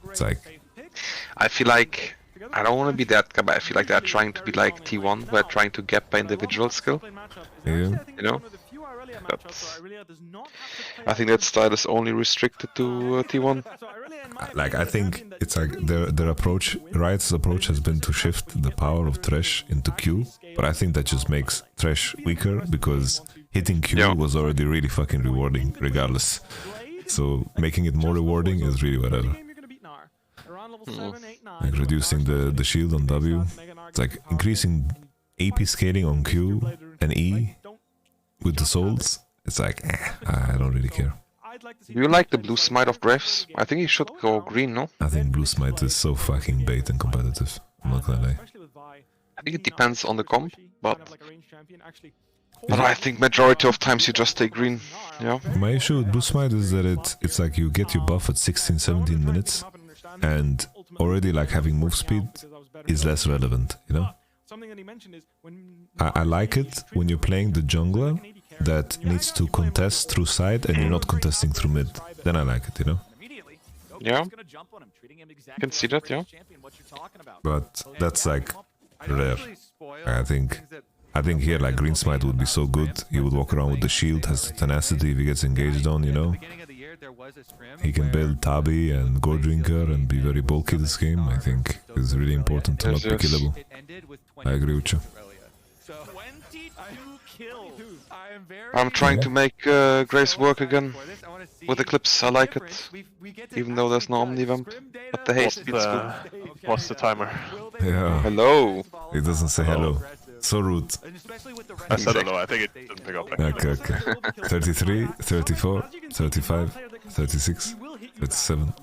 It's like I feel like I don't want to be that guy, but I feel like they're trying to be like T1, where trying to gap by individual skill. Yeah. You know? I think that style is only restricted to T1. Like, I think it's like their approach, Riot's approach has been to shift the power of Thresh into Q, but I think that just makes Thresh weaker because hitting Q was already really fucking rewarding regardless. So making it more rewarding is really whatever. Like reducing the shield on W, it's like increasing AP scaling on Q and E with the souls. It's like, I don't really care. Do you like the blue smite of Graves? I think he should go green, no? I think blue smite is so fucking bait and competitive. I'm not gonna lie. I think it depends on the comp, but I think majority of times you just take green. Yeah. My issue with blue smite is that it's like you get your buff at 16-17 minutes, and already like having move speed is less relevant, you know? I like it when you're playing the jungler that needs to contest through side and you're not contesting through mid. Then I like it, you know? Yeah. I can see that, yeah. But that's like rare. I think I think here like Green Smite would be so good. He would walk around with the shield, has the tenacity if he gets engaged on, you know. He can build Tabi and Gore Drinker and be very bulky this game. I think it's really important to not be killable. I agree with you. I'm trying to make Grace work again. With Eclipse, I like it. Even though there's no Omnivamp. But the haste beats good. What's the timer? Yeah. Hello! It doesn't say hello. So rude. I said hello, I think it didn't pick up. Okay. 33, 34, 35, 36, 37,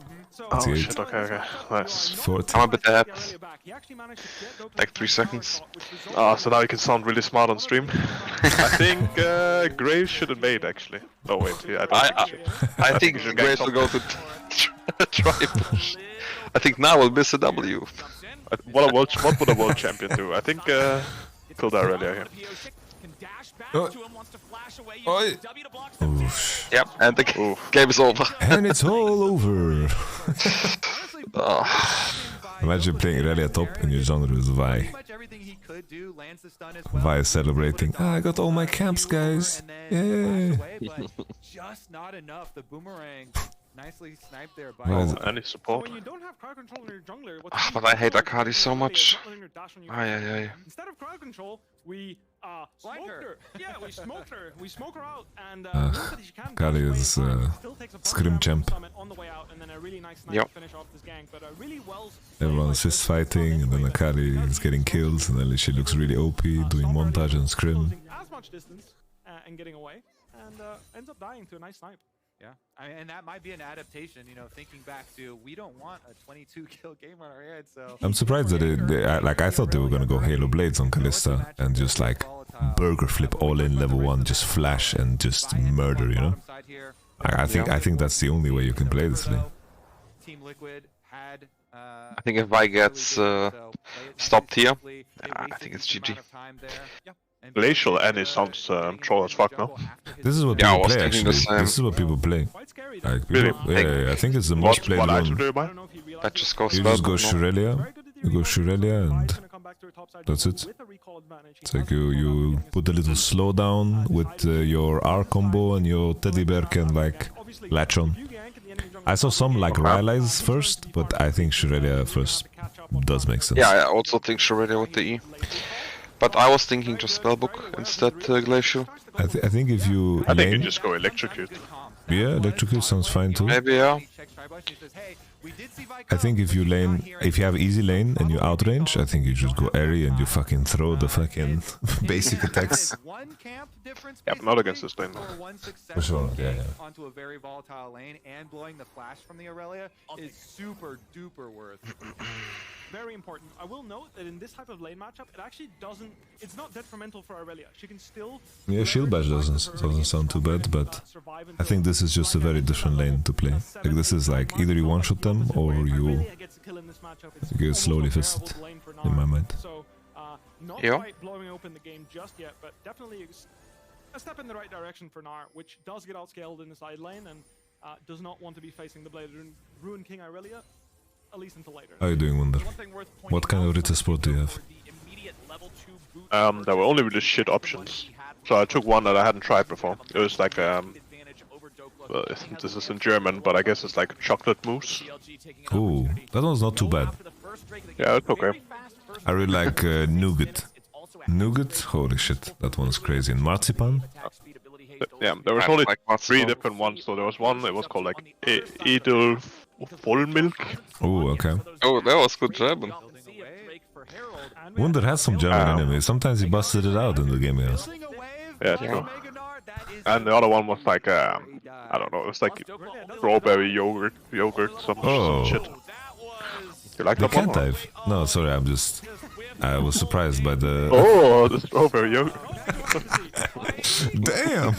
Oh shit, okay. Nice. 40. I'm a bit ahead. Like 3 seconds. So now you can sound really smart on stream. I think Graves should have made actually. Oh wait, yeah, I think Grace will go to try push. I think now we'll miss a W. What would a world champion do? I think killed Aurelia here. Yep, and the game is over. And it's all over. Imagine playing Aurelia top and your jungler is Vi. Vi is celebrating. I got all my camps, guys. Yeah. Just not enough. The boomerang. Nicely sniped there by any support. When you don't have crowd control on your jungler, But I hate Akali so much. Instead of crowd control, we smoked her. Yeah, we smoked her. We smoke her out, and Akali is scrim champ. Yep. Everyone's fist fighting, and then Akali is getting kills, and then she looks really OP, doing montage and scrim. As much distance and getting away, and ends up dying to a nice snipe. Yeah, and that might be an adaptation, you know, thinking back to we don't want a 22 kill game on our head, so... I'm surprised that I thought they were gonna go Halo Blades on Kalista and just like burger flip all in level 1, just flash and just murder, you know? I think that's the only way you can play this thing. I think if Vi gets stopped here, I think it's GG. Glacial Annie sounds troll as fuck, no? This is what people play actually. This is what people play. Like, people, yeah, I think it's the most played one. You just go Shurelia. You go Shurelia and that's it. It's like you put a little slowdown with your R combo and your teddy bear can like latch on. I saw some like Rylai's first, but I think Shurelia first does make sense. Yeah, I also think Shurelia with the E. But I was thinking just Spellbook instead Glacial. I think if you I think you just go Electrocute. Yeah, Electrocute sounds fine too. Maybe, yeah. I think if you have easy lane and you outrange, I think you just go airy and you fucking throw the fucking basic attacks. Yeah, but not against this lane. For sure, yeah. Onto a very volatile lane and blowing the flash from the Aurelia is super duper worth. Very important. I will note that in this type of lane matchup, it actually doesn't. It's not detrimental for Aurelia. She can still. Yeah, shield bash doesn't sound too bad, but I think this is just a very different lane to play. Like this is like either you one-shot them or you get slowly fisted. In my mind. So, not quite blowing open the game just yet, but definitely a step in the right direction for Gnar, which does get outscaled in the side lane and does not want to be facing the Blade Ruin King Aurelia. At least until later. How are you doing, Wonder? What kind of Rita support do you have? There were only really shit options. So I took one that I hadn't tried before. It was like, well, this is in German, but I guess it's like chocolate mousse. Ooh, that one's not too bad. Yeah, it's okay. I really like nougat. Nougat? Holy shit, that one's crazy. And marzipan? Yeah, there was only 3 different ones. So there was one, it was called like Edel Vollmilk. Oh, okay. Oh, that was good German. Wonder has some German anime. Sometimes he busted it out in the game, yes. Yeah, true. And the other one was like, I don't know, it was like strawberry yogurt, some shit. You like that one? Can't dive? No, sorry, I was surprised by the... Oh, the strawberry yogurt. Damn!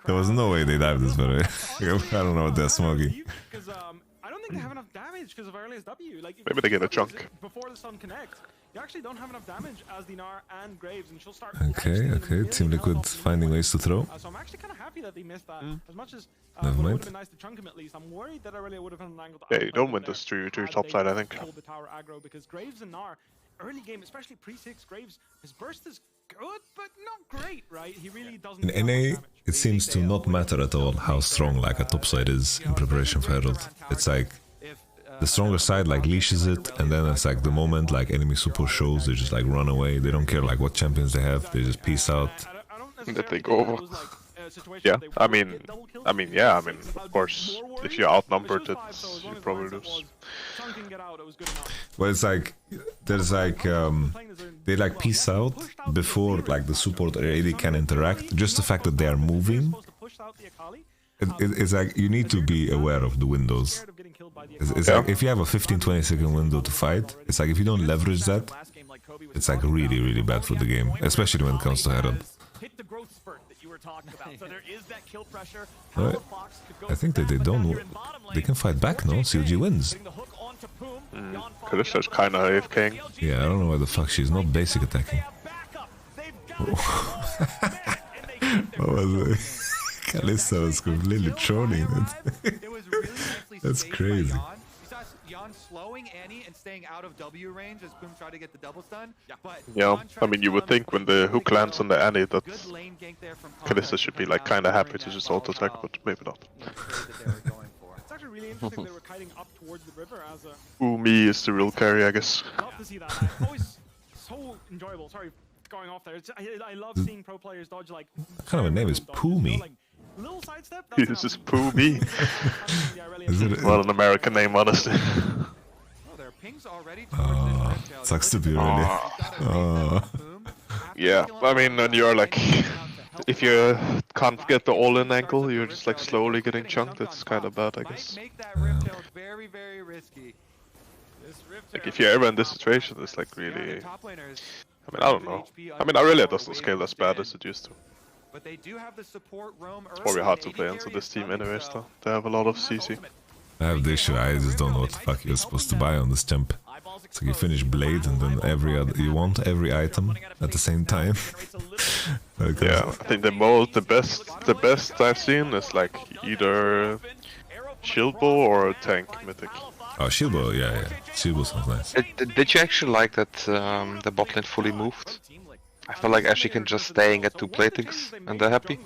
There was no way they dived this better. I don't know what they're smoking. I don't think they have enough damage because of Aurealia's W. Like, maybe they get a chunk. Before the sun connects, you actually don't have enough damage as the Gnar and Graves, and she'll start. Okay. Team Liquid finding ways to throw. So I'm actually kind of happy that they missed that. As much as Never it would mind. have been nice to chunk him at least, I'm worried that Aurelia would have had an angle. Yeah, you don't win this to your top side, I think. Hold the tower aggro because Graves and Gnar, early game, especially pre-6 Graves, his burst is good, but not great, right? He really doesn't In do that much NA, damage. it seems to not matter at all how strong like a top side is in preparation for Herald. It's like the stronger side like leashes it, and then it's like the moment like enemy support shows, they just like run away. They don't care like what champions they have. They just peace out. That they go over. Yeah, I mean, of course, if you're outnumbered, it's, you probably lose. Well, it's like there's like they like peace out before like the support or AD can interact. Just the fact that they are moving, it's like you need to be aware of the windows. It's like if you have a 15-20 second window to fight, it's like if you don't leverage that, it's like really, really bad for the game, especially when it comes to Herald. Right. I think that they don't. They can fight back, no? CLG wins. Kalista's kinda AFKing. Yeah, I don't know why the fuck she's not basic attacking. What was it? Kalista was completely trolling. That's crazy. Slowing Annie and staying out of W range as Boom tried to get the double stun. But Yeah, I mean, you would think when the hook lands on the Annie that Kalista should be like kinda happy to just auto attack, but maybe not. It's actually really interesting they were kiting up towards the river as a... Umi is the real carry, I guess. Love to see that. Always so enjoyable. Sorry, going off there. I love seeing pro players dodge like... What kind of a name is Poomy? Little sidestep. This is Poomy. Is it? Not an American name, honestly. Sucks to be really. Yeah, I mean, when you're like, if you can't get the all-in angle, you're just like slowly getting chunked. It's kind of bad, I guess. Like if you're ever in this situation, it's like really. I mean, I don't know. I mean, Aurelia doesn't scale as bad as it used to. But they do have the support roam It's probably hard to play into this team anyways, though. They have a lot of CC. I have the issue. I just don't know what the fuck you're supposed to buy on this jump. So you finish Blade and then you want every item at the same time. Yeah, I think the best I've seen is like either Shield Bow or Tank Mythic. Oh, Shield Bow, yeah. Shield Bow sounds nice. Did you actually like that the bot lane fully moved? I feel like Ashe can just stay and get 2 platings and they're happy.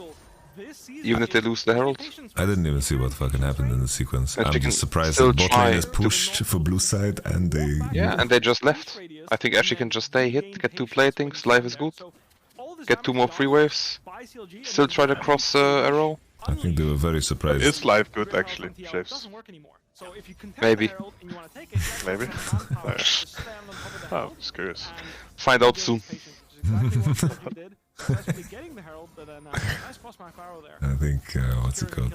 Even if they lose the Herald. I didn't even see what fucking happened in the sequence. I'm just surprised that bot lane is pushed for blue side and they... Yeah, and they just left. I think Ashe can just stay hit, get 2 platings, life is good. Get 2 more free waves. Still try to cross arrow. I think they were very surprised. Is life good actually, Shaves? Maybe. Maybe? I'm just curious. Find out soon. I think, what's it called?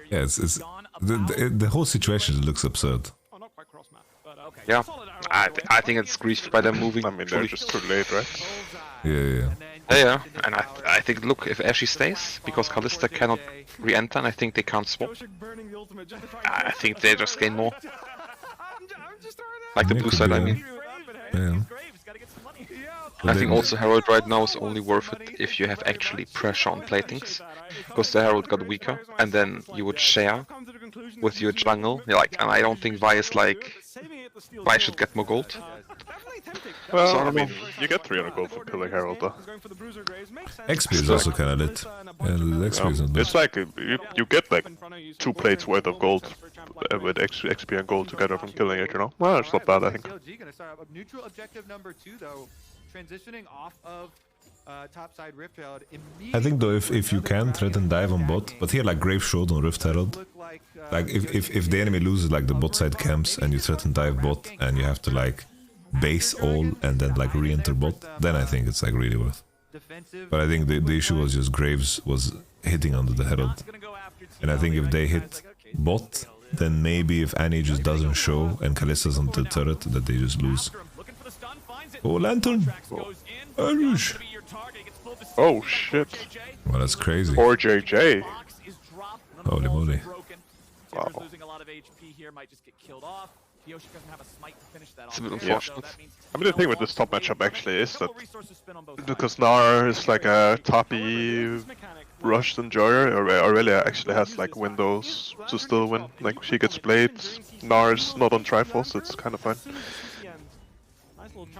Yeah, it's the whole situation looks absurd. Yeah, I think it's griefed by them moving. I mean, they're just too late, right? Yeah. Yeah, and I think, look, if Ashe stays, because Kalista cannot re-enter, and I think they can't swap, I think they just gain more. Like the blue side, I mean. Yeah. I think also Herald right now is only worth it if you have actually pressure on platings, because the Herald got weaker, and then you would share with your jungle. Like, and I don't think Vi is like, Vi should get more gold. Well, So, I mean, you get 300 gold for killing Herald, though. XP is also kinda lit. Yeah, the XP is not bad. It's like you get like 2 plates worth of gold with XP and gold together from killing it, you know? Well, it's not bad, I think. Neutral objective number 2, though, transitioning off of topside Rift Herald. I think though, if you can threaten dive on bot, but here like Grave showed on Rift Herald, like if the enemy loses like the bot side camps and you threaten dive bot and you have to like base all and then like re-enter bot, then I think it's like really worth. But I think the issue was just Graves was hitting under the Herald, and I think if they hit bot, then maybe if Annie just doesn't show and Kalista's on the turret, that they just lose. Oh, Lantern! Arush! Oh shit! Well, that's crazy. Or JJ! Holy moly. Wow. It's a bit unfortunate. I mean, the thing with this top matchup actually is that because Nar is like a toppy rushed enjoyer, Aurelia actually has like windows to still win. Like she gets played, Nar's not on Triforce, it's kind of fine.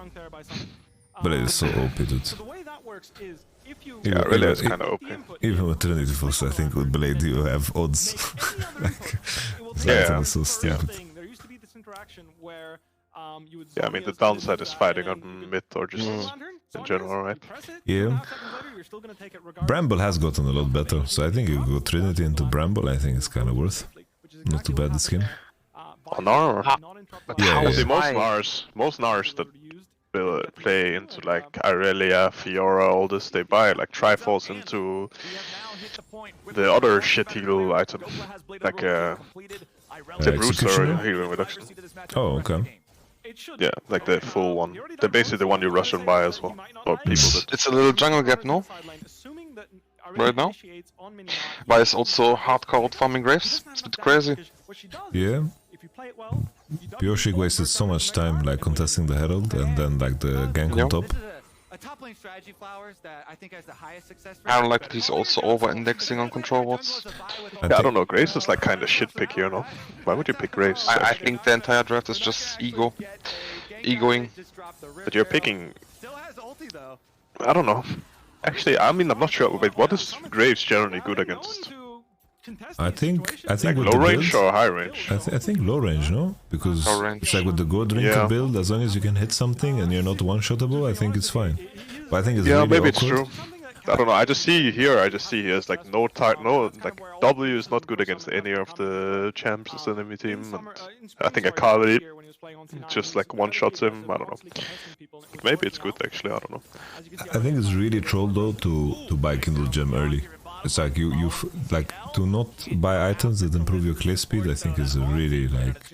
chunk there by Summon. But it is so OP, dude. So the way that works is if you Yeah, really, it's kind of OP. Even with Trinity Force, I think with Blade you have odds. Like, that item is so stupid. There used to be this interaction where you would Yeah, I mean the downside is fighting on mid or just in general, right? Yeah. Bramble has gotten a lot better, so I think you go Trinity into Bramble, I think it's kind of worth. Not too bad, the skin. On Gnar? Yeah, See, most Gnars that play into like Irelia, Fiora, all this, they buy like Triforce into the other shit heal item, like the Bruiser healing reduction. Oh, okay. Yeah, like the full one. They're basically the one you rush and buy as well. Or people that. It's a little jungle gap, no? Right now? But it's also hardcore farming graves. It's a bit crazy. Yeah. Bioshik wasted so much time like contesting the Herald and then like the gank on top. A top lane strategy flowers that I think has the highest success rate. I don't like that he's also over-indexing on control wards. Yeah, I don't know, Graves is like kinda shit pick here, no? Why would you pick Graves? I think the entire draft is just egoing. But you're picking... I don't know. Actually, I mean, I'm not sure. Wait, what is Graves generally good against? I think Like with low the range build, or high range? I think low range, no? Because it's like with the Gold Drinker build, as long as you can hit something and you're not one-shottable, I think it's fine. But I think it's really maybe awkward. it's true. I don't know, I just see he has like like W is not good against any of the champs in the enemy team, and I think Akali just like one-shots him, I don't know. Maybe it's good actually, I don't know. I think it's really troll though to buy Kindle Gem early. It's like you like to not buy items that improve your clay speed. I think is a really like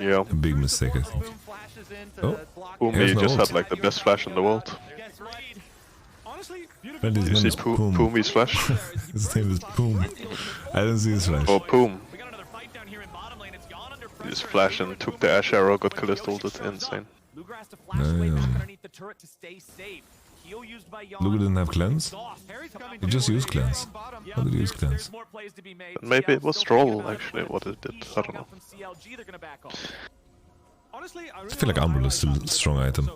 a big mistake. I think. Oh, Pumi just had like the best flash in the world. Well, his you name see is Poom. Pumi's flash? His name is Poom. I don't see his flash. Oh, Poom. He just flashed and took the Ash Arrow, got Callisto, that's insane. Lugu didn't have cleanse? He just used cleanse. How did he use cleanse? Maybe it was Stroll actually, what it did, I don't know. I feel like Umbral is still a strong item.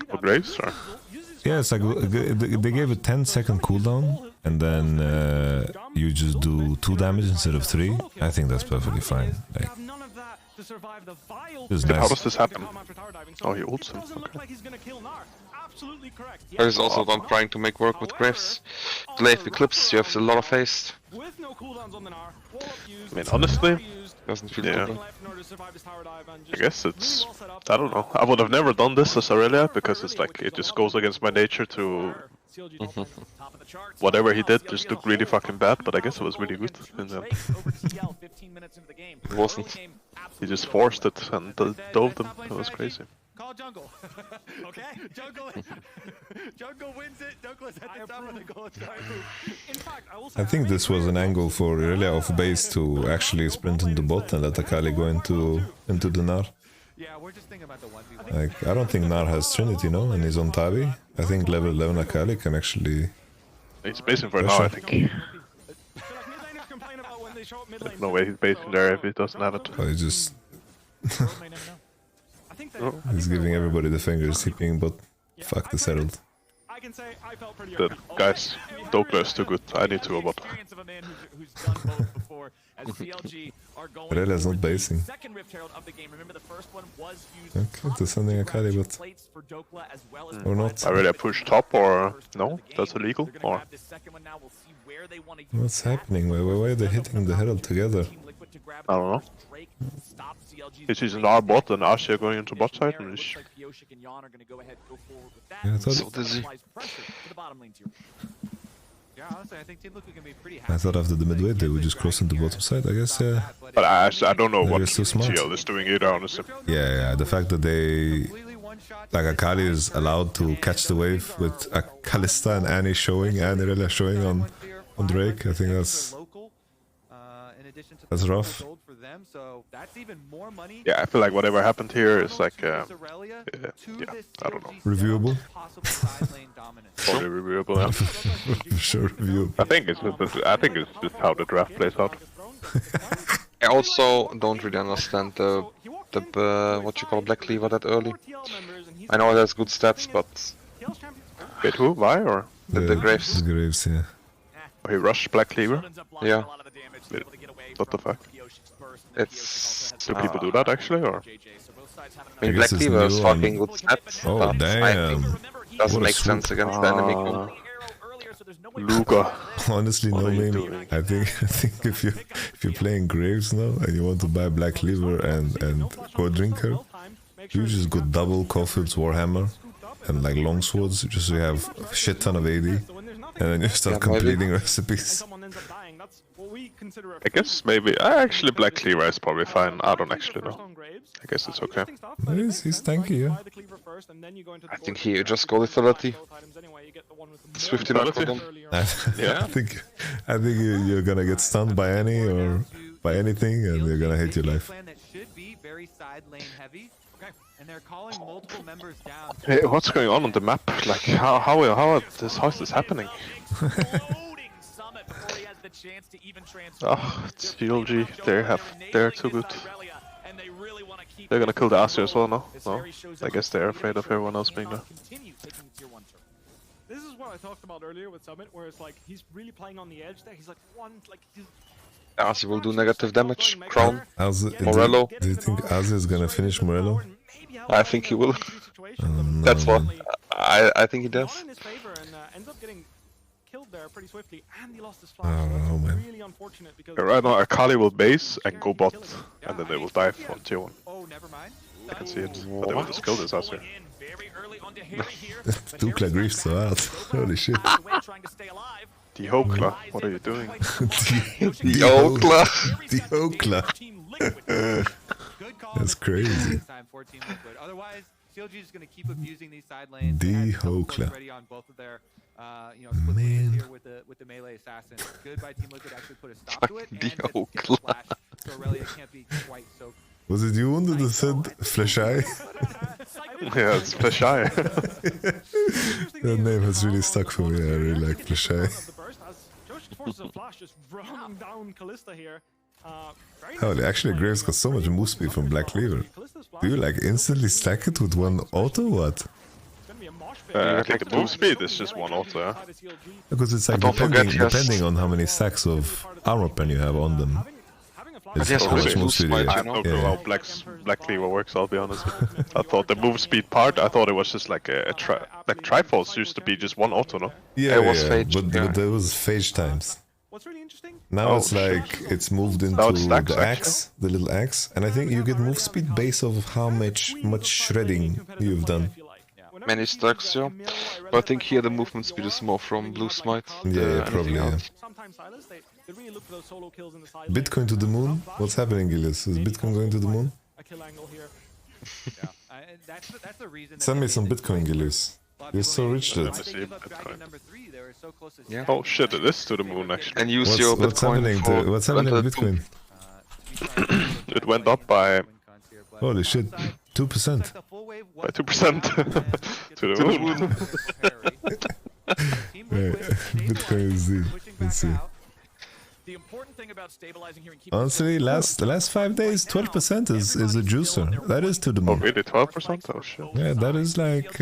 For Graves, or? Yeah, it's like they gave a 10-second cooldown and then you just do 2 damage instead of 3. I think that's perfectly fine. Like, it's nice. How does this happen? Oh, he ults him. Okay. There is also one trying to make work with Graves. Glaive Eclipse, you have a lot of haste. I mean, honestly, doesn't feel yeah. good. I guess it's... I don't know. I would have never done this as Aurelia, because it's like, it just goes against my nature to... Whatever he did just looked really fucking bad, but I guess it was really good in the end. It wasn't. He just forced it and dove them. It was crazy. Call jungle. Okay? Jungle wins it. Jungle is at the top of the goal. I think this was an angle for Irelia off base to actually sprint into bot and let Akali go into the Gnar. Yeah, we're just thinking about the 1v1. Like, I don't think Gnar has Trinity, no? And he's on Tabi. I think level 11 Akali can actually... He's basing for it now, I think. There's no way he's basing there if he doesn't have it. Oh, he just... He's giving everybody the fingers, hipping, but fuck this Herald. The guys, Dokla is too good. I need to go bot. Irelia's not basing. Okay, they're sending Akali, but... Or not. Irelia push top, or... No? That's illegal? Or... What's happening? Why are they hitting the Herald together? I don't know. He's using our bot and Asha going into bot side and he's... Yeah, I thought... So dizzy. I thought after the midway they would just cross into bottom side, I guess, yeah. But I don't know what so smart. TL is doing either, honestly. Yeah, the fact that they... Like, Akali is allowed to catch the wave with Kalista and Annie showing, and Irelia showing on Drake, I think that's rough. Yeah, I feel like whatever happened here is like, yeah, I don't know. Reviewable? Totally reviewable, yeah. For sure, reviewable. I think it's just how the draft plays out. I also don't really understand the up the what you call Black Cleaver that early. I know it has good stats, but Wait, who? Why or? The Graves. The Graves, yeah. Oh, he rushed Black Cleaver? Yeah. What the fuck? It's Do people do that actually, or? I mean, Black Cleaver is fucking good stats, Oh, but damn. I think doesn't make sense against the enemy queue. Luga. Honestly, no meme. I think if you're playing Graves now and you want to buy Black Cleaver and Core Drinker, you just go double Caulfield's Warhammer and like longswords, just so you have a shit ton of AD, and then you start completing recipes. I guess maybe. Actually, Black Cleaver is probably fine. I don't actually know. I guess it's okay. He's tanky, yeah. I think he just go lethality. Swifty not for them. I think you're gonna get stunned by any or by anything, and you're gonna hate your life. Hey, what's going on the map? Like, how is this happening? Oh, it's GLG. They're too good. They're gonna kill the Asia as well now. No, I guess they're afraid of everyone else being there. This is what I talked about earlier with Summit, where it's like he's really playing on the edge there. He's like Asia will do negative damage. Crown. Morello. Do you think Asia is gonna finish Morello? I think he will. No, that's what I think he does. There pretty swiftly, and he lost his flash. Oh, man. Really unfortunate because right now Akali will base and go bot, and then they will dive on tier 1. Oh, never mind. I can see it, but they will just kill this Asia. Dukla grieves so hard. Holy shit. Diokla, what are you doing? Diokla. Diokla. That's crazy. Otherwise, CLG is going to keep abusing these side lanes. Diokla. On both of their split here with the melee assassin. Good by Team Liquid actually put a stop to it. Diokla. So Aurelia can't be quite so. Was it you that said Flash Eye? Yeah, it's Flash Eye. That name has really stuck for me. I really like Flash Eye. Holy, actually Graves got so much move speed from Black Cleaver. Do you like instantly stack it with one auto or what? I think the move speed is just one auto, yeah? Because it's like depending on how many stacks of armor pen you have on them. It's how much move speed you get. I don't know how Black Cleaver works, I'll be honest. I thought the move speed part, I thought it was just like like Triforce used to be just one auto, no? Yeah, it was but there was phage times. What's really interesting? Now it's like it's moved into the axe, the little axe, and I think you get move speed based off of how much shredding you've done. Many stacks, yeah. But I think here the movement speed is more from Blue Smite. Yeah, probably, yeah. Bitcoin to the moon? What's happening, Gilius? Is Bitcoin going to the moon? Send me some Bitcoin, Gilius. You're so rich, dude. Yeah. Oh shit, it is to the moon actually. And use your Bitcoin what's happening to Bitcoin? It went up by... Holy shit, 2%. By 2% to the moon. Bitcoin is the... Let's see. Honestly, the last 5 days, 12% is a juicer. That is to the moon. Oh really, 12%? Oh shit. Yeah, that is like...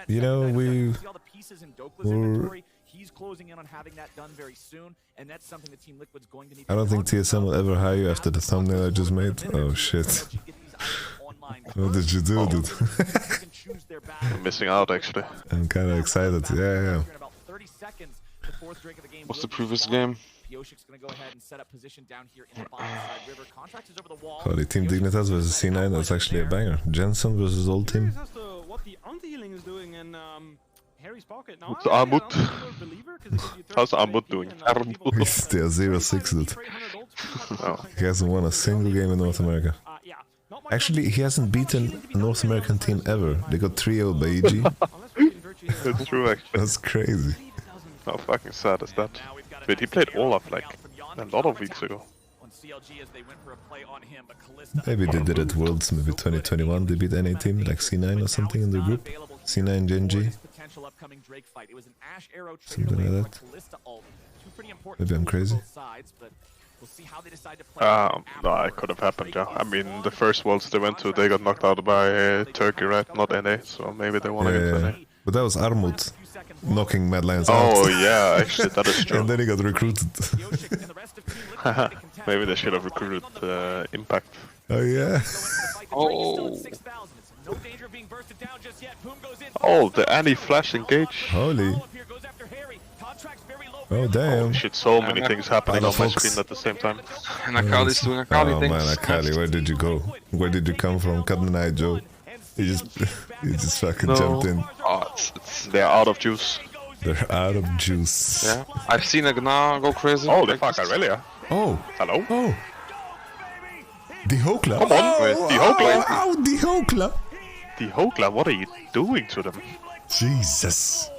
you know, we're... I don't think TSM will ever hire you after the thumbnail I just made. Oh shit. What did you do, dude? I'm missing out actually. I'm kinda excited, yeah. What's the previous game? Holy, Team Dignitas versus C9, that's actually a banger. Jensen versus old team. What's Armut? How's Armut doing? They are 0-6, dude. Oh. He hasn't won a single game in North America. Actually, he hasn't beaten a North American team ever. They got 3-0 by EG. It's true actually. That's crazy. How fucking sad is that? But he played Olaf like a lot of weeks ago. Maybe they did it Worlds, maybe 2021, they beat NA team, like C9 or something in their group. C9 Genji. Something like that. Maybe I'm crazy. We'll see how they decide to play. No, it could have happened, yeah. I mean, the first Worlds they went to, they got knocked out by Turkey, right? Not NA, so maybe they want to get to NA. But that was Armut knocking Mad Lions out. Oh yeah, actually that is true. And then he got recruited. Maybe they should have recruited Impact. Oh yeah. Oh, the anti-flash engage. Holy. Oh damn. Shit, so many things happening on my screen at the same time. And Akali's doing Akali things. Oh man, Akali, where did you go? Where did you come from? Cut the night, Joe. He just fucking jumped in. Oh, they're out of juice. They're out of juice. Yeah, I've seen a Gnar go crazy. Holy fuck, Aurelia. Oh. Hello? Oh. The Hokla. Come on, with the Hokla. Oh, the Hokla. The Hokla, what are you doing to them? Jesus.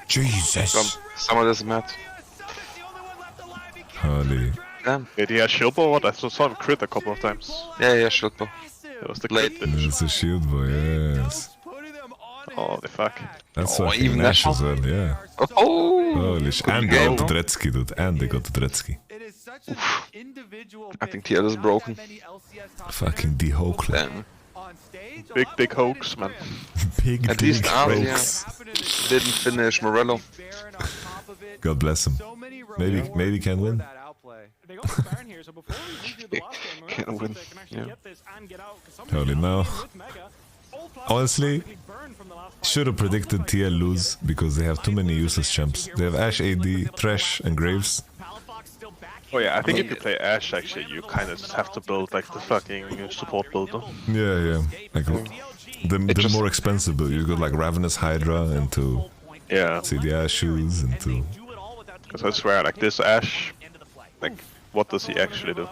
Jesus. Some of this mad. Holy. Damn. Did he have shield bow? What? I saw him crit a couple of times. Yeah, shield bow. It was the Blade. crit. It's a shield boy, yes. Holy fuck. That's fucking even Nash that. as well, yeah. Oh! Holy shit. And they got Dretzky, dude. And they got Dretzky. I think TL is broken. Fucking the Hokla. Damn. Big dick hoax, man. Big At least dick Aria hoax. didn't finish Morello. God bless him. Maybe he can win. They got the Baron here, so before we review the last game, Can't win. they can actually get this and get out. 'Cause some Holy no. with Mega, all players Honestly, burned from the last fight. should have predicted TL lose because they have too many useless champs. They have Ashe, AD, Thresh, and Graves. Oh yeah, I think if you play Ashe, actually, you kind of just have to build like the fucking support build, though. Yeah. Like the more expensive build. You got like Ravenous Hydra into Yeah. CDI shoes into. Because I swear, like this Ashe, like, what does he actually do?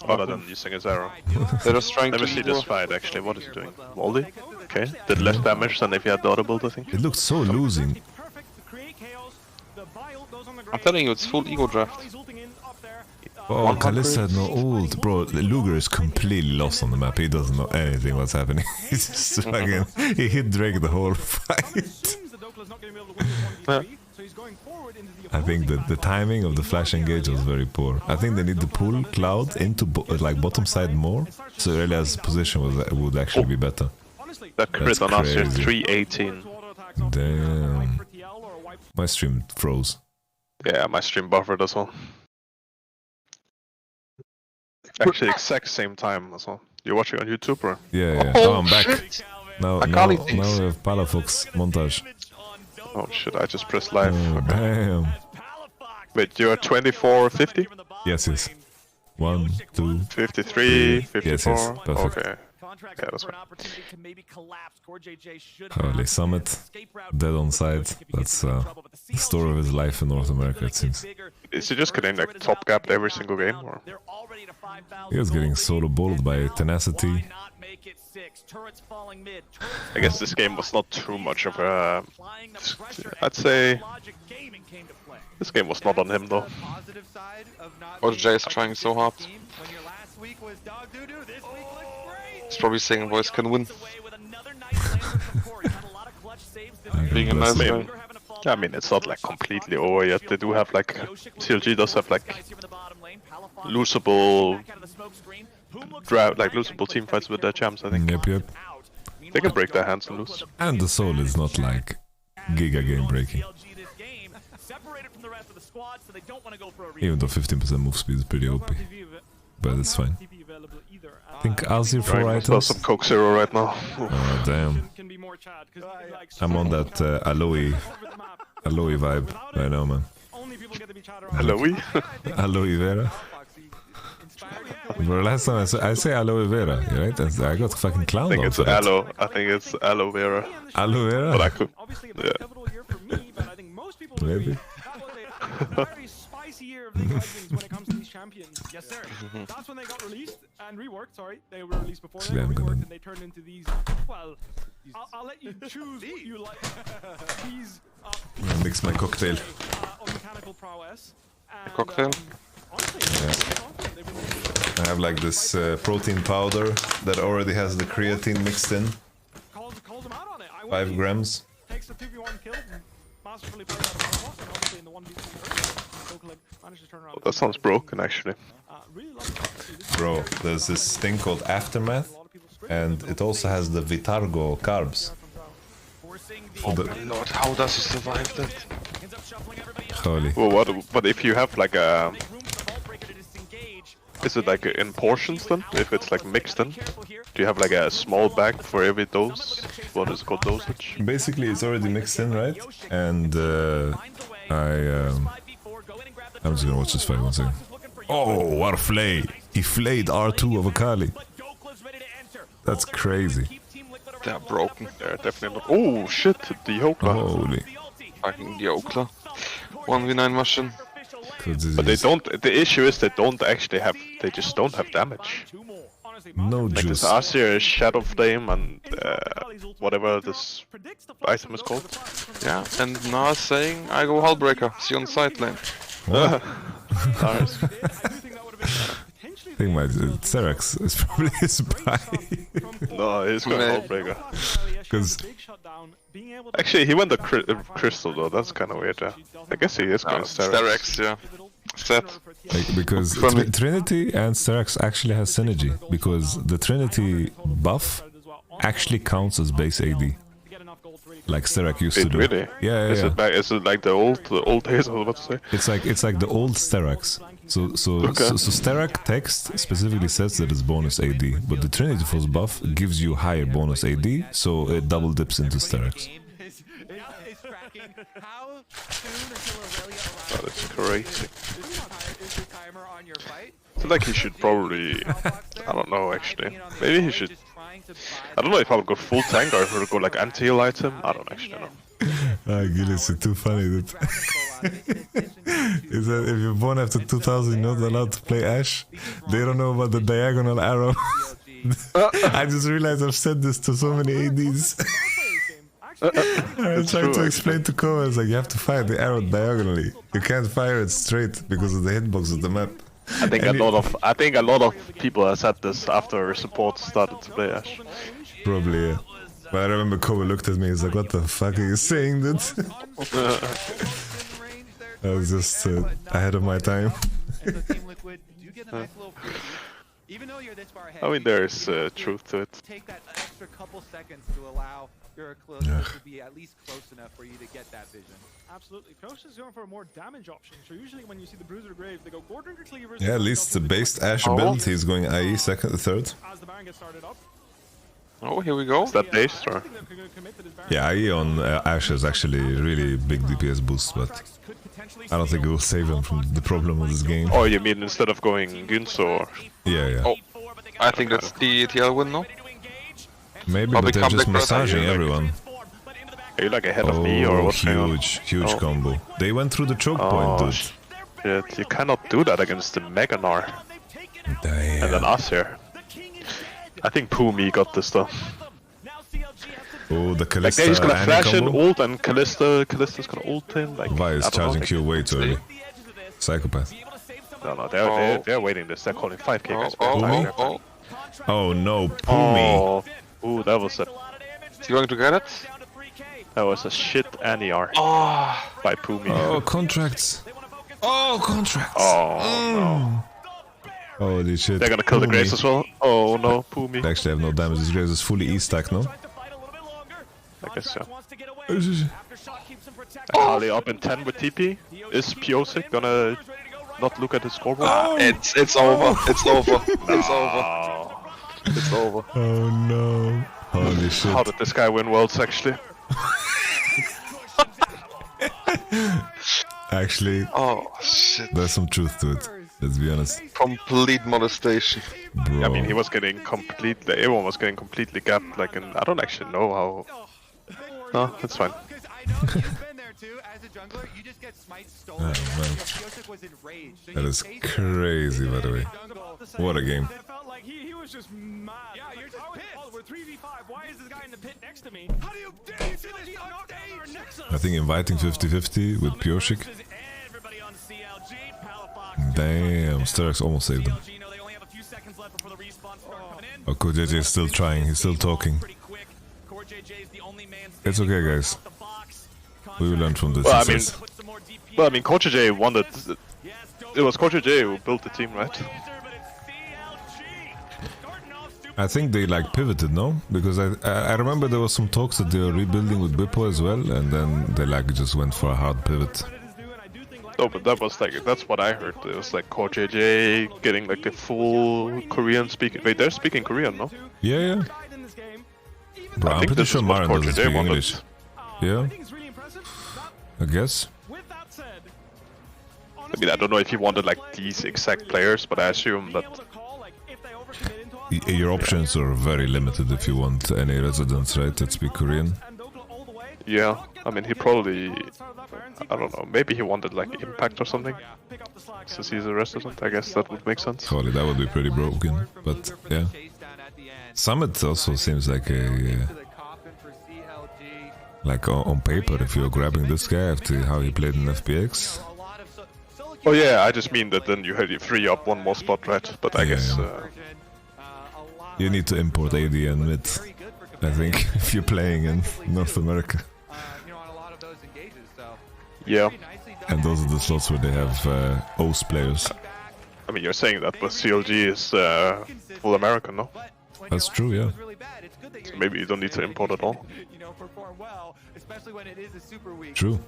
Other than using his arrow. They're just trying Never to see this fight, actually. What is he doing? Moldy? Okay. Did less damage than if he had the other build, I think. It looked so losing. I'm telling you, it's full ego draft. Oh, Kalista had no ult. Bro, Luger is completely lost on the map. He doesn't know anything what's happening. He's just fucking... He hit Drake the whole fight. I think that the timing of the flash engage was very poor. I think they need to pull Cloud into like bottom side more, so Aurelia's position would actually be better. That crit on us here, 318. Damn. My stream froze. Yeah, my stream buffered as well. Actually, exact same time as well. You're watching on YouTube, or? Yeah. Oh, I'm back. Now we have Palafox montage. Oh shit, I just pressed live. Oh, okay. Damn. Wait, you're 24:50? Yes. 1, 2, 53, 54. Yes, perfect. Okay. Yeah, that's right. Holy Summit, dead on side. That's the story of his life in North America, it seems. Is he just getting like top gapped every single game, or? He was getting solo bowled by Tenacity. I guess this game was not too much of a... I'd say... This game was not on him, though. OJ is trying so hard. He's probably saying boys can win. Being a nice guy. I mean, it's not like completely over yet. They do have like... CLG does have like... losable... losable team fights with their champs, I think. Yep. They can break their hands and lose. And the soul is not like giga game breaking. Even though 15% move speed is pretty OP. But it's fine. I think Azir 4 items. Some Coke Zero right now. Oh damn. I'm on that aloe vibe right now, man. Aloe? Aloe vera. Bro, last time I say aloe vera, right? And I got fucking clown. I think it's aloe. I think it's aloe vera. Aloe vera? But I could. Yeah. Maybe. Very spicy year of the Legends when it comes to these champions. Yes, sir. That's when they got released and reworked. Sorry, they were released before they got reworked, and they turned into these. Well, I'll let you choose what you like. These. Mix my cocktail. On mechanical prowess. And, Cocktail. I have like this protein powder that already has the creatine mixed in. 5 grams. Takes the 2v1 kill. masterfully played out of Monobox, and obviously in the 1v3 earlier, managed to turn around. That sounds broken, actually. Really love it. Bro, there's this thing called Aftermath, and it also has the Vitargo carbs. Oh my lord, how does he survive that? Holy. Well, but if you have like a... Is it like in portions then? If it's like mixed in? Do you have like a small bag for every dose? What is it called, dosage? Basically, it's already mixed in, right? And I'm just gonna watch this fight 1 second. Oh, what a flay! He flayed R2 of Akali. That's crazy. They're broken. They're definitely not... Oh shit, the Yokla. Holy. Fucking Yokla. 1v9 Russian. But they don't... The issue is they don't actually have... They just don't have damage. No Like juice. this Arceer Shadow Flame and whatever this item is called. Yeah, and now saying I go Hullbreaker. See you on the side lane. Nice. I think my Xerax is probably his buy. No, he's going Hullbreaker. Because actually, he went the Crystal though. That's kind of weird. I guess he is going Sterex, yeah. Set. like, because Trinity and Sterex actually has synergy, because the Trinity buff actually counts as base AD, like Sterak used to do. Really? Yeah. Is it like the old days? I was about to say. It's like the old Sterax. So Sterak text specifically says that it's bonus AD, but the Trinity Force buff gives you higher bonus AD, so it double dips into Sterax. That is crazy. I feel like he should probably... I don't know, actually. Maybe he should... I don't know if I would go full tank or if I would go like anti-heal item. I don't actually know. Gillis, it's too funny that... Is that if you're born after 2000, you're not allowed to play Ashe? They don't know about the diagonal arrow. I just realized I've said this to so many ADs. I was trying to explain to Koa, like, you have to fire the arrow diagonally. You can't fire it straight because of the hitbox of the map. I think a lot of people have said this after support started to play Ashe. Probably, yeah. But I remember Koa looked at me, he's like, what the fuck are you saying, dude? I was just ahead of my time. I mean, there is truth to it. Take that extra couple seconds to allow your to be at least close enough for you to get that vision. Absolutely. Coach is going for a more damage option. So usually when you see the Bruiser Grave, they go Gordon or Cleavers. Yeah, at least the based Ashe build, he's going IE second, third. As the Baron gets started up. Oh, here we go. Is that based or? Yeah, IE on Ashe is actually really big DPS boost, but I don't think it will save him from the problem of this game. Oh, you mean instead of going Gunsor? Yeah. Oh, I think that's the TL win, no? Maybe, but they're just massaging everyone. Are you like ahead of me or what? Huge combo. They went through the choke point, dude. Shit, you cannot do that against the Meganar. Damn. And then us here. I think Pumi got this though. Oh, the Kalista. Like they're just gonna flash in combo? ult and Kalista's gonna ult him. Like, Vi is charging Q way too early. Psychopath. No, they're waiting this. They're calling 5k guys. Oh no, Pumi. Ooh, that was a... Is he going to get it? That was a shit NER by Pumi. Oh, contracts. Oh, no. Holy shit. They're gonna kill the Graves as well. Oh no, Pumi. They actually have no damage. This Graves is fully E-stack, no? I guess so. Akali up in 10 with TP. Is Piosik gonna not look at his scoreboard? It's over. It's over. It's over. It's over. Oh no. Holy shit. How did this guy win Worlds actually? Actually, oh shit. There's some truth to it. Let's be honest. Complete molestation. Bro. I mean, he was getting completely... Everyone was getting completely gapped, like, and I don't actually know how... No, that's fine. That is crazy, by the way. What a game. He was just mad. Yeah, you're just pissed. We're 3v5. Why is this guy in the pit next to me? How do you dare you see this on stage? I think inviting 50-50 with Piosik. Damn, Sterak's almost saved him. Oh, JJ is still trying, he's still talking. It's okay, guys. We will learn from this. Well, I mean, Coach J wanted. It was Coach J who built the team, right? I think they like pivoted, no? Because I remember there was some talks that they were rebuilding with Bippo as well, and then they like just went for a hard pivot. No, but that was like, that's what I heard. It was like Coach J getting like the full Korean speaking. Wait, they're speaking Korean, no? Yeah, yeah. Bro, I'm pretty sure Marin doesn't speak English. Yeah, I guess. I mean, I don't know if he wanted like these exact players, but I assume that your options are very limited if you want any residents, right, that speak Korean. Yeah, I mean, he probably, I don't know, maybe he wanted like Impact or something, since he's a rest or something. I guess that would make sense. Holy, that would be pretty broken, but yeah. Summit also seems like a... like on paper, if you're grabbing this guy after how he played in FPX. Oh yeah, I just mean that then you had you free up one more spot, right? But I guess... you need to import AD and mid, I think, if you're playing in North America. Yeah. And those are the slots where they have OS players. I mean, you're saying that, but CLG is full American, no? That's true, yeah. So maybe you don't need to import at all. True.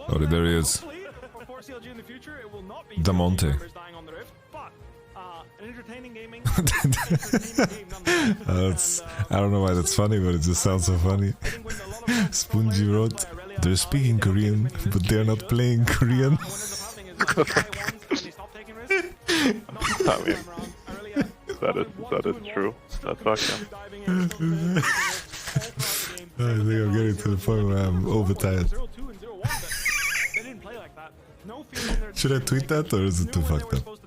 Oh, there he is. Damonte. I don't know why that's funny, but it just sounds so funny. Spongy wrote, they're speaking Korean, but they're not playing Korean. I mean, that is true. That's fucking. I think I'm getting to the point where I'm overtired. Should I tweet that, or is it too fucked up?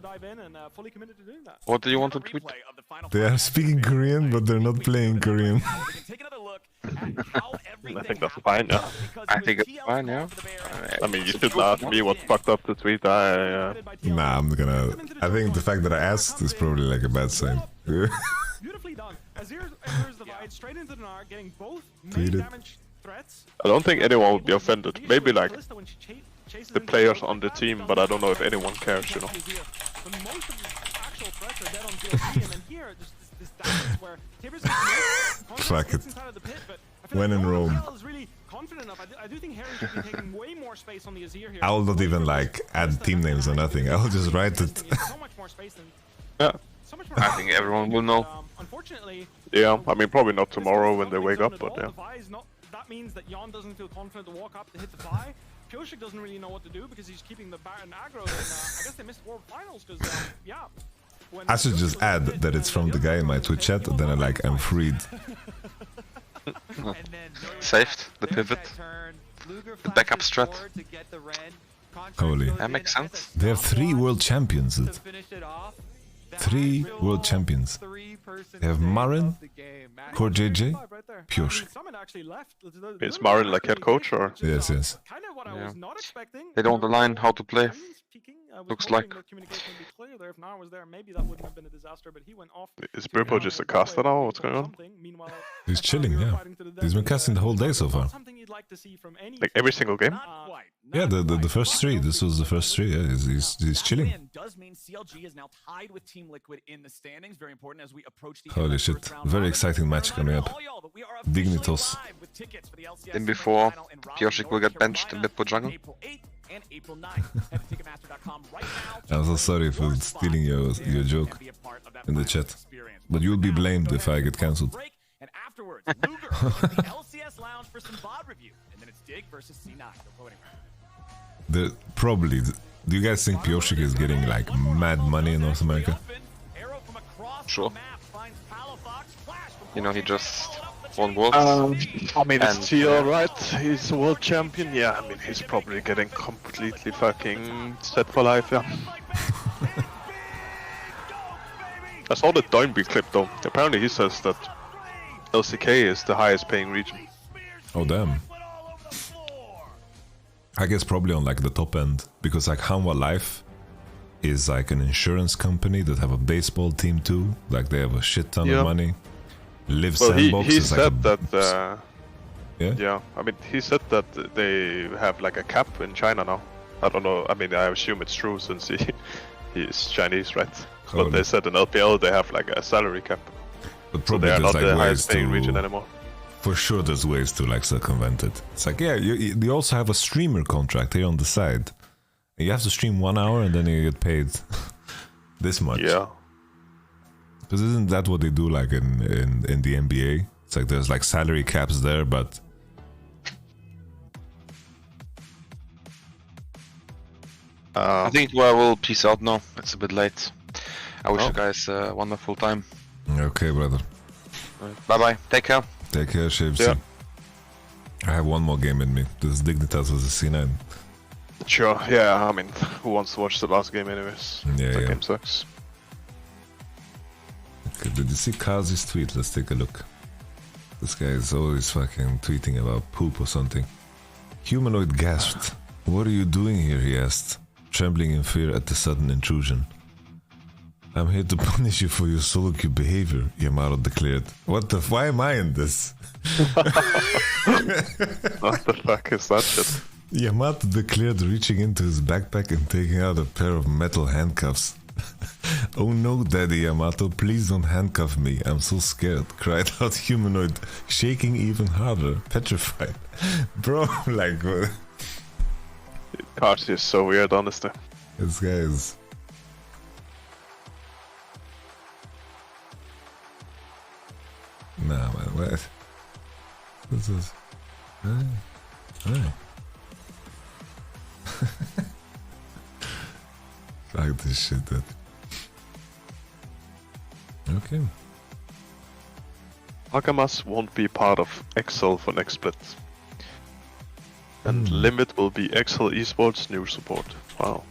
What do you want to tweet? They are speaking Korean, but they're not playing Korean. I think that's fine, yeah. I think it's fine, yeah. I mean, you shouldn't ask me what's fucked up to tweet. Nah, I'm gonna... I think the fact that I asked is probably like a bad sign. Beautifully done. Azir enters the fight straight into the Gnar, getting both main damage threats. I don't think anyone would be offended. Maybe like the players on the team, but I don't know if anyone cares, you know. But most of the actual threats are dead on CLG, and then here, just this damage where Tibbers is fuck it. When in Rome. I do think Harry should be taking way more space on the Azir here. I will not even like add team names or nothing. I will just write it. Yeah. I think everyone will know. Yeah, I mean probably not tomorrow when they wake up, but yeah. That means that Jan doesn't feel confident to walk up to hit the buy. Pioshik doesn't really know what to do because he's keeping the Baron aggro, and I guess they missed World Finals because, yeah. I should just add that it's from the guy in my Twitch chat, then I'm freed. Saved the pivot, the backup strat. Holy. That makes sense. They have 3 world champions. 3 world champions. They have Marin, Core JJ, Pioshik. Is Marin like head coach or? Yes, yes. Yeah. They don't align how to play. Looks like. Is Burpo just a caster now? What's going on? He's chilling, yeah. He's been casting the whole day so far. Like every single game? Yeah, the first 3. This was the first 3. Yeah, he's chilling. Holy shit! Very exciting match coming up. Dignitas. Then before Pioshik will get benched in mid jungle. I'm so sorry for stealing your joke in the chat, but you'll be blamed if I get cancelled. And afterwards, Luger the LCS lounge for some VOD review, and then it's Dig versus C9. Don't go anywhere. Probably. Do you guys think Pioshik is getting like mad money in North America? Sure. You know, he just won Worlds. I mean, it's TL, right? He's a world champion. Yeah, I mean, he's probably getting completely fucking set for life, yeah. I saw the Doinby clip though. Apparently he says that LCK is the highest paying region. Oh damn. I guess probably on like the top end, because like Hanwha Life is like an insurance company that have a baseball team too. Like they have a shit ton of money. Live well, Sandbox he is said like that Yeah, I mean, he said that they have like a cap in China now. I don't know. I mean, I assume it's true since he's Chinese, right? But they said in LPL they have like a salary cap. But So probably they are there's not like the ways highest paying to, region anymore. for sure there's ways to like circumvent it. It's like, yeah, you also have a streamer contract here on the side. You have to stream 1 hour and then you get paid this much. Yeah. Because isn't that what they do like in the NBA? It's like there's like salary caps there, but I think I will peace out now. It's a bit late. I wish you guys a wonderful time. Okay, brother. Bye bye. Take care. Take care, Shapes. Yeah. I have one more game in me. This Dignitas was a C9. Sure, yeah, I mean, who wants to watch the last game anyways? Yeah, that yeah. game sucks. Okay, did you see Kazi's tweet? Let's take a look. This guy is always fucking tweeting about poop or something. Humanoid gasped. What are you doing here, he asked, trembling in fear at the sudden intrusion. I'm here to punish you for your solo queue behavior, Yamato declared. What the why am I in this? What the fuck is that shit? Yamato declared, reaching into his backpack and taking out a pair of metal handcuffs. Oh no, Daddy Yamato, please don't handcuff me. I'm so scared, cried out Humanoid, shaking even harder, petrified. Bro, like... Cards is so weird, honestly. This guy is... Nah, man, what? This is... Hey. Fuck this shit, dude. Okay. Hagamas won't be part of Excel for next split. And Limit will be Excel Esports new support. Wow.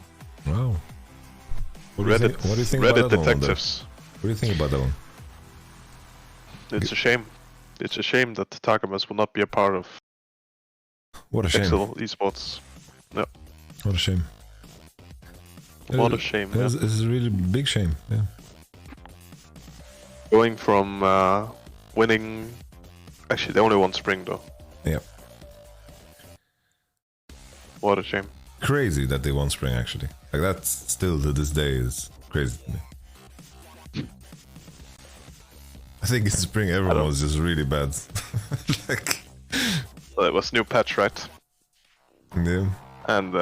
Wow. What Reddit, do you think Reddit about that one, detectives. what do you think about that one? It's a shame. It's a shame that Tagamas will not be a part of What a shame. Excel Esports. No. What a shame. What a shame. It's, Yeah. it's a really big shame, yeah. Going from winning... Actually, they only won Spring though. Yeah. What a shame. Crazy that they won Spring, actually. Like, that's still to this day is crazy to me. I think in Spring everyone was just really bad. Like... Well, it was new patch, right? Yeah. And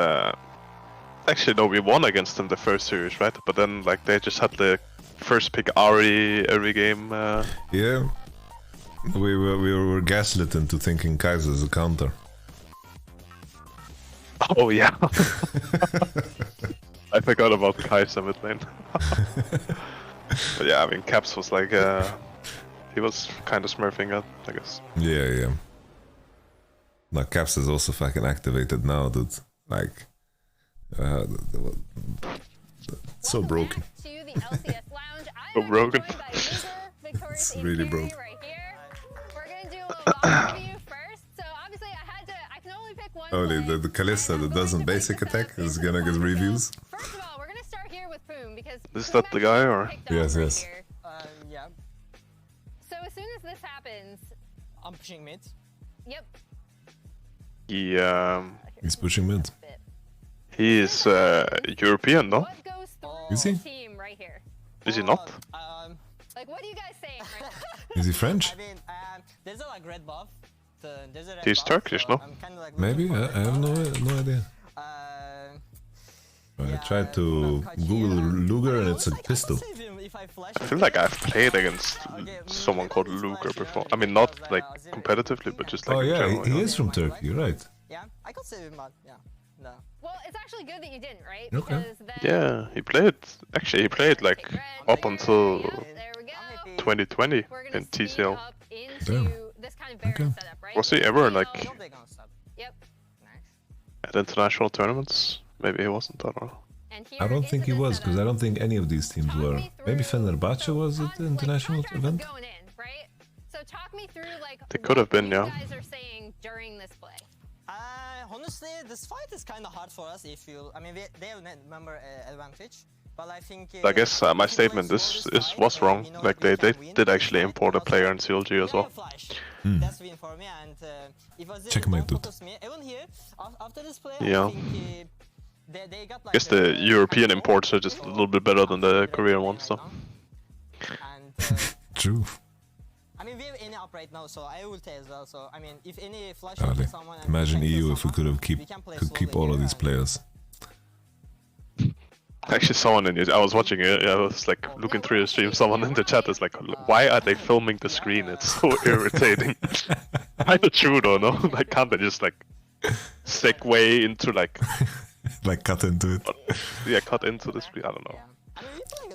actually, no, we won against them the first series, right? But then, like, they just had the first pick Ari every game. Yeah. We were gaslit into thinking Kaiser's a counter. Oh yeah. I forgot about Kaiser mid lane. But yeah, I mean, Caps was like, he was kind of smurfing it, I guess. Yeah, yeah. Now Caps is also fucking activated now, dude. Like, so broken. To the LCS lounge. So broken. It's really broken. Right here. We're gonna do a little overview first. So obviously I can only pick one. Only the Kalista that doesn't basic attack is gonna get reviews. First of all, we're gonna start here with Poom because Is that the guy or? Yes, yes. Yeah. So as soon as this happens, I'm pushing mid. yep. He's pushing mid. He is European, no? What goes through Is he? the team right here? Is he not? Like what are you guys saying right now? Is he French? I mean, there's a like red buff. There's a red He's buff, Turkish, so no? I'm kinda, like, Maybe? looking I for red have buff. no idea. I tried to Google Luger and it's a pistol. I feel like I've played against someone called Luger before. I mean, not like competitively, but just like Oh in yeah, general. he is from Turkey, you're right. Yeah, I could save him, but yeah, no. Well, it's actually good that you didn't, right? Okay. Because then Yeah, he played. Actually, he played like up until there we go. 2020 We're gonna in speed TCL. up into Damn. this kind of Baron setup, right? Was he ever like Yep. at international tournaments? Maybe he wasn't. I don't know. And I don't think he was, because I don't think any of these teams were. Maybe Fenerbahce was at the international event? Going in, right? So talk me through like They could have been, what yeah. you guys are saying during this play. Honestly, this fight is kind of hard for us. If you, I mean, they have number advantage, but I think. I guess my statement was wrong. Like they did actually import a player in CLG as well. that's win for me. And if Azir Checkmate, don't dude. focus me, even here after this play, Yeah. I think they got like. I guess the European imports are just a little bit better than the Korean ones, though. And True. I mean, we have any up right now, so I will as well. So I mean, if any flash Ali, to someone, and imagine we can kill EU if we someone, could we can play keep slowly all of here these and- players. Actually, someone in I was watching it. I was like looking through the stream. Someone in the chat is like, "Why are they filming the screen? It's so irritating." Kinda true though, no? Like, can't they just like segue into like Like cut into it. yeah, cut into the screen? I don't know.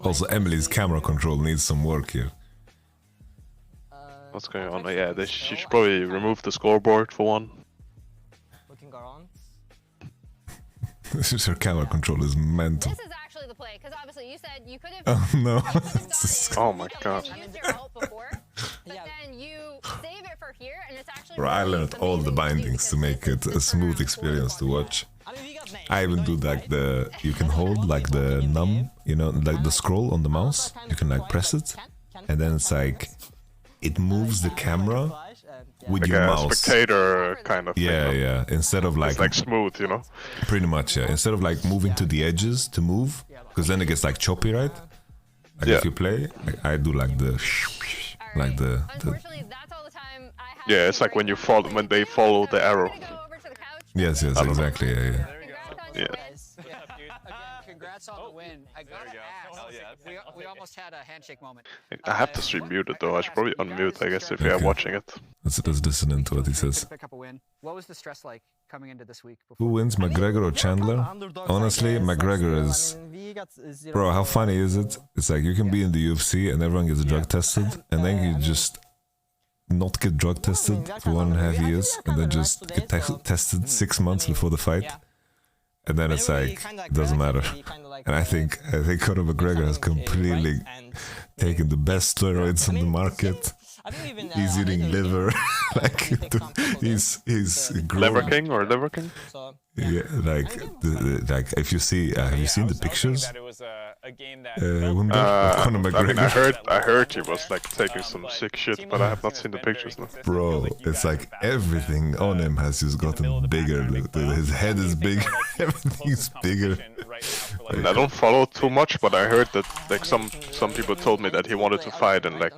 Also, Emily's camera control needs some work here. What's going on? Yeah, she should probably remove the scoreboard for one. Looking around. Her camera control is mental. This is actually the play, because obviously you said you could have. Oh no. Oh my god. You used your ult before, but then you save it for here, and it's actually. Bro, I learned all the bindings to make it a smooth experience to watch. I even do like you can hold like the num, you know, like the scroll on the mouse. You can like press it, and then it's like it moves the camera with Like your a mouse. spectator kind of thing. Yeah, no? yeah. Instead of It's like smooth, you know? pretty much, yeah. Instead of like moving to the edges to move, because then it gets like choppy, right? Like Yeah. if you play, like, I do like the Unfortunately, that's all the time I have. Yeah, it's like when they follow the arrow. yes, exactly, yeah. Yeah. Congrats on the win. I gotta ask. We almost had a handshake moment. I have the stream muted though. I should probably unmute, I guess, if you are Okay. watching it. Let's listen to what he says. Pick up a win. What was the stress like coming into this week? Who wins, McGregor or Chandler? Honestly, McGregor is... Bro, how funny is it? It's like you can be in the UFC and everyone gets drug tested, and then you just not get drug tested for 1.5 years, and then just get tested 6 months before the fight. And then it's like, doesn't matter. And I think Conor McGregor has completely taken the best steroids on the market. He's eating liver. Like, he's Liver growing. King or Liver King? Yeah, like if you see, have you seen the pictures? Conor I McGregor. mean, I heard he was like taking some sick shit, but I have not seen the pictures. No. Bro, it's like everything on him has just gotten bigger. His head is big, everything's bigger. I mean, I don't follow too much, but I heard that like some people told me that he wanted to fight in like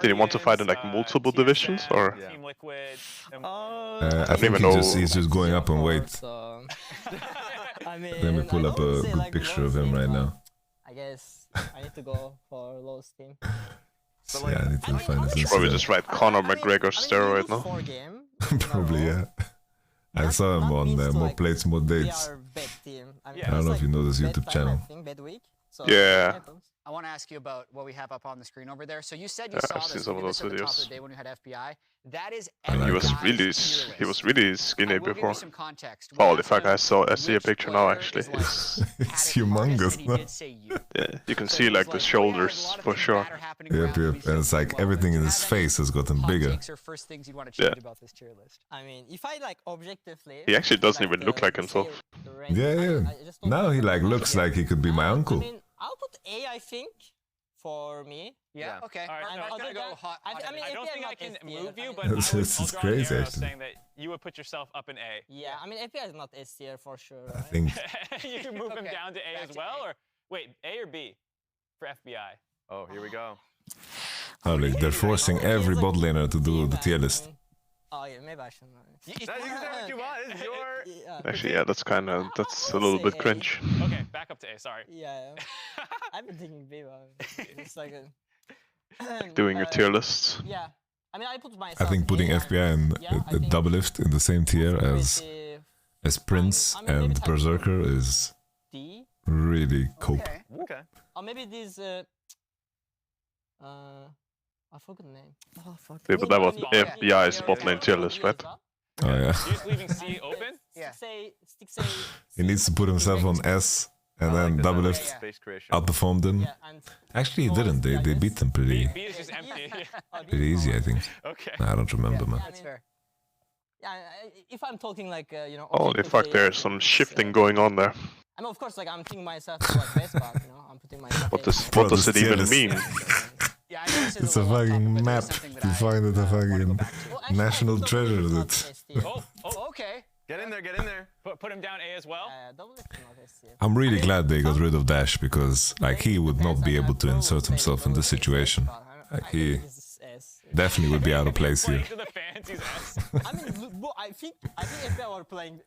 did he want to fight in like multiple divisions or? I think he's just going up in weight. I mean, Let me pull up a good picture of him right now. I guess I need to go for Low's team. Yeah, I need to find his Should probably Instagram. just write Conor McGregor steroid, no? Probably, yeah. I saw him on More Plates, More Dates. I don't know if you know this YouTube channel. Yeah. I want to ask you about what we have up on the screen over there. So you said you Yeah, saw I've seen this, some you of did this those at the top of videos. the day when you had FBI. That is I like He was him. really skinny before. some context. Holy fuck! I see a picture now. Actually, It's humongous, no? yeah, you can see like the shoulders for sure. Yep. And it's like everything in his face has gotten bigger. First things you'd want to Yeah. change about this tier list. I mean, if I like objectively. He actually doesn't even look like himself. Yeah. Now he like looks like he could be my uncle. I mean, I'll put A, I think, for me. Yeah. Okay. All right, And no, other I'm gonna than- go hot. I mean, I don't API think I not can S tier. move you, I but mean, I It's- would, it's I'll go crazy, on actually. saying that you would put yourself up in A. Yeah, I mean, API is not S tier for sure. I Right? think You can move him Okay, down to A back as to well, A. or wait, A or B for FBI? Oh, here we go. they're forcing every bot laner to do the tier list. Oh yeah, maybe I should. You can say what you want. This is your. Yeah. Actually, yeah, that's a little bit cringe. Okay, back up to A. Sorry. Yeah. I've been thinking B, but it's like Doing your tier lists. Yeah. I mean, I put myself. I think putting A, FBI and the double lift in the same tier as Prince I mean, maybe and type Berserker is D. really cope. Okay. Okay. Or maybe these. I forgot the name. Oh fuck. Yeah, but that was FBI's bot lane tier list, right? Oh yeah. You're just leaving C open? Yeah. Stick say. He needs to put himself on S and then double lift Space creation. outperformed them. Yeah, and Actually, he didn't. They beat them pretty B is just empty. pretty easy, I think. Okay. I don't remember, man. That's fair. yeah, if I'm talking like Holy fuck! objectively, There's some shifting going on there. I mean, of course, like I'm thinking myself to like best part, I'm putting myself. What in. does Bro, what does this it tier even list- mean? Yeah, I know this is It's a fucking map. You find it a fucking national treasure, dude. Okay. Get in there, get in there. Put him down A as well. I'm really glad they got rid of Dash because, like, he would not be able to insert himself in this situation. Like, he definitely would be out of place here. I mean, I think if they were playing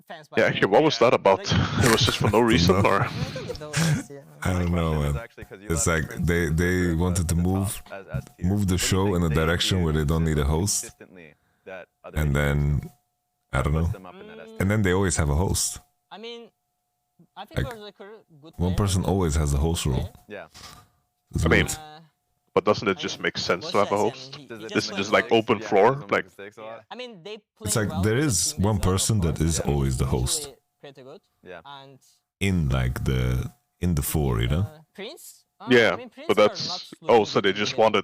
fans. Yeah, actually, what was that about? It was just for no reason, or? I don't know, man. It's like they wanted to move the show in a direction where they don't need a host, and then I don't know, and then they always have a host. I mean, I think like, one person always has the host role. Yeah. It's I mean, weird. but doesn't it just make sense to have a host? This is just like open floor, like. I mean, they It's like there is one person that is always the host. Yeah. In like the four, you know. Prince. Yeah, I mean, Prince but are that's not so they just wanted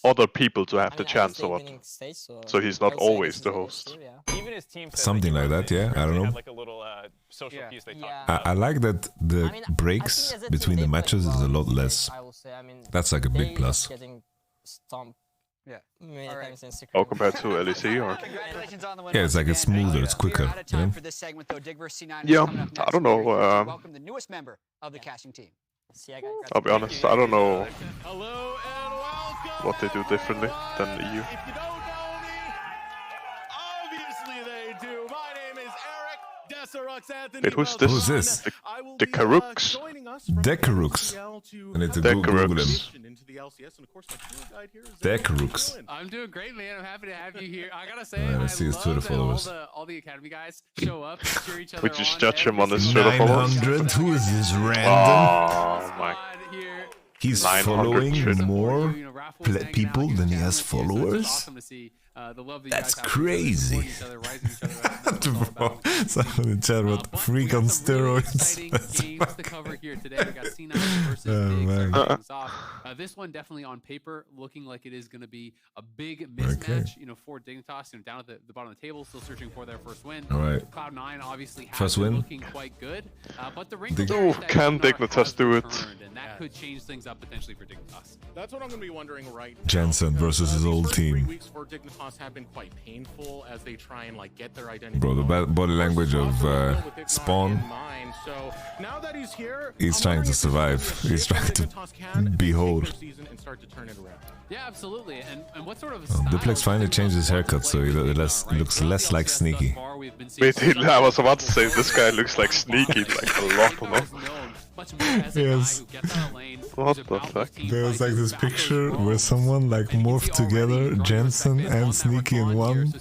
other people to have the chance or what? So he's not always the host. Even his team said Something like that, yeah. I don't know. like a little social piece they talked I like that the breaks between the matches is a lot less. That's like a big plus. Yeah. Oh, compared to LEC or? Yeah, it's like it's smoother, it's quicker. You know? Yeah, I don't know. Welcome the newest member of the casting team. I'll be honest, I don't know what they do differently than the EU. Wait, who's this? Who's this? The Karuks. Decaruks. I need to Google him. Decaruks. I'm doing great, man. I'm happy to have you here. I gotta say, Yeah, let's see his Twitter followers. All the academy guys show up, cheer each other We on. just judge him on his Twitter followers. 900? Who is this random? Oh my. He's 900 following shit. more people than he has followers? That's crazy. Bro, someone in chat wrote freak on steroids. This one definitely on paper looking like it is going to be a big mismatch, you know, for Dignitas, you know, down at the bottom of the table, still searching for their first win. All right. Cloud9 obviously has First been win. looking quite good, but the ring Can Dignitas do it? and that could change things up potentially for Dignitas. That's what I'm going to be wondering right now. Jensen versus his old team. Weeks for Dignitas have been quite painful as they try and like get their identity. Bro, the body language of Spawn. So now that he's here, He's trying to survive. He's trying to behold. Yeah, absolutely. And what sort of Duplex finally changed his haircut so he looks less like Sneaky. Wait, I was about to say this guy looks like Sneaky like a lot, no? Yes. What the fuck? There was like this picture where someone like morphed together Jensen and Sneaky in one,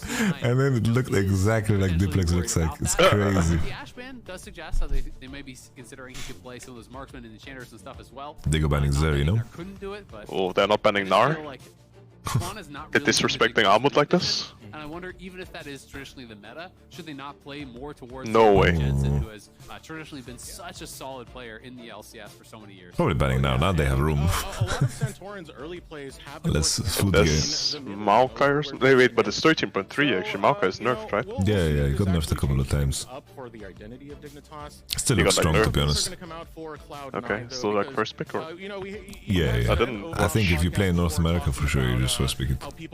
and then it looked exactly like Duplex looks like. It's crazy. The Ash ban does suggest how they may be considering he could play some of those marksmen and enchanters and stuff as well. They go banning Zer, you know? Couldn't do it, but Oh, they're not banning Nar? They're disrespecting Armut like this? And I wonder, even if that is traditionally the meta, should they not play more towards No way. Jensen, who has traditionally been such a solid player in the LCS for so many years? Probably banning now. Now they have room. A lot of Santorin's early plays have been Let's food That's Maokai or something. Wait, but it's 13.3 actually. Maokai is nerfed, right? Yeah, he got nerfed a couple of times. Still looks strong, to be honest. Okay, still like first pick or? Yeah. I didn't. I think if you play in North America, for sure, you just first pick it. Okay,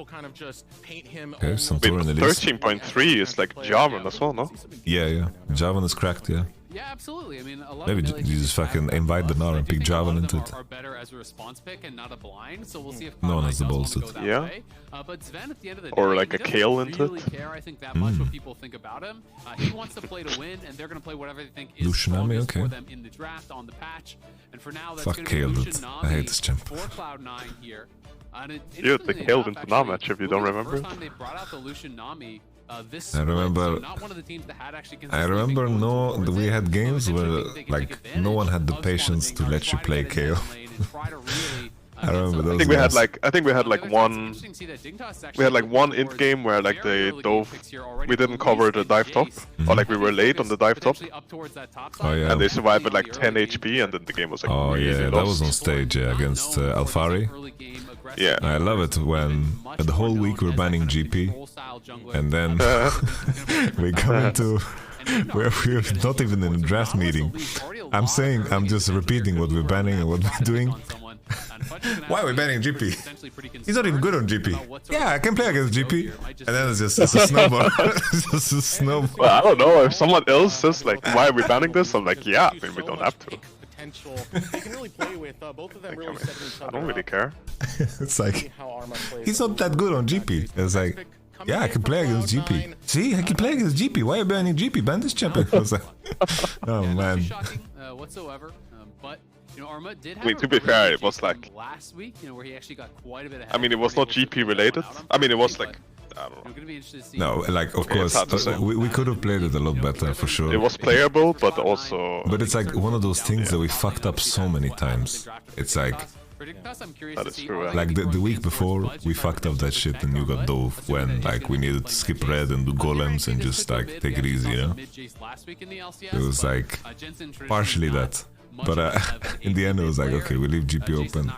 Santorin at least. 13.3 is like Javan as well, no? Yeah. Javan is cracked, yeah. Yeah, absolutely. I mean, a lot Maybe of you just fucking invite the Nar and pick Javan into it. are better as a response pick and not a blind, so we'll see if No one has the balls to. Yeah. But Sven, at the end of the Or day, like he a doesn't Kale into really it. care, I think, that much what people think about him. He wants to play to win, and they're going to play whatever they think is Lucianami, strongest okay. for them in the draft on the patch. And for now, that's Fuck going to be Kale, dude. Lucianami I hate this champ. for Cloud9 here. You had the Kale into Nam match if you don't remember it. First time they brought out the Lucianami. This I remember. so not one of the teams that had actually I remember we had games where like no one had the patience to let you play KO. I remember those. I think we had like one. We had like one int game where like they dove. We didn't cover the dive top, or like we were late on the dive top. Oh yeah. And they survived with like 10 HP, and then the game was like. Oh really yeah, that lost. was on stage against Alfari. Yeah. I love it when the whole week we're banning GP, and then we come into where we're not even in a draft meeting. I'm just repeating what we're banning and what we're doing, Why are we banning GP? He's not even good on GP. Yeah, I can play against GP. And then it's a snowball. It's just a snowball. Well, I don't know. If someone else says, like, why are we banning this? I'm like, yeah, I mean, we don't have to. They can really play with both of them really setting each other I don't really care. It's like, he's not that good on GP. It's like, yeah, I can play against GP. See, I can play against GP. Why are you banning GP? Ban this champion. I was like, oh man. Whatsoever, but you know, Arma did have I mean, to be fair, it was like last week, you know, where he actually got quite a bit ahead. I mean, it was not GP related. I mean, it was like I don't know. No, like of course, we could have played it a lot better for sure. It was playable, but also. But it's like one of those things that we fucked up so many times. It's like. That is true. Yeah. Like the week before, we fucked up that shit and you got dove when like we needed to skip red and do golems and just like take it easy, you know? It was like partially that. But in the end it was like, okay, we leave GP open.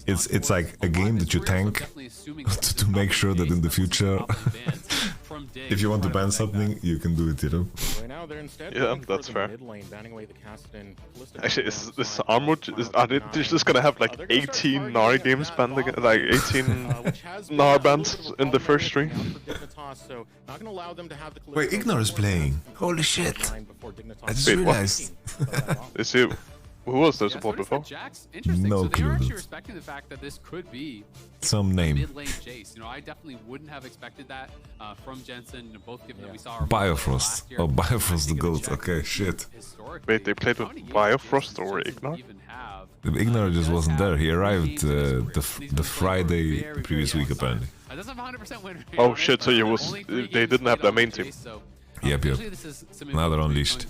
It's like a game that you tank to make sure that in the future if you want to ban something, you can do it, you know? Yeah, that's fair. Actually, is this Armor, are they just gonna have like 18 Nari games banned again, like 18 Nar bans in the first three? Wait, Ignore is playing. Holy shit. I just realized. Is it... Who was their support before? No clue. Respecting the fact that this could be some name. Mid-lane Jace. You know, I definitely wouldn't have expected that from Jensen. You know, both given that we saw our Biofrost. Oh, Biofrost the GOAT. Okay, shit. Wait, they played with Biofrost or Ignore? Ignore just wasn't there. He arrived the Friday the previous week apparently. Oh shit! So they didn't have their main team. Yep. Now they're unleashed.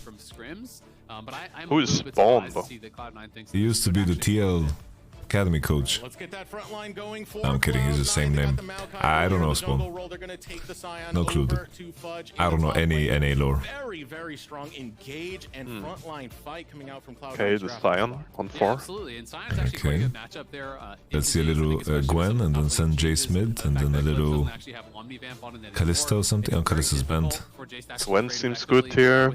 Who is Spawn though? He used to be the TL Academy coach. I'm kidding, he's the same name. I don't know Spawn. No clue. I don't know any NA lore. Very strong engage and frontline fight coming out from Cloud9. Okay, the Sion on 4. Okay. Let's see a little Gwen and then send Jace mid and then a little Callisto or something. Oh, Callisto's banned. Gwen seems good here.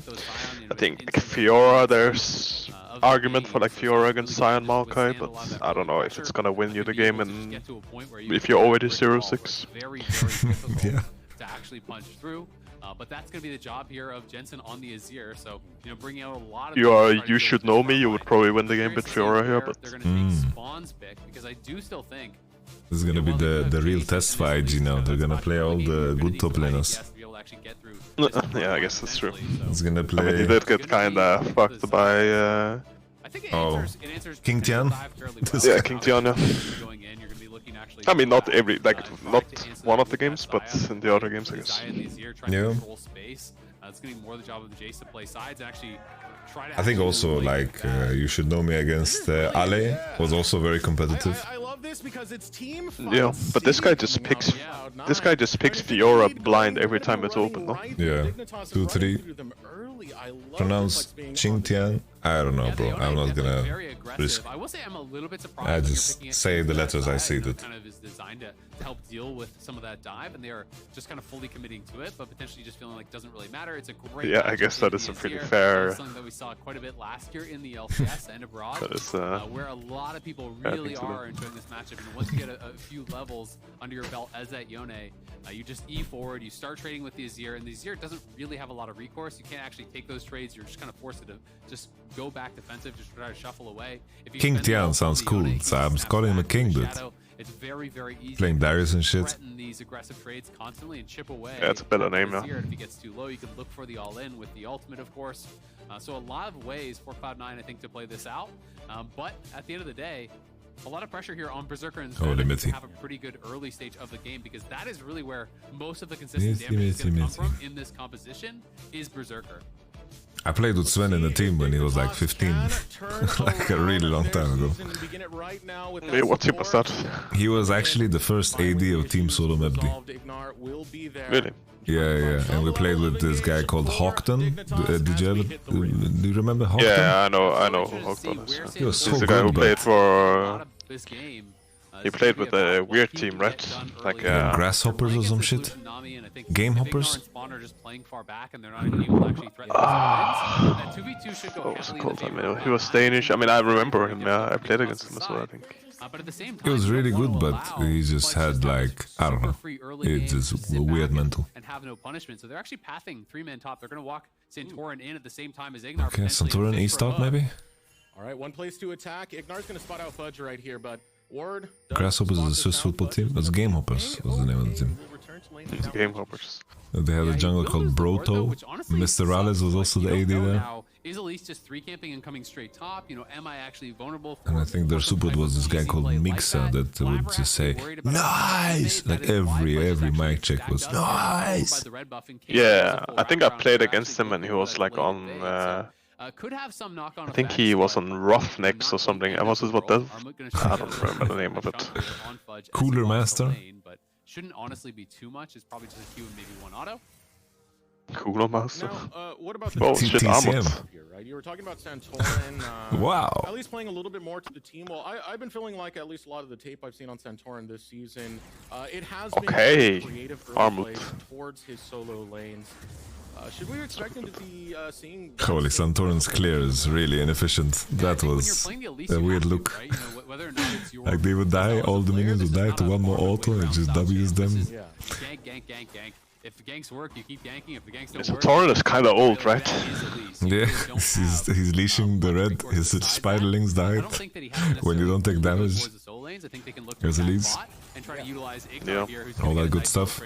I think Fiora, there's argument for like Fiora against Sion Maokai, but I don't know if it's gonna win you the game and if you're already 0-6. Yeah. To actually punch through. But that's going to be the job here of Jensen on the Azir. So, you know, bringing out a lot of... You should know me, you would probably win the game with Fiora here, but... They're going to take Spawn's pick, because I do still think... This is going to be the real test for IG now. They're going to play all the good top laners. Yeah, I guess that's true. It's going to play... I mean, he did get kinda fucked by... King Tian? Yeah, King Tian, yeah. I mean, not every, like, not one of the games, but in the other games, I guess. Yeah. It's going to be more the job of the Jace to play sides and actually try to... I think also, like, you should know me against Ale was also very competitive. Yeah, but this guy just picks Fiora blind every time it's open, no? Yeah, 2-3. Pronounce Qingtian. I don't know, bro. I'm not gonna risk. I will say I'm a little bit surprised. I just say the letters I see that. Kind of is designed to help deal with some of that dive, and they are just kind of fully committing to it, but potentially just feeling like it doesn't really matter. It's a great. Yeah, I guess that is a pretty fair. Something that we saw quite a bit last year in the LCS and abroad, that is, where a lot of people really are enjoying this matchup. And once you get a few levels under your belt as that Yone, you just E forward, you start trading with the Azir, and the Azir doesn't really have a lot of recourse. You can't actually take those trades. You're just kind of forced to just go back defensive, just try to shuffle away. King Tian sounds cool, so I'm calling him a king, dude. It's very easy playing Darius and shit. These aggressive trades constantly and chip away. Yeah, it's a better name now. If he gets too low, you can look for the all-in with the ultimate, of course. So a lot of ways for Cloud9, I think, to play this out. But at the end of the day, a lot of pressure here on Berserker and Zven to have a pretty good early stage of the game, because that is really where most of the consistent damage is going to come from in this composition is Berserker. I played with Sven in the team when he was like 15, like a really long time ago. Wait, what team was that? He was actually the first AD of Team Solo MapD. Really? Yeah, and we played with this guy called Hawkton. Did you ever, do you remember Hawkton? Yeah, I know who Hawkton is. He was so He's the guy who played for... He played with a weird team, right? Like grasshoppers or some shit. Game hoppers. What was it called? I mean, he was Danish. I mean, I remember him. Yeah, I played against him as well, I think. But at the same time, He was really good, but he just had like, I don't know, it's just weird mental. And have no punishment, so they're actually pathing 3-man top. They're going to walk Santorin in at the same time as Ignar. Okay, Santorin East top maybe? Alright, one place to attack. Ignar's going to spot out Fudge right here, but Ward... Grasshoppers is a Swiss football team? That's Game Hoppers was the name of the team. It's Game Hoppers. They had a jungle called Broto. Mr. Rales was also the AD there. Is Elise just 3-camping and coming straight top? You know, am I actually vulnerable for... And I think their support was this guy called Mixa that would just say, nice! Like every mic check was, nice! Yeah, I think I played against him and he was like on... could have some knock-on I think he was on Roughnecks or something. Was it what that? I don't remember the name of it. Cooler Master? But shouldn't honestly be too much. It's probably just a Q and maybe one auto. Cooler Master. Now, what about the oh shit, Armut. Here, right? You were talking about Santorin. Wow. At least playing a little bit more to the team. Well, I've been feeling like at least a lot of the tape I've seen on Santorin this season, it has been creative early plays towards his solo lanes. Should we expect him to be seeing... Holy, Santorin's clear is really inefficient. That was a weird look. Like they would die, all the minions would die to one more auto and it just W's them. Gank, gank, gank, gank. If the ganks work, you keep ganking. If the ganks don't work... Santorin is kinda old, right? Yeah, he's leashing the red, his spiderlings died. When you don't take damage, there's a leads. Yeah, all that good stuff.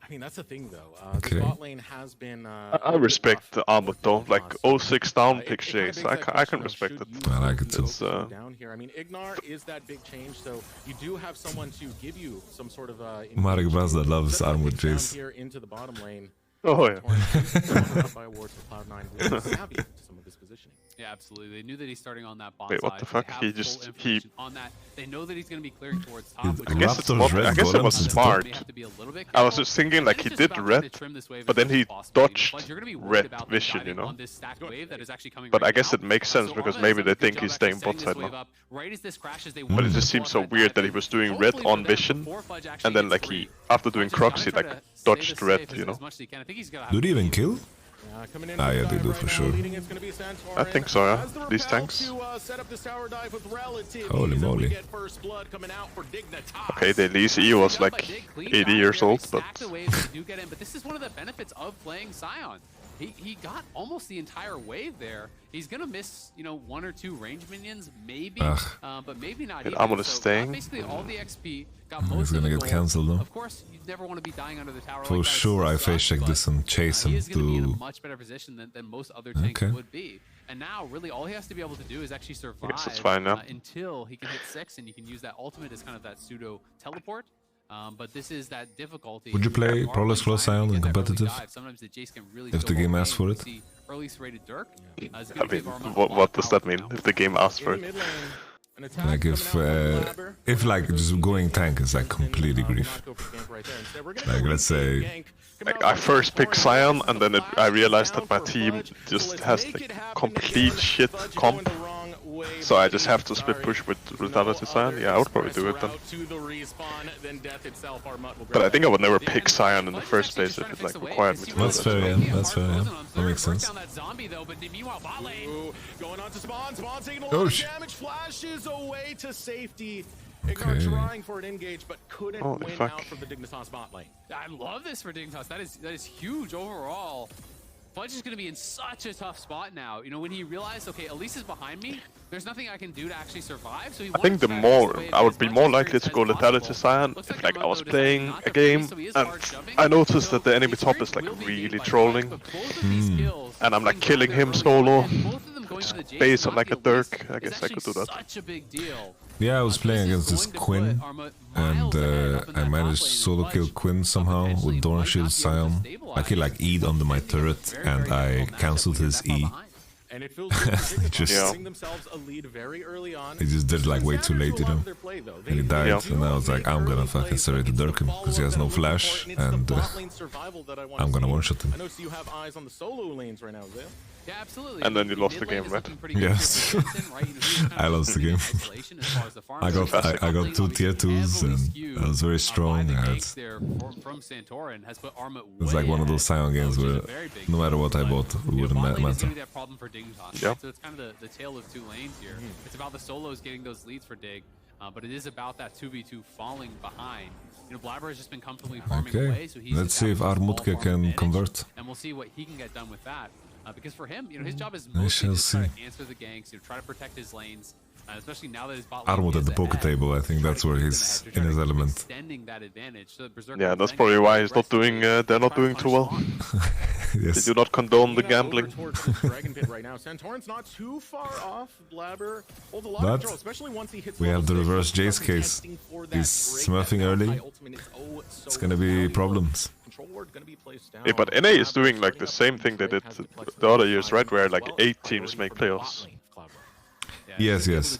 I mean, that's the thing, though. Okay. The bot lane has been... I respect the Armut though, like 06 down pick Jace. I can respect it. I like it too. Down here. I mean, Ignar is that big change, so you do have someone to give you some sort of... Marek Brazda loves Armut Jace. Here into the bottom lane. Oh yeah. Yeah, absolutely. They knew that he's starting on that bot Wait, what the fuck? He just on that. They know that he's going to be clearing towards top. I guess it was smart. I was just thinking like he did red, but then he dodged red vision, you know. But I guess it makes sense because maybe they think he's staying bot side now. But it just seems so weird that he was doing red on vision, and then like he, after doing Crocs, he like dodged red, you know. Do they even kill? Ah, yeah, they do for sure. I think so, yeah. These tanks. Holy moly. Okay, the Lee CE was like 80 years old, but... But this is one of the benefits of playing Sion. He got almost the entire wave there. He's gonna miss, you know, 1 or 2 range minions, maybe, but maybe not. Armut is staying. Basically, all the XP got most He's gonna get cancelled though. Of course, you never want to be dying under the tower. For sure, I face check this and chase him he's gonna be in a to. much better position than most other tanks would be. And now, really, all he has to be able to do is actually survive until he can hit 6, and you can use that ultimate as kind of that pseudo teleport. But this is that difficulty. Would you play Prowler's Claw Sion in competitive? If the game asks for it? I mean, what does that mean, if the game asks for it? Like if like just going tank is like completely grief. Like let's say... Like I first picked Sion and then I realized that my team just has like complete shit comp. So I just have to split push with Brutality Sion? Yeah, I would probably do it then. But I think I would never pick Sion in the first place if it like required me to. That's fair, yeah. That's fair, yeah. That makes sense. Oh shit! Flashes away to safety. Ignar trying for an engage, but couldn't win out from the Dignitas bot lane. I love this for Dignitas. That is huge overall. Fudge is going to be in such a tough spot now. You know, when he realized, okay, Elise is behind me, there's nothing I can do to actually survive. So I think I would be more likely to go Lethality Sion if like I was playing a game and I noticed that the enemy top is like really trolling. And I'm like killing him solo. Just base on like a Dirk. I guess I could do that. Yeah, I was playing against this Quinn, and I managed to solo kill Quinn somehow with Dawn Shield Sion. Like he like E'd under my turret, and I cancelled his E. He just did like way too late, you know. And he died, and I was like, I'm gonna fucking serrate the Dirk him, because he has no flash, and I'm gonna one-shot him. I notice you have eyes on the solo lanes right now, Zale. Yeah, absolutely. And then you lost the game, right? Yes. I lost the game. I got 2 tier 2s and I was very strong. It's like one of those Sion games where no matter what I bought, it wouldn't matter. Yeah. So it's kind of the tale of two lanes here. It's about the solos getting those leads for Dig, but it is about that 2v2 falling behind. You know, Blabber has just been comfortably farming away, so he's... Let's see if YamatoCannon can convert. And we'll see what he can get done with that. Because for him, you know, his job is mostly to try to answer the ganks, you know, try to protect his lanes, especially now that his bot lane Armut at the poker table, I think that's where he's in his element. Extending that advantage. So yeah, that's probably why he's not doing. They're not doing too well. Yes. They do not condone the gambling. Right now, Santorin's not too far off. Blabber holds a lot of control, especially once he hits. We have the reverse Jace case. He's smurfing early. It's gonna be problems. Yeah, but NA is doing like the same thing they did the other years, right? Where like 8 teams make playoffs. Yes, yes.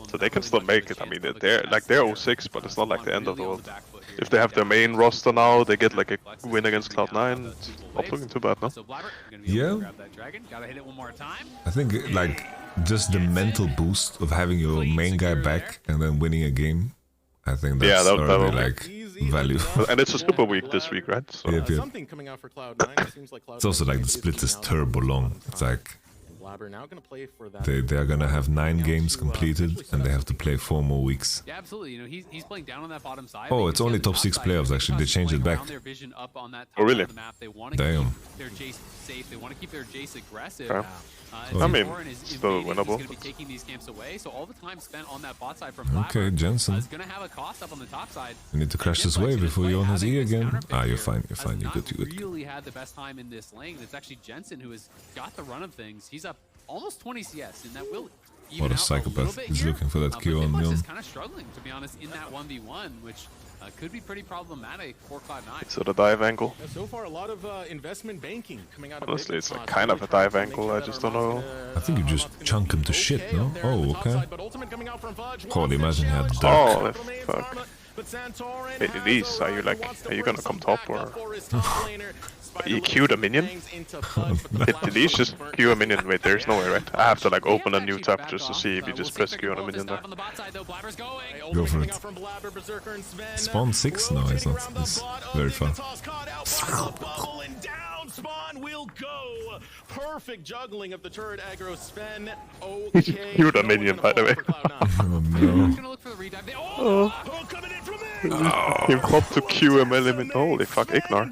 So they can still make it. I mean, they're 06, but it's not like the end of the world. If they have their main roster now, they get like a win against Cloud9. It's not looking too bad, no? Yeah. I think like just the mental boost of having your main guy back and then winning a game. I think that's already like value. And it's a super week this week, right? So. Yep. It's also like the split is turbo long. It's like they are gonna have 9 games completed and they have to play 4 more weeks. Yeah, absolutely. You know, he's playing down on that bottom side. Oh, it's only top 6 playoffs actually. They changed it back. Oh, really? Damn. Their Jace safe. They want to keep their Jace aggressive. Okay. I mean, still winnable. Taking these camps away, so all the time spent on that bot side from Blabber, okay, Jensen. is going to have a cost up on the top side. You need to crash this wave before you own his E again. Ah, you're fine, you're fine, you're good, you're good. Really had the best time in this lane. It's actually Jensen who has got the run of things. He's up almost 20 CS, and that will What a psychopath. He's looking for that Q on Milne. He's kind of struggling, to be honest, in that 1v1, which could be pretty problematic for Cloud9. So the dive angle. So far, a lot of investment banking coming out of honestly, it's like kind of a dive angle. I just don't know. I think you just chunk him to shit, no? Oh, okay. God, imagine he had the dark. Oh, fuck. Wait, Elise, are you gonna come top or? You queued a minion? Did Elise just queue a minion? Wait, there's no way, right? I have to like open a new tab just to see if you just press Q on a minion there. Go for it. Spawn 6? No, it's not. It's very far. Spawn will go. Perfect juggling of the turret aggro Sven. He queued a minion, by the way. Oh no. He got to queue him element. Holy fuck, Ignore.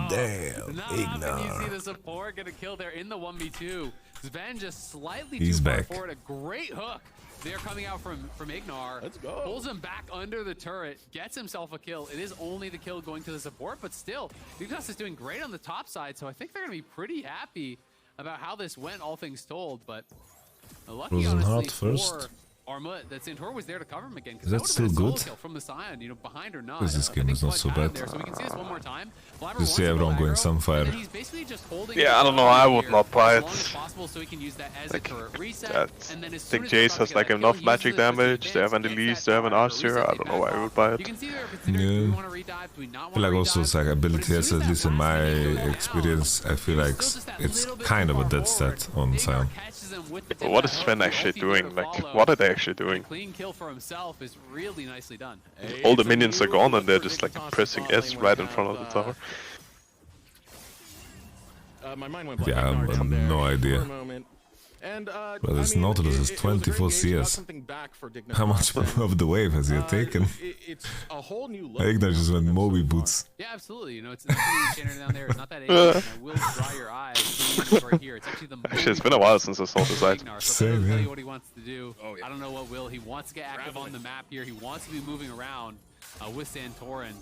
Damn, Ignore. You see the support get a kill there in the 1v2. Sven just slightly He's too far back. forward. A great hook. They're coming out from Ignar. Let's go. Pulls him back under the turret, gets himself a kill. It is only the kill going to the support, but still, Ignas is doing great on the top side, so I think they're going to be pretty happy about how this went, all things told. But lucky, honestly, for Armut that Santor was there to cover him again. Is that still good? From the Sion, you know, behind or not. Because this game is not so bad. There, so we can see this one more time. You see everyone going Sunfire. Yeah, I don't know. I would not buy it. So he can use that as Like, a reset, I think Jace has like enough magic damage. They have an Elise, they have an Archer. I don't know why I would buy it. Yeah. I feel like also it's like ability as at least in my experience, I feel like it's kind of a dead stat on Sion. But what is Sven actually doing? Like, what are they actually doing? Clean kill for himself is really nicely done. All the minions are gone and they're just like pressing S right in front of the tower. My mind went blank. Yeah, I have no idea. But this Nautilus is 24 CS. How much of the wave has he taken? Ignar just went Moby boots. Yeah, absolutely. You know, it's not the Channer down there. It's not that Ignar. I will dry your eyes right here. It's actually the Actually, it's been a while since I saw this side. Same, yeah. Tell you what he wants to do. I don't know what will. He wants to get active on the map here. He wants to be moving around with Santorin.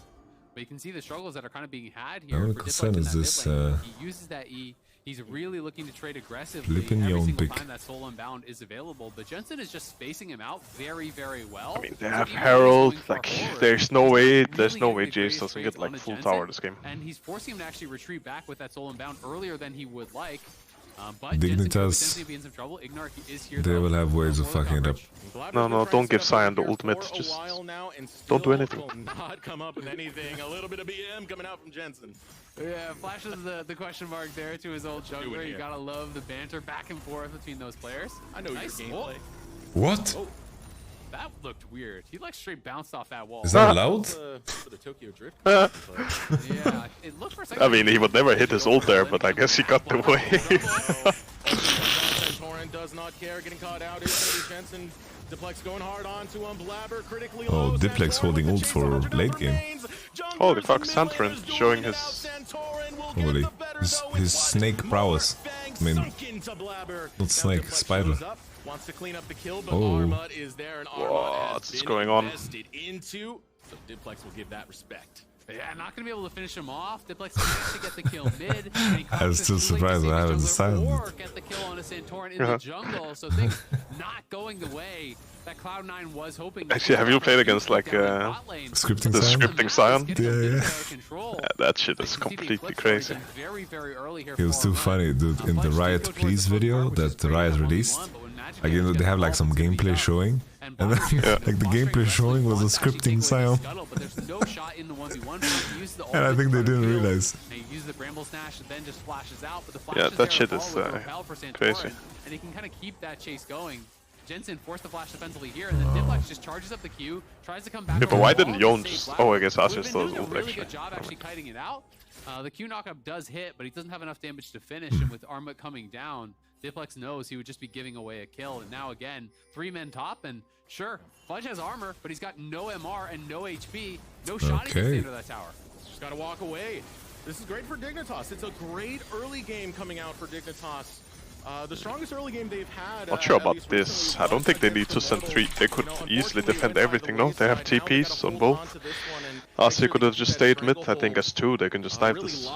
But you can see the struggles that are kind of being had here. How concerned is this? He uses that E. He's really looking to trade aggressively. Every single time that Soul Unbound is available, but Jensen is just spacing him out very, very well. I mean, they have Herald. Like, there's no way Jace doesn't get like full tower this game. And he's forcing him to actually retreat back with that Soul Unbound earlier than he would like. But Dignitas, be in some trouble. Ignark is here, they will have ways of fucking it up. No, don't give Sion the ultimate. Just don't do anything. Not come up with anything. A little bit of BM coming out from Jensen. Yeah, flashes the question mark there to his old jungler. You gotta love the banter back and forth between those players. I know nice. Your gameplay. What? Oh, that looked weird. He like straight bounced off that wall. Is that allowed? For the Tokyo Drift. Yeah, it looked for a second. I mean, he would never hit his ult there, but I guess he got the wave. Santorin does not care. Getting caught out is going to be Jensen. Diplex going hard onto him. Blabber critically low. Oh, Diplex holding ult for late game. Holy fuck, Santorin showing his... Holy, his snake prowess. I mean, not snake, spider. Wants to clean up the kill, but oh. Armut is there, and what's going on? Into, so Diplex will give that respect. Yeah, not gonna be able to finish him off. Diplex has to get the kill mid. I was still surprised I haven't decided. Or get the kill on a Santorin in the jungle. So things not going the way that Cloud9 was hoping. Actually, have you played against like scripting Sion? Yeah. That shit is completely crazy. It was too funny, dude. In the Riot Please video that the Riot released, like, you know, they have like some gameplay showing, and then like the gameplay showing was a scripting Sion. And I think they didn't realize. Yeah, that shit is crazy. And he can kind of keep that chase going. Jensen forced the flash defensively here, and then Diplex just charges up the Q, tries to come back. Yeah, but why didn't Yon just... Oh, I guess Asher still has ult, really actually. Good job actually kiting it out. The Q knockup does hit, but he doesn't have enough damage to finish, and with Armut coming down, Diplex knows he would just be giving away a kill, and now again, 3 men top, and sure, Fudge has armor, but he's got no MR and no HP, no shot he can stay under that tower. Just gotta walk away. This is great for Dignitas. It's a great early game coming out for Dignitas. The strongest early game they've had. Not sure about this. I don't think they need to send 3. They could easily defend everything, no? They have TPs on both. Asi could have just stayed mid. I think as 2 they can just snipe this.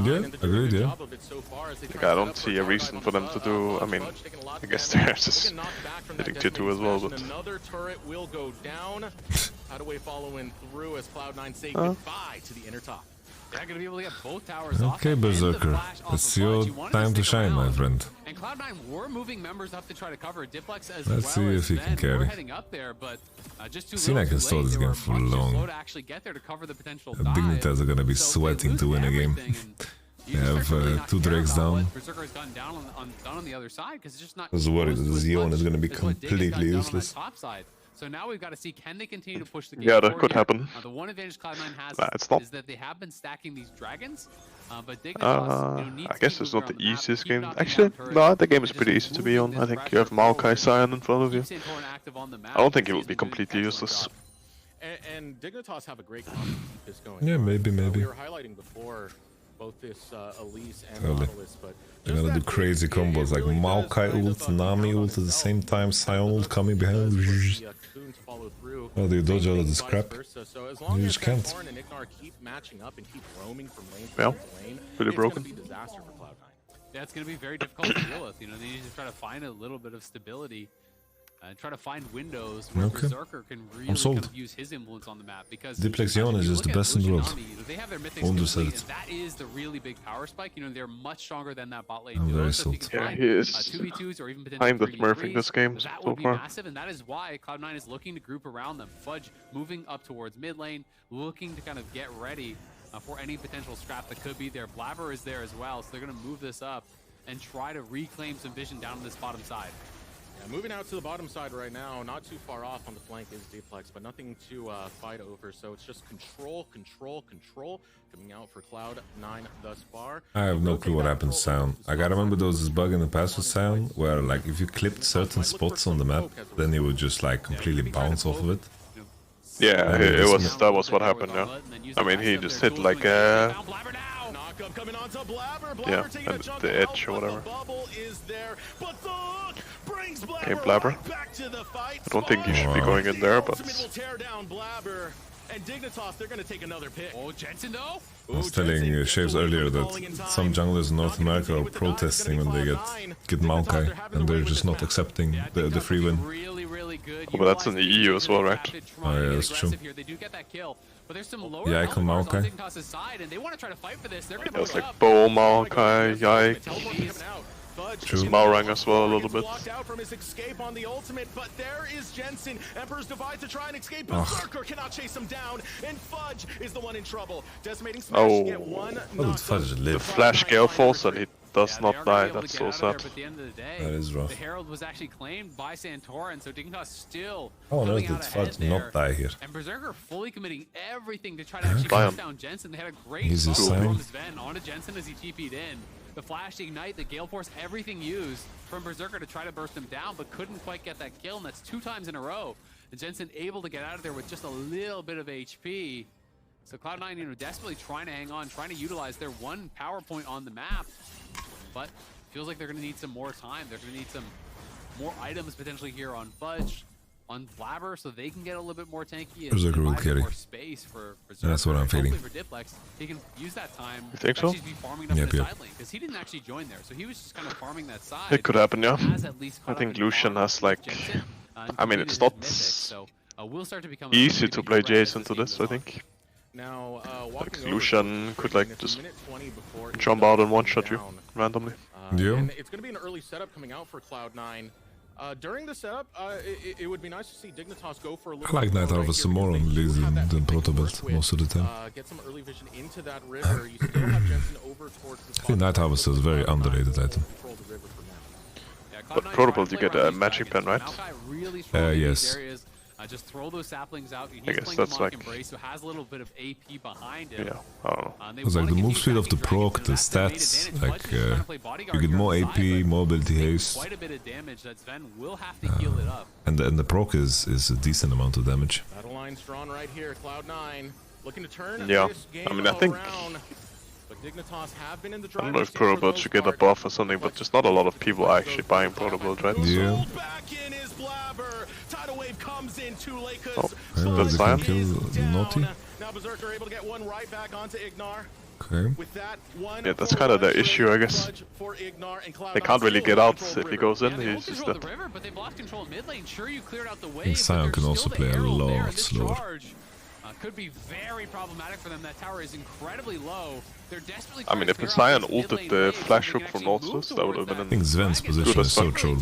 Yeah, agreed, yeah. Like, I don't see a reason for them to do... I mean, I guess they're just hitting tier 2 as well, but... Another turret will go down. Hadaway following through as Cloud9 say goodbye to the inner top. They're gonna be able to get both towers okay, Berserker, it's your time to shine, my friend. And Cloud9 were moving members up to try to cover Diplex as Let's see if he can carry. We're heading up there, but just too Seen I can stall this game for long. To actually get there to cover the potential Dignitas are gonna be sweating to win a game. They have 2 Drakes down. Berserker has gone down on the other side because it's just not. I was worried that Zion is gonna be completely useless. So now we've got to see, can they continue to push the game? Yeah, that could happen. The one advantage Cloud9 has is that they have been stacking these dragons. But Dignitas, I guess it's not the easiest game. Actually, no, the game is pretty easy to be on. I think you have Maokai Sion in front of you. I don't think it will be completely useless. And Dignitas have a great combo to keep this going. Yeah, maybe. We were highlighting before both this Elise and Nautilus, but they're gonna do crazy combos like Maokai ult, Nami ult at the same time, Sion ult coming behind. Oh, do you dodge all of this crap? You just can't. Well, pretty broken. Yeah, it's gonna be very difficult to deal with. You know, they need to try to find a little bit of stability. And try to find windows where Berserker can really kind of use his influence on the map, because Diplex Yon is just the best in the world. They have their mythics complete, and that is the really big power spike. You know, they're much stronger than that bot lane. I'm very salty. Yeah, he is. 2v2s or even I'm the smurfing this game that so would be far. massive, and that is why Cloud9 is looking to group around them. Fudge moving up towards mid lane, looking to kind of get ready for any potential scrap that could be there. Blabber is there as well, so they're going to move this up and try to reclaim some vision down on this bottom side. Yeah, moving out to the bottom side right now, not too far off on the flank is Diplex, but nothing to fight over. So it's just control coming out for Cloud9 thus far. I have no clue what happened to Sound. I gotta remember there was this bug in the past with Sound where, like, if you clipped certain spots on the map, then it would just like completely bounce off of it. Yeah, that was what happened. Yeah, I mean he just hit like yeah, and the edge or whatever. Okay, Blabber. I don't think he should be going in there, but... And Dignitas, they're gonna take another pick. Oh, Jensen though? I was telling Shaves earlier that some junglers in North America are protesting when they get Maokai, and they're just not accepting the free win. Really good. Oh, but that's in the EU as well, right? Oh yeah, that's true. They do get that kill, But there's some lower Yike on on Maokai. Dignitas's side, and they want to try to fight for this. They're going to There's push like up. Bo, Maokai, Yike. True. Maorang as well a little bit. Blocked out from his escape on the ultimate, but there is Jensen. Emperor's Divide to try and escape. Berserker cannot chase him down, and Fudge is the one in trouble. Decimating Smash to get one. The Flash Gale falls and he does not die. That's so sad. But at the end of the day, that is rough. The Herald was actually claimed by Santorin, so Dignitas still Oh no, coming did out ahead Fudge there. not die here? And Berserker fully committing everything to try to actually push down Jensen. They had a great He's a follow sign. from Sven onto Jensen as he TP'd in. The flash, the ignite, the Gale Force, everything used from Berserker to try to burst him down, but couldn't quite get that kill, and that's 2 times in a row. And Jensen able to get out of there with just a little bit of HP. So Cloud9, you know, desperately trying to hang on, trying to utilize their one power point on the map, but feels like they're going to need some more time. They're going to need some more items potentially here on Fudge, on Blabber, so they can get a little bit more tanky and Berserker will provide carry. more space for Berserker. That's what I'm feeling. Hopefully for Diplex, he can use that time You think to so? actually be farming up Yep, the yep. side lane, because he didn't actually join there, so he was just kind of farming that side. It could happen, yeah. Has at least I caught think up in Lucian farm has like... Jensen, and I mean, completed it's his not mythic, so we'll start to become a easy pretty to big play threat as Jason this to game this, goes I on. think. Now, Like walking Lucian could like just minute 20 before jump out and one-shot you randomly. Yeah. And it's going to be an early setup coming out for Cloud9. During the setup, it would be nice to see Dignitas go for a little I like bit Night more Harvest right here more on because they do Liz have that than big Proto work Belt with, most of the time. Get some early vision into that river. You still have Jensen over towards the I think Night Harvest is a very underrated item. control the river for now. But Protocol, you get a magic pen, right? Yes. Yes. Just throw those saplings out. He's I guess playing that's the Mock like- Embrace, who has a little bit of AP behind him. Yeah, I don't know. They It's like wanna the get move these speed of the stacking dragons, proc, and the that's their main stats, advantage. like Fudge is trying to play bodyguard you get here more on the AP, side, more ability but haste, quite a bit of damage that Sven will have to heal it up. and the proc is a decent amount of damage. Battle line's drawn right here. Cloud9 looking to turn Yeah, this game I mean, I think- around. But Dignitas have been in the I don't know if driver's seat for the Protobot most should get a part. buff or something, but there's not a lot of people actually buying Protobot, right? Yeah. Back in is Blabber. Tidal wave comes in too late Oh, Yeah, that's they fine. can kill Naughty. Now Berserker able to get one right back onto Ignar. Okay. With that one Yeah, that's kind of the issue, I guess. for Ignar and Cloud9 They can't really still get out control if he river. goes in, They won't he's just control dead. the river, but they've lost control of mid lane. Sure, you cleared out the wave, think but Sion there's can also still the play a Herald there, lot and this slower. charge, could be very problematic for them. That tower is incredibly low. They're desperately I mean, trying to if clear out Sion this mid ulted lane the wave so flash they hook can from actually move Nautilus, that would have towards been I think Sven's position is so troll.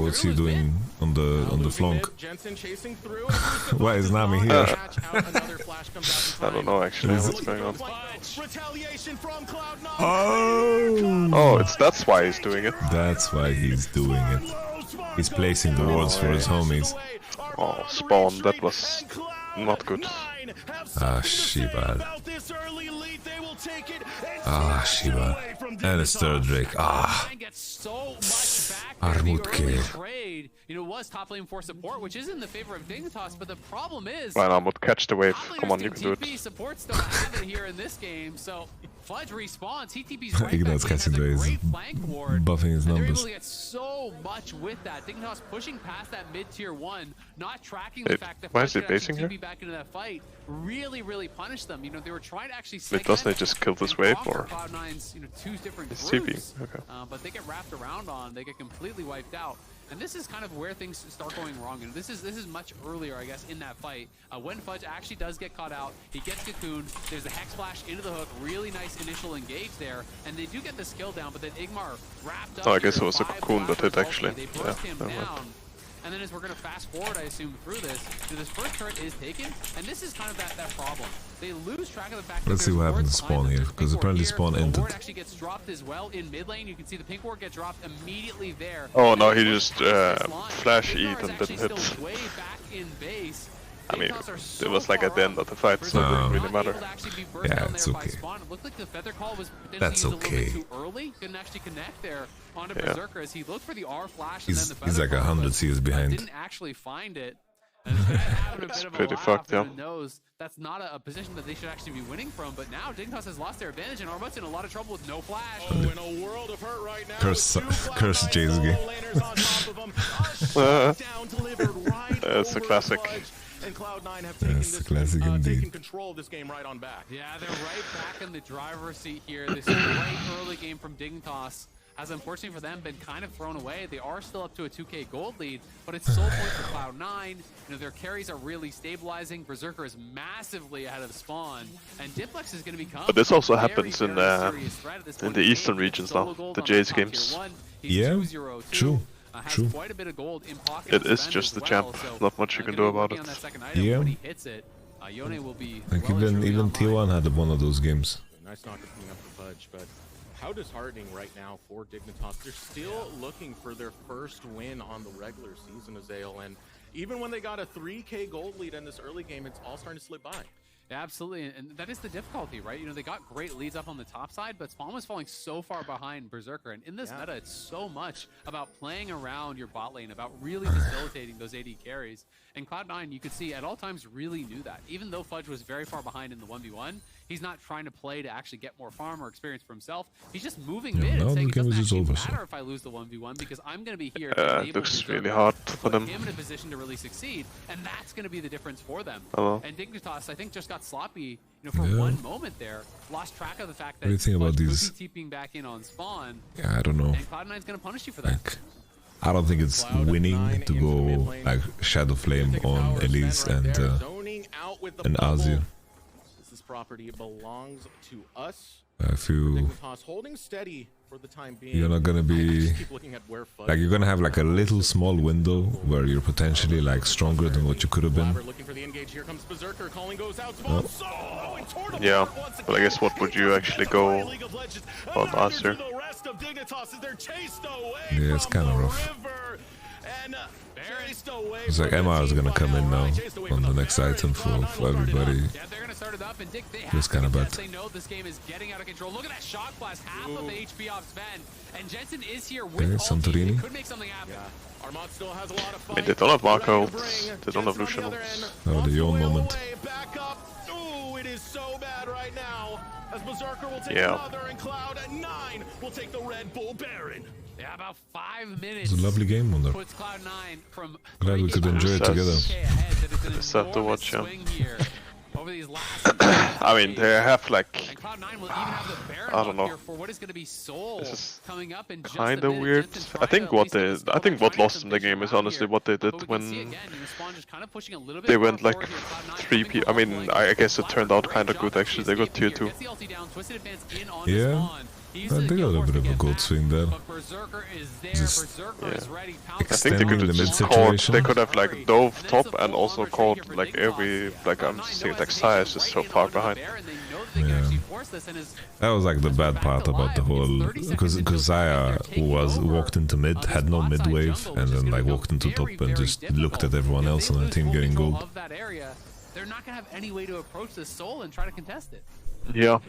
What's he doing on the flank? Jensen chasing through. Why is Nami here? I don't know actually Is what's going on. Retaliation from Cloud9. Oh! That's why he's doing it. That's why he's doing it. He's placing the wards for his homies. Oh, Spawn, that was not good. Ah, Shiba. Ah, Shiba. And his third Drake. Ah. Armutke. Trade, you know, was top lane for support, which is in the favor of Dignitas, but the problem is Right, Armut, catch the wave. top Come on, laners you can do TP, it. supports don't have it here in this game, so Fudge respawns, he TP's right Ignat's back in, catching has a the waves, great flank ward, buffing his and they're able numbers. to get so much with that. Dignitas pushing past that mid-tier 1, not tracking the Wait, fact that why Fudge is he could actually basing here? TP back into that fight, really punished them. You know, they were trying to actually Wait, doesn't he just kill this wave, or or? Cloud9's, you know, 2 different It's groups, TP, okay. but they get wrapped around on, they get completely wiped out. And this is kind of where things start going wrong. And this is much earlier, I guess, in that fight. When Fudge actually does get caught out, he gets cocooned. There's a Hex Flash into the hook. Really nice initial engage there. And they do get the skill down, but then Igmar wrapped up. Oh, I guess here, it was a 5 cocoon that hit, Blasters actually. ultimately. They burst Yeah, him never mind. down. And then as we're going to fast forward, I assume, through this first turret is taken. And this is kind of that problem. They lose track of the fact Let's that see what there's happens to wards Spawn behind here, them. There's because pink ward apparently here. Spawn The ended. ward actually gets dropped as well in mid lane. You can see the pink ward get dropped immediately there. Oh no, he just flash eat and didn't hit. Way back in base. I mean, it was like at the end of the fight, so it didn't really matter. Yeah, it's okay. It looked like the feather call was That's potentially used a okay. little bit too early. Couldn't actually connect there onto Yeah. Berserker as he looked for the R flash and then the He's feather like call, 100 but CS behind. didn't actually find it. And it's having a bit of a pretty laugh fucked, and yeah. knows that's not a position that they should actually be winning from. But now Dignitas has lost their advantage, and Armut's in a lot of trouble with no flash. Oh, in a world of hurt right now. Curse Jay's game. It's a classic. And Cloud9 have taken Yes, classic indeed. taken control of this game right on back. Yeah, they're right back in the driver's seat here. This is a great early game from Dignitas. has unfortunately for them been kind of thrown away. They are still up to a 2K gold lead, but it's soul points for Cloud9. You know, their carries are really stabilizing. Berserker is massively ahead of Spawn, and Diplex is going to become. But this also happens in the eastern regions now, the Jace games. Yeah, true. True. Quite a bit of gold in pocket. It is just the champ. Not much you can do about it. Yeah. Will be like even T1 had one of those games. Nice knocker coming up for Fudge, but how disheartening right now for Dignitas. They're still looking for their first win on the regular season, Azael, and even when they got a 3K gold lead in this early game, it's all starting to slip by. Yeah, absolutely, and that is the difficulty, right? You know, they got great leads up on the top side, but Spawn was falling so far behind Berserker, and in this meta, it's so much about playing around your bot lane, about really facilitating those AD carries. And Cloud9, you could see at all times really knew that. Even though Fudge was very far behind in the 1v1, he's not trying to play to actually get more farm or experience for himself. He's just moving mid and saying it doesn't actually matter if I lose the 1v1 because I'm going to be here to enable looks really hard for them. him in a position to really succeed, and that's going to be the difference for them. And Dignitas, I think, just got sloppy, you know, for one moment there, lost track of the fact that what do you think about these TPing back in on Spawn. Yeah, I don't know. And Cloud9's going to punish you for that. Like, I don't think it's winning to go like Shadow Flame on Elise and Azir. This property belongs to us. I feel holding steady for the time being. you're not gonna be like you're gonna have like a little small window where you're potentially like stronger than what you could have been. Yeah, but I guess what would you actually go on Azir? Yeah, it's kind of rough. It's like MR is gonna come in now on the next item for everybody. It's kind of bad. They know this game is getting out of control. Look at that shock blast, half of the HP off Sven, and Jensen is here with Santorini. could make something happen. I mean, they don't have Marco ults, they don't have Lucian ults. Oh, the Yon moment. It is so bad right now. As Berserker will take another, and Cloud9 will take the Red Bull Baron. Yeah, about 5 minutes. It's a lovely game, Wonder. Puts Cloud9 from glad we could enjoy it together. It's sad to watch, yeah. Over these last I mean, they have like, I don't know. For what is going to be Soul this is coming up in kind of weird. I think what lost them the game is honestly what they did when they went like 3P. I mean, I guess it turned out kind of good actually. They got tier 2. Yeah. I think a little bit of a gold swing there. Just I think they could have just caught, they could have like dove top and also caught like every, like I'm just saying, like Saya is just so far behind. Yeah. That was like the bad part about the whole, because Saya walked into mid, had no mid wave, and then like walked into top and just looked at everyone else on the team getting gold. They're not going to have any way to approach this Soul and try to contest it. Yeah,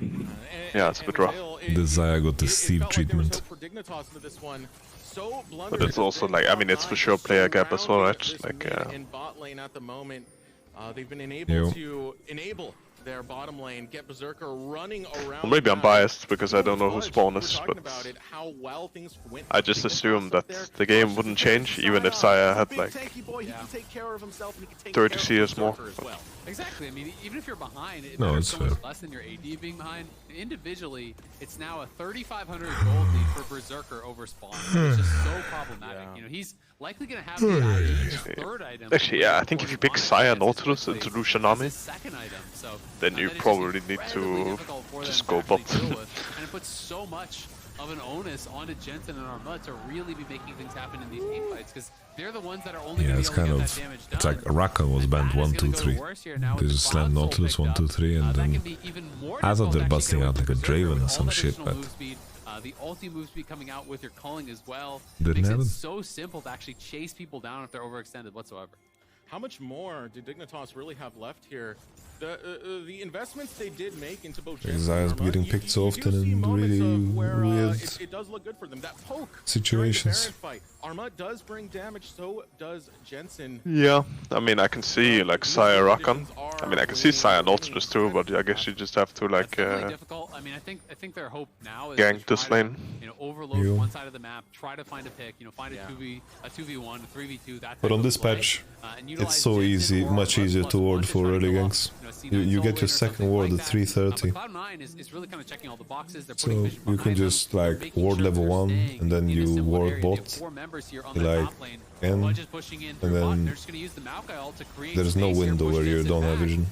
yeah, it's a bit rough. The Zaya got the Steve treatment. But it's also like, I mean, it's for sure player gap as well, right? Like, in bot lane at the moment, they've been able to enable their bottom lane, get Berserker running around. Well, maybe I'm biased because I don't know who Spawn is, but I just assume that the game wouldn't change even if Saya had like 30 CS more. Exactly. I mean, even if you're behind, it no, matters it's so fair. much less than your AD being behind. Individually, it's now a 3,500 gold lead for Berserker over Spawn. It's just so problematic. You know, he's likely going to have the ID, his third item. Actually, yeah, I think if you pick Saya Nautilus into Lucianami, second item, so then you probably need to just go bot. And it puts so much of an onus onto Jensen and Arma to really be making things happen in these team fights, because they're the ones that are only Yeah, it's kind of, it's like Rakan was banned 1, 2, 3. They just slammed Nautilus 1, 2, 3, and then I thought they're busting out like a Draven or some shit, but the ulti move speed coming out with your culling as well didn't makes happen. it so simple to actually chase people down if they're overextended whatsoever. How much more do Dignitas really have left here? The investments they did make into both Zaya's getting picked so often in really weird it does look good for them. That poke situations. Arma does bring damage, so does Jensen. Yeah, I mean, I can see like Saya Rakan. I mean, I can see Saya Nautilus too, but I guess you just have to like mean, I think their hope now is Gank to this try lane. to, overload one side of the map, try to find a pick, find a 2v1, a 3v2. But on this patch, it's so easy, much easier to ward for early ganks. You get your second ward at 330. Cloud9 is really kind of checking all the boxes. They're So you can just like ward level 1 and then you ward bot, like, and then there's no window where you don't have vision.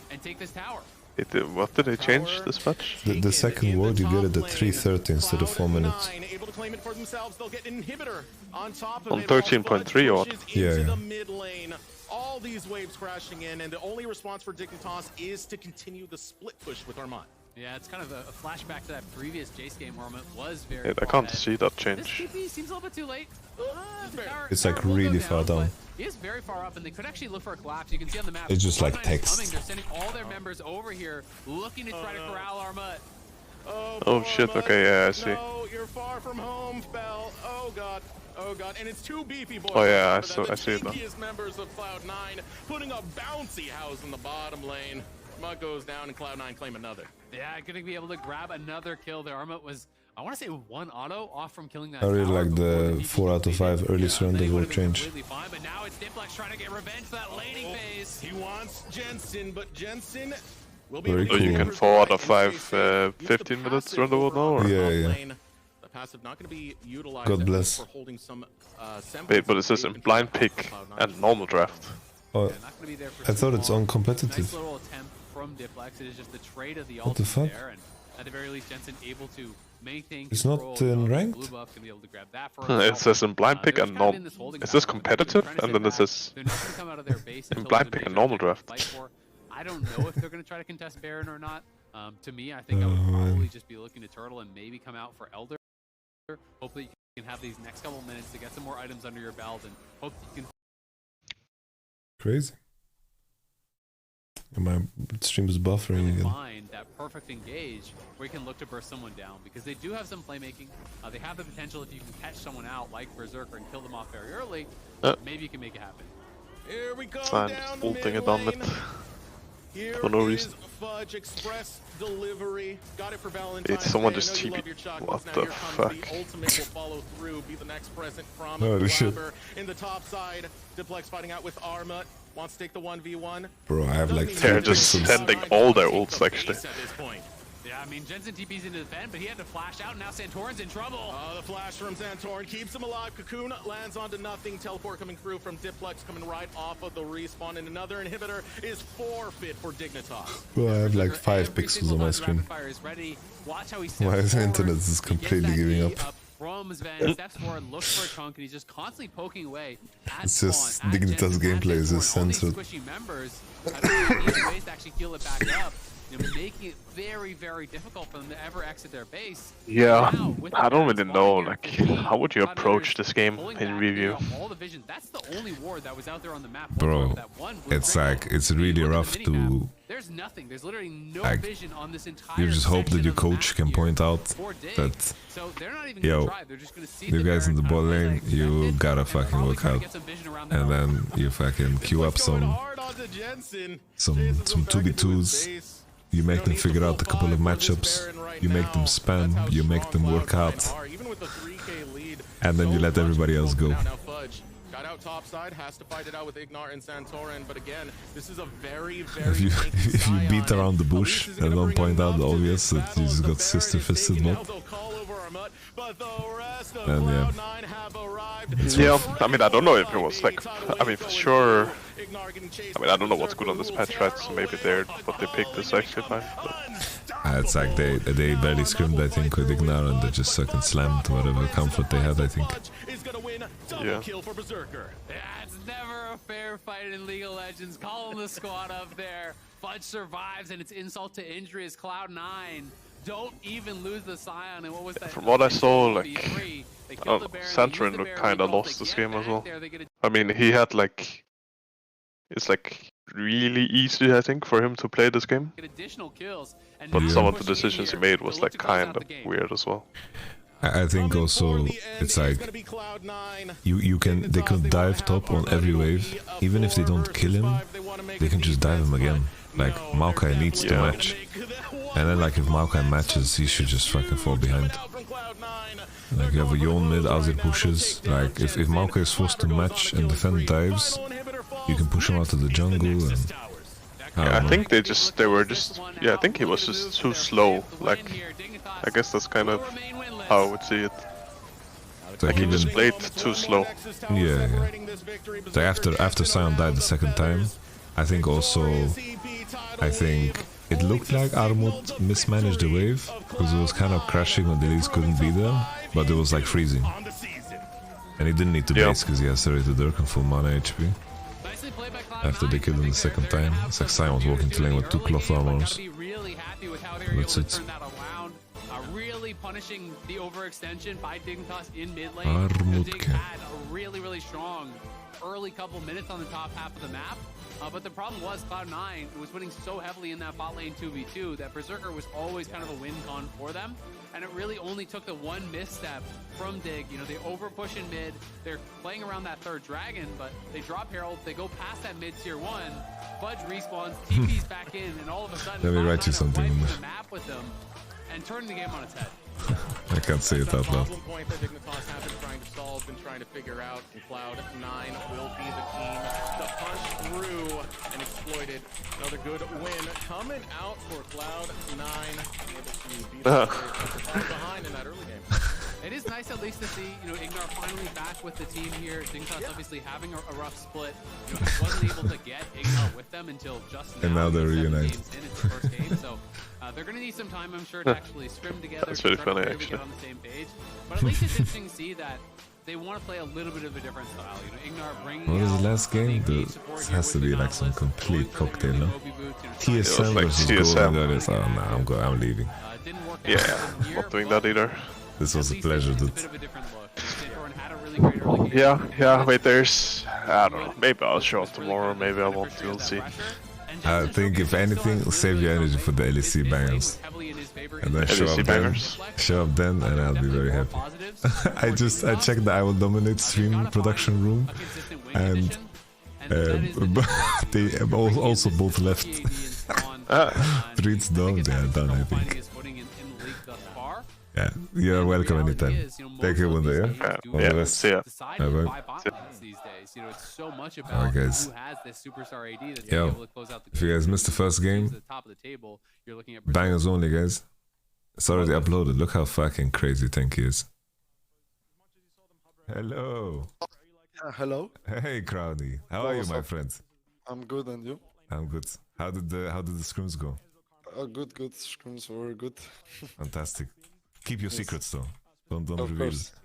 What did they change this patch? The second ward you get it at 330 instead of 4 minutes. Able to claim it for themselves, they'll get an inhibitor on top of On 13.3 or what? Yeah. The mid lane. All these waves crashing in, and the only response for Dignitas is to continue the split push with Armand. Yeah, it's kind of a flashback to that previous Jace game where it was very I can't see that change. This TP seems a little bit too late. It's like really far down. He is very far up, and they could actually look for a collapse. You can see on the map. It's just like text. They're sending all their members over here, looking to try to corral Armut. Oh shit, okay, yeah, I see. No, you're far from home, Bell. Oh god. Oh god, and it's two beefy boys. Oh yeah, I see it now. The members of Cloud9 putting a bouncy house in the bottom lane. Mud goes down and Cloud9 claim another. Yeah, gonna be able to grab another kill there. Armut was, I want to say, one auto off from killing that. I really like the 4 out of 5 early surrender will change. Fine, but now it's Diplex trying to get revenge for that laning phase. He wants Jensen, but Jensen will be So you can 4 out of 5 15 minutes run the world now? Or? Yeah. The passive not going to be utilized. God bless. For holding some, wait, but it says in blind pick and normal draft. Oh, I thought it's on competitive. Nice little attempt from Diplex. It is just the trade of the What the fuck? there, and at the very least, Jensen able to maintain It's control. not in ranked? Blue buff can be able to grab that for It says in blind pick and normal. It says competitive, and then it says in blind pick and normal draft. I don't know if they're going to try to contest Baron or not. To me, I think I would probably just be looking to turtle and maybe come out for Elder. Hopefully you can have these next couple minutes to get some more items under your belt, and hope you can. Crazy. And my stream is buffering again. Find that perfect engage where you can look to burst someone down, because they do have some playmaking. They have the potential, if you can catch someone out like Berserker and kill them off very early, maybe you can make it happen. Here we go. Fine, just ulting it on it. For no reason. Fudge Express delivery. Got it for Valentine's It's someone Day. just I know you TP. love your chocolates. What Now the here comes fuck? The ultimate will follow through. Be the next present from Holy shit. Blabber. In the top side, Diplex fighting out with Armut. Wants to take the 1v1. Bro, I have like 3 They're just pixels. sending all their ults actually. At this point. Yeah, I mean, Jensen TP's into the defend, but he had to flash out, and now Santorin's in trouble. The flash from Santorin keeps him alive. Cocoon lands onto nothing. Teleport coming through from Diplex, coming right off of the respawn, and another inhibitor is forfeit for Dignitas. Bro, I have like 5 pixels on my screen. My internet is completely giving up. From Sven, steps forward, looks for a chunk, and he's just constantly poking away at It's just spawn, Dignitas gameplay is just censored. squishy members have ways to actually heal it back up, making it very, very difficult for them to ever exit their base. Yeah, Now, I don't really know, like, how would you approach this game in review? All the vision. That's the only ward that was out there on the map. Bro, it's like, it's really rough to... There's nothing. There's literally no like, vision on this entire you just hope that your coach can point out that, so they're not even yo, try. They're just gonna see you guys in the bot lane, you gotta fucking work out. And then you fucking queue up some 2v2s. You make them figure out a couple of matchups, you make them spam, you make them work out, and then you let everybody else go. Got out top side, has to fight it out with Ignar and Santorin, but again, this is a very, If you beat around the bush and don't point out the obvious that you just got sister fisted bot, then yeah. Yeah, I mean, I don't know if it was like, I mean, for sure, I mean, I don't know what's good on this patch, right? So maybe what they picked is actually fine. It's like they barely scrimmed, I think, with Ignar, and they just fucking slammed whatever comfort they had, I think. Yeah. It's never a fair fight in League of Legends. Calling the squad up there. Fudge survives, and it's insult to injury as Cloud9 don't even lose the Scion. And what was that? From what I saw, like, Santorin looked kinda lost this game as well. I mean, he had like, it's like really easy, I think, for him to play this game. But some of the decisions he made was like kind of weird as well. I think also it's like they can dive top on every wave. Even if they don't kill him, they can just dive him again. Like Maokai needs to match. And then like if Maokai matches, he should just fucking fall behind. Like you have a Yon mid, Azir pushes. Like if Maokai is forced to match and defend dives, you can push him out of the jungle and... I think I think he was just too slow. Like, I guess that's kind of how I would see it. Like he just played too slow. Yeah. So after Sion died the second time, I think it looked like Armut mismanaged the wave because it was kind of crashing when the Elise couldn't be there, but it was like freezing. And he didn't need to base because he has Serrated Dirk and full mana HP. After they killed him the second time, it's like Sion was walking to lane with 2 cloth armors. That's it. Really punishing the overextension by Dignitas in mid lane. Dig had a really strong early couple minutes on the top half of the map. But the problem was Cloud9 was winning so heavily in that bot lane 2v2 that Berserker was always kind of a win con for them. And it really only took the one misstep from Dig. You know, they over push in mid, they're playing around that third dragon, but they drop Herald, they go past that mid tier 1, Fudge respawns, TP's back in, and all of a sudden let me write you something on the map with them and turning the game on its head. I can't say it out loud. Problem point that Dignitas have been trying to solve, been trying to figure out, and Cloud9 will be the team to punch through and exploit it. Another good win coming out for Cloud9. Able to beat behind in that early game. It is nice at least to see, you know, Ignar finally back with the team here. Dignitas obviously having a rough split. You know, wasn't able to get Ignar with them until just now. And now they're reunited. It's the first game, so they're going to need some time, I'm sure, to actually scrim together. That's very funny, to actually. get on the same page. But at least it's interesting to see that they want to play a little bit of a different style. You know, Ignar bringing what was the last game? This has to be like some complete cocktail, no? TSM versus Golden Goddess. Oh no, I'm leaving. Yeah, not doing that either. This was a pleasure, dude. Yeah, wait, there's... I don't know, maybe I'll show up tomorrow, maybe I won't, we'll see. I think if anything, save your energy for the LEC bangers. And then show up then and I'll be very happy. I checked the I Will Dominate stream production room and they also both left. 3's done, they are done, I think. Yeah, you're welcome anytime. Take care one day, yeah? All the best. See ya. Bye-bye. Alright guys. Yo, if you guys missed the first game, bangers only guys. It's already uploaded. Look how fucking crazy Tanky is. Hello. Hello. Hey Crowdy. How are you, my friend? I'm good, and you? I'm good. How did the scrims go? Good. Scrims were good. Fantastic. Keep your secrets though. Don't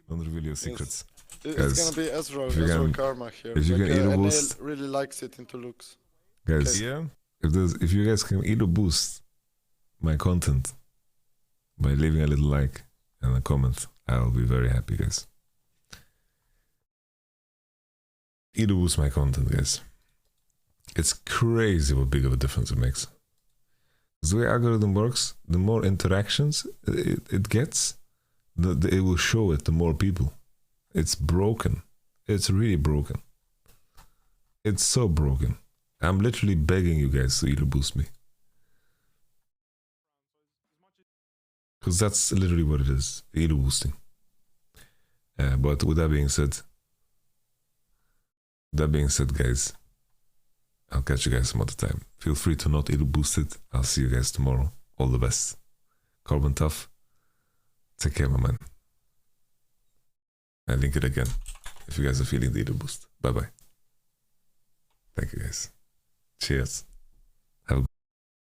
reveal your secrets. It's gonna be Ezra Karma here. If you can eat a boost, really likes it into looks. Guys, if you guys can eat a boost my content by leaving a little like and a comment, I'll be very happy, guys. Eat a boost my content, guys. It's crazy what big of a difference it makes. The way algorithm works, the more interactions it gets, it will show it to more people. It's broken. It's really broken. It's so broken. I'm literally begging you guys to either boost me. Because that's literally what it is. Either boosting. But with that being said, guys, I'll catch you guys some other time. Feel free to not either boost it. I'll see you guys tomorrow. All the best. Carbon Tough. Take care, my man. I link it again if you guys are feeling the either boost. Bye bye. Thank you guys. Cheers.